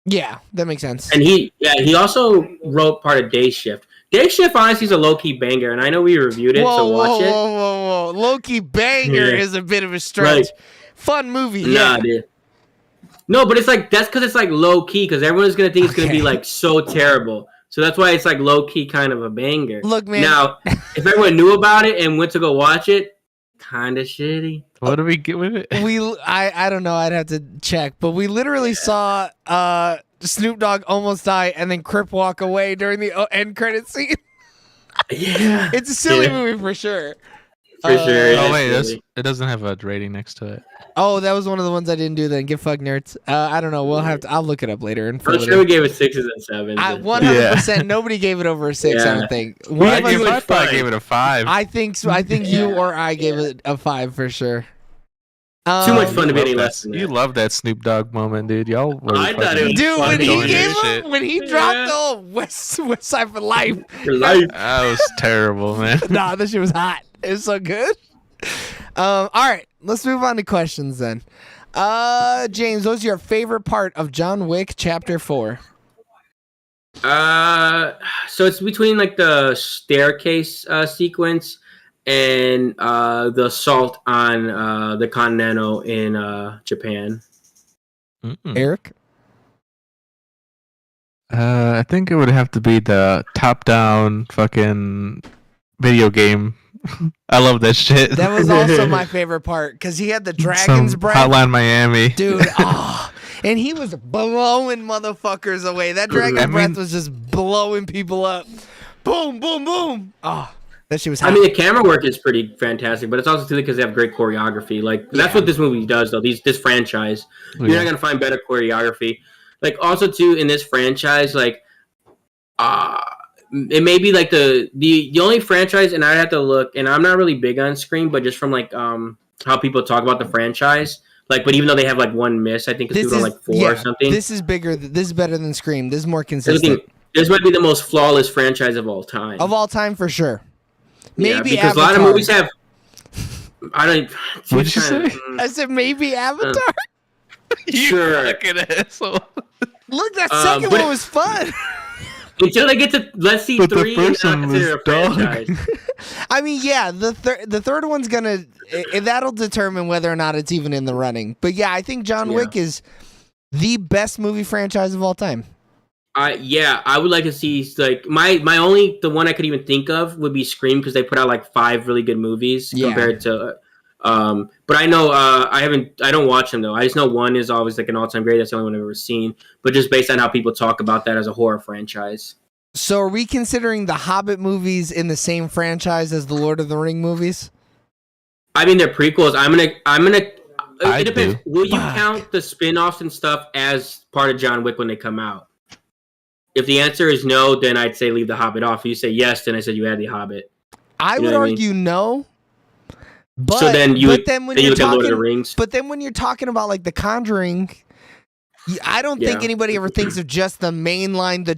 Yeah, that makes sense. And he also wrote part of Day Shift. Day Shift, honestly, is a low-key banger, and I know we reviewed it, so watch it. Whoa. Low-key banger is a bit of a stretch. Right. Fun movie, Nah, dude. No, but it's like, that's because it's like low-key, because everyone's going to think it's going to be like so terrible. So that's why it's like low-key kind of a banger. Look, man. Now, if everyone knew about it and went to go watch it, kind of shitty. What do we get with it? I don't know. I'd have to check, but we literally saw Snoop Dogg almost die and then Crip walk away during the end credit scene. Yeah, It's a silly movie for sure. For sure. Oh wait, it doesn't have a rating next to it. Oh, that was one of the ones I didn't do. Then get fucked, nerds. I don't know. I'll look it up later. And I'm sure we gave it 6s and 7s. 100%. Nobody gave it over a 6. I don't think. I gave it a 5. I think so. I think you or I gave it a 5 for sure. Too much fun to be any less than that. You love that Snoop Dogg moment, dude. Y'all were I thought it was dude, fun when he doing gave that up, when he dropped the West Side for Life. For life. That was terrible, man. Nah, that shit was hot. It was so good. All right, let's move on to questions then. James, what's your favorite part of John Wick Chapter 4? So it's between like the staircase sequence and the assault on the Continental in Japan. Eric? I think it would have to be the top-down fucking video game. I love that shit. That was also my favorite part because he had the dragon's breath. Hotline Miami. Dude, and he was blowing motherfuckers away. That dragon's breath was just blowing people up. Boom, boom, boom. Oh, that shit was hot. I mean, the camera work is pretty fantastic, but it's also too because they have great choreography. Like that's what this movie does, though. This franchise, you're not gonna find better choreography. Like also too in this franchise, like it may be like the only franchise, and I'd have to look, and I'm not really big on Scream, but just from like how people talk about the franchise, like, but even though they have like one miss, I think it's on like 4 or something. This is bigger. This is better than Scream. This is more consistent. This might be the most flawless franchise of all time. Of all time, for sure. Maybe because Avatar. a lot of movies have. I don't. What did you say? I said maybe Avatar. Sure. Fucking asshole. Look, that second one was fun. Until they get to let's see But 3, the first and one not consider a was franchise. I mean, yeah, the third one's gonna that'll determine whether or not it's even in the running. But yeah, I think John Wick is the best movie franchise of all time. I would like to see like my only the one I could even think of would be Scream because they put out like 5 really good movies compared to. But I know I don't watch them though. I just know one is always like an all-time great. That's the only one I've ever seen. But just based on how people talk about that as a horror franchise. So are we considering the Hobbit movies in the same franchise as the Lord of the Ring movies? I mean, they're prequels. I'm gonna. It depends. Do. Will you count the spin-offs and stuff as part of John Wick when they come out? If the answer is no, then I'd say leave the Hobbit off. If you say yes, then I said you add the Hobbit. I would argue no. But, so then you look at Lord of the Rings. But then when you're talking about like The Conjuring, I don't think anybody ever thinks of just the main line, the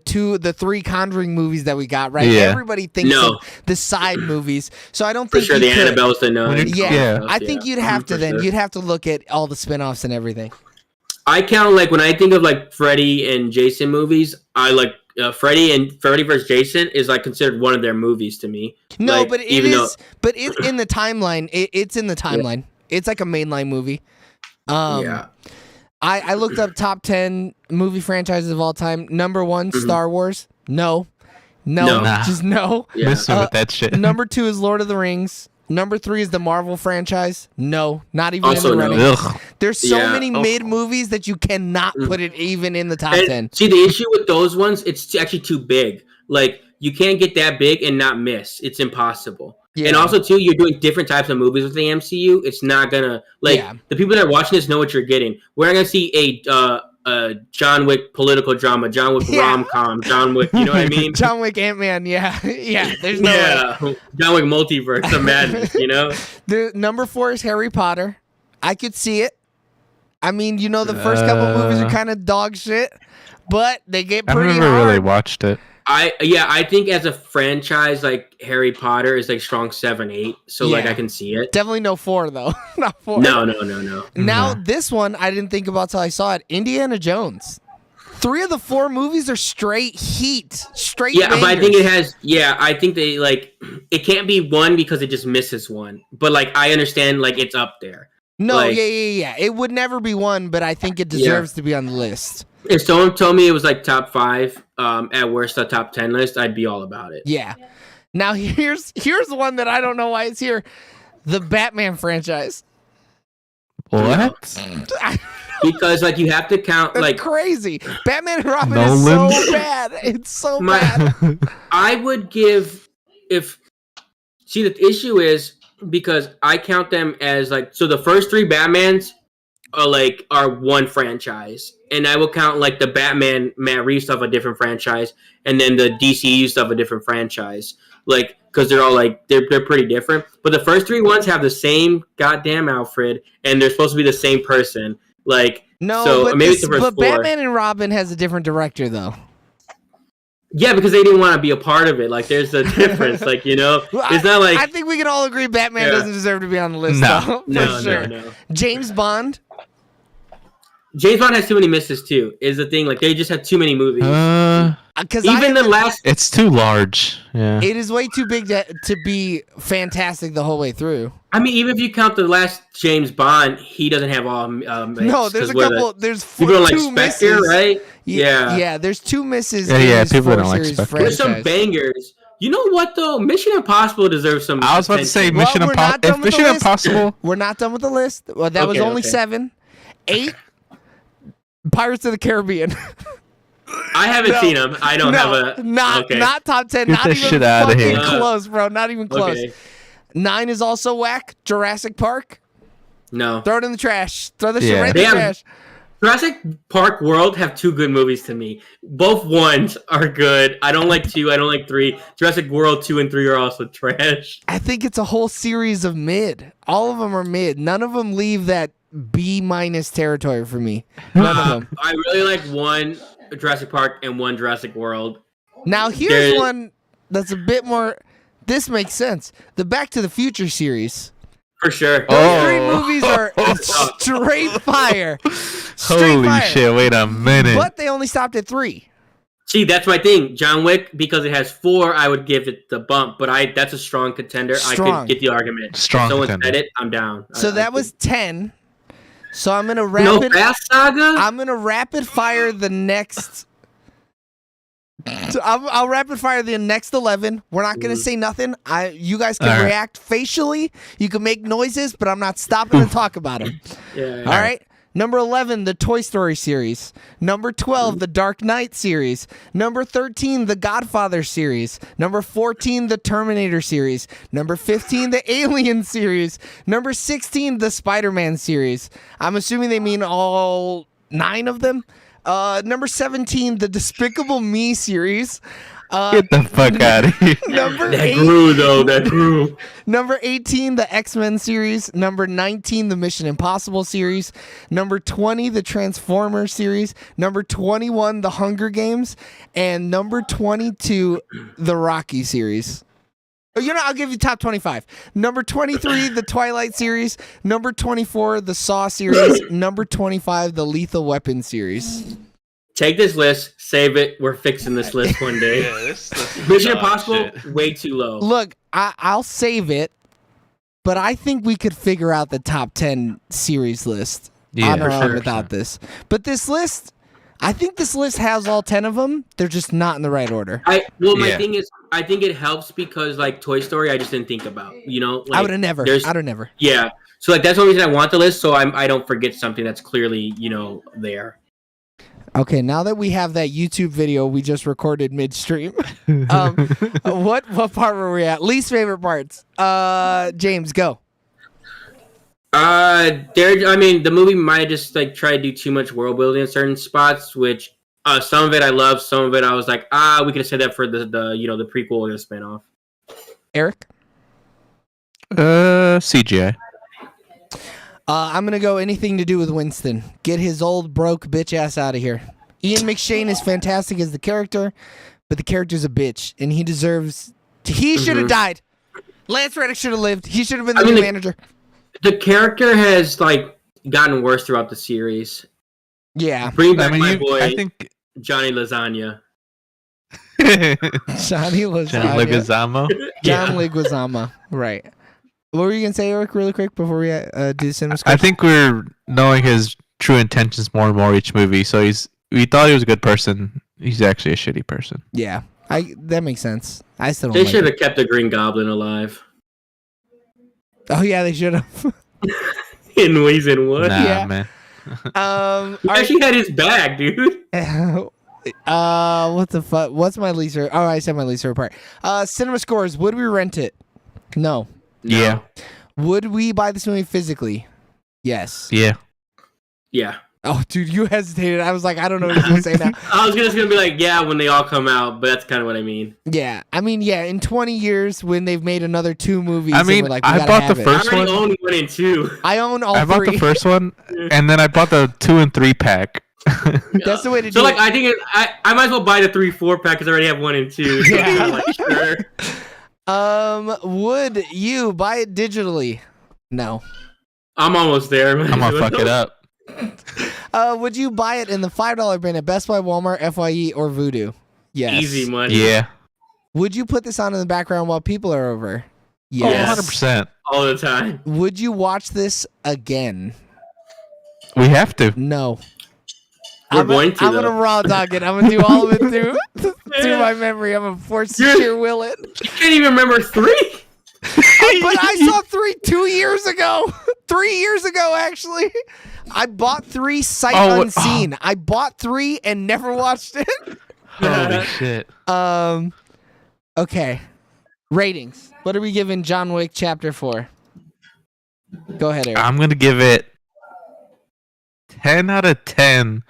3 Conjuring movies that we got, right? Yeah. Everybody thinks of the side movies. So I don't think for sure the Annabelle's the Nun. Yeah. I think you'd have to you'd have to look at all the spin-offs and everything. I count like when I think of like Freddy and Jason movies, I like Freddy vs. Jason is like considered one of their movies to me. No, like, but it's in the timeline. It's in the timeline. It's like a mainline movie. I looked up top 10 movie franchises of all time. Number 1, Star Wars. No. Nah. Just no. Yeah. Missing with that shit. Number 2 is Lord of the Rings. Number 3 is the Marvel franchise. No, not even Also in the no. running. Ugh. There's so Yeah. many mid movies that you cannot put it even in the top 10. See, the issue with those ones, it's actually too big. Like, you can't get that big and not miss. It's impossible. Yeah. And also, too, you're doing different types of movies with the MCU. It's not gonna the people that are watching this know what you're getting. We're not gonna see a John Wick political drama, John Wick rom-com, John Wick. You know what I mean? John Wick, Ant-Man. Yeah. There's no way. John Wick multiverse of madness. You know? The number 4 is Harry Potter. I could see it. I mean, the first couple movies are kind of dog shit, but they get pretty I never hard. really watched it. I think as a franchise, like Harry Potter is like strong 7, 8. So like Yeah. I can see it. Definitely no 4 though. Not 4. No. Now this one I didn't think about till I saw it. Indiana Jones. 3 of the 4 movies are straight heat. Straight. Yeah, but I think bangers. it has. Yeah, I think they it can't be 1 because it just misses 1. But like I understand, like it's up there. No, like- yeah. It would never be 1, but I think it deserves to be on the list. If someone told me it was like top 5, at worst a top 10 list, I'd be all about it. Yeah. Now here's one that I don't know why it's here. The Batman franchise. What? Because like you have to count That's like crazy. Batman and Robin Nolan? is so bad. It's so bad. I would give the issue is because I count them as like so the first 3 Batmans are one franchise, and I will count like the Batman Matt Reeves stuff a different franchise, and then the DCU stuff a different franchise, like because they're all like they're pretty different. But the first 3 ones have the same goddamn Alfred, and they're supposed to be the same person. Like No, so but, maybe it's the first 4. Batman and Robin has a different director though. Yeah, because they didn't want to be a part of it. Like, there's a difference. Like, it's not like I think we can all agree Batman doesn't deserve to be on the list. No. Though, for sure. No. James Bond. James Bond has too many misses too. Is the thing like they just have too many movies. Because Even the last, It's too large. Yeah. it is way too big to be fantastic the whole way through. I mean, even if you count the last James Bond, he doesn't have all. No, there's a couple. There's People don't like 2 Spectre, misses. Yeah. Yeah. There's 2 misses. Yeah, in yeah, this people 4 don't like series Spectre. There's some franchise. bangers. You know what though? Mission Impossible deserves some. I was about to say attention. Mission we're not Impossible. done If with the Mission list. Impossible, We're not done with the list. Well, that was Okay, only okay. 7. 8. Pirates of the Caribbean. I haven't seen them. I don't have a. not top 10. Get Not that even shit outta fucking here. close, bro. Not even close. Okay. 9 is also whack. Jurassic Park. No. Throw it in the trash. Throw the shit Yeah. right in the Damn. trash. Jurassic Park World have 2 good movies to me. Both ones are good. I don't like 2. I don't like 3. Jurassic World 2 and 3 are also trash. I think it's a whole series of mid. All of them are mid. None of them leave that B- territory for me. None of them. I really like 1 Jurassic Park and 1 Jurassic World. Now here's There- one that's a bit more. This makes sense. The Back to the Future series. For sure. Those 3 movies are straight fire. Straight holy fire. shit! Wait a minute. But they only stopped at 3. See, that's my thing. John Wick, because it has 4, I would give it the bump. But that's a strong contender. I Strong. could get the argument. Strong If someone contender. said it, I'm down. So I that was 10. So I'm gonna wrap no it. Fast Saga. I'm gonna rapid fire the next. So I'll rapid fire the next 11. We're not gonna say nothing. You guys can All right. react facially. You can make noises, but I'm not stopping to talk about them. Yeah. All right. Number 11, the Toy Story series. Number 12, the Dark Knight series. Number 13, the Godfather series. Number 14, the Terminator series. Number 15, the Alien series. Number 16, the Spider-Man series. I'm assuming they mean all 9 of them. Number 17, the Despicable Me series. Get the fuck out of here. Number That 8, grew though. That grew. Number 18, the X-Men series. Number 19, the Mission Impossible series. Number 20, the Transformers series. Number 21, the Hunger Games. And number 22, the Rocky series. Oh, I'll give you top 25. Number 23, the Twilight series. Number 24, the Saw series. Number 25, the Lethal Weapon series. Take this list, save it. We're fixing this list one day. Mission Impossible, way too low. Look, I'll save it, but I think we could figure out the top 10 series list. on our own without this. But this list, I think this list has all 10 of them. They're just not in the right order. My thing is, I think it helps because like Toy Story, I just didn't think about. Like, I would have never. Yeah. So like that's the reason I want the list, so I don't forget something that's clearly there. Okay, now that we have that YouTube video we just recorded midstream, what part were we at? Least favorite parts. James, go. The movie might have just like tried to do too much world building in certain spots, which some of it I love, some of it I was like, we could have said that for the prequel or the spinoff. Eric? CGI. I'm gonna go anything to do with Winston. Get his old broke bitch ass out of here. Ian McShane is fantastic as the character, but the character's a bitch, and he deserves. He should have died. Lance Reddick should have lived. He should have been the new manager. The character has like gotten worse throughout the series. Yeah, bring back my boy. I think Johnny Lasagna. Johnny Lasagna. John Leguizamo. Right. What were you gonna say, Eric, really quick before we do the cinema score? I think we're knowing his true intentions more and more each movie. So we thought he was a good person. He's actually a shitty person. Yeah, that makes sense. I still don't. They should have kept the Green Goblin alive. Oh yeah, they should have. In reason what? Nah, man. He actually had his bag, dude. What the fuck? What's my least favorite? Oh, I said my least favorite part. Cinema scores. Would we rent it? No. Yeah. Would we buy this movie physically? Yes. Yeah. Yeah. Oh, dude, you hesitated. I was like, I don't know what you're going to say now. I was just going to be like, yeah, when they all come out, but that's kind of what I mean. Yeah. I mean, yeah, in 20 years when they've made another 2 movies. I mean, like, I bought the first one. I own 1 and 2. I own all 3. I bought the first one, and then I bought the 2 and 3 pack. That's the way to do it. So, like, I think I might as well buy the 3-4 pack because I already have 1 and 2. So yeah. Like, sure. Would you buy it digitally? No. I'm almost there, man. I'm gonna fuck it up. Would you buy it in the $5 bin at Best Buy, Walmart, FYE, or Vudu? Yes. Easy money. Yeah. Would you put this on in the background while people are over? Yes. Oh, 100%. All the time. Would you watch this again? We have to. No. I'm going to raw dog it. I'm going to do all of it through my memory. I'm going to force sheer will it. You can't even remember 3? But I saw 3 2 years ago. 3 years ago, actually. I bought 3 sight unseen. I bought 3 and never watched it. Holy shit. Okay. Ratings. What are we giving John Wick Chapter 4? Go ahead, Eric. I'm going to give it 10 out of 10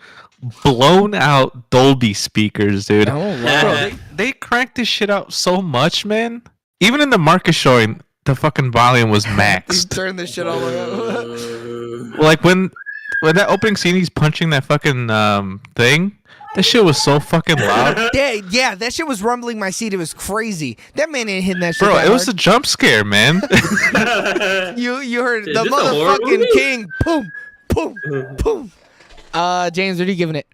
blown out Dolby speakers, dude. Oh, wow. Bro, they cranked this shit out so much, man. Even in the market showing, the fucking volume was maxed. Turn this shit all the way up. Like when that opening scene, he's punching that fucking thing. That shit was so fucking loud. Yeah, that shit was rumbling my seat. It was crazy. That man ain't hitting that shit. Bro, that it was hard. a jump scare, man. You heard the motherfucking king. Boom, boom, boom. James, what are you giving it?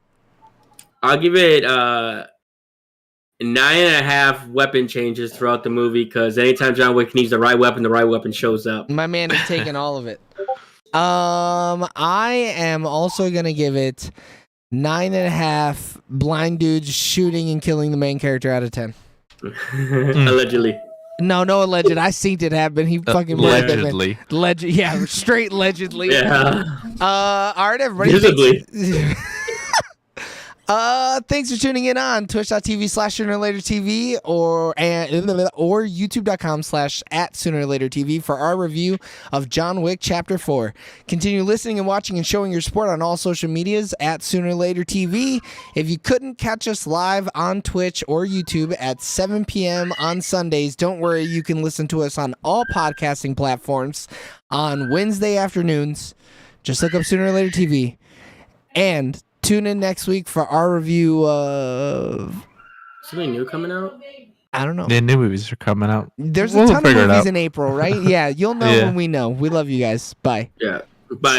I'll give it 9.5 weapon changes throughout the movie because anytime John Wick needs the right weapon shows up. My man is taking all of it. I am also gonna give it 9.5 blind dudes shooting and killing the main character out of 10. Allegedly. No, alleged. I seen it happen. He fucking allegedly. Yeah, straight allegedly. Yeah. All right, everybody. Visibly. Thanks for tuning in on twitch.tv/SoonerLaterTV or youtube.com/@SoonerLaterTV for our review of John Wick Chapter 4. Continue listening and watching and showing your support on all social medias @SoonerLaterTV. If you couldn't catch us live on Twitch or YouTube at 7 p.m. on Sundays, don't worry, you can listen to us on all podcasting platforms on Wednesday afternoons. Just look up Sooner or Later TV. And tune in next week for our review of... Something new coming out? I don't know. The new movies are coming out. There's a ton of movies in April, right? Yeah, you'll know when we know. We love you guys. Bye. Yeah. Bye.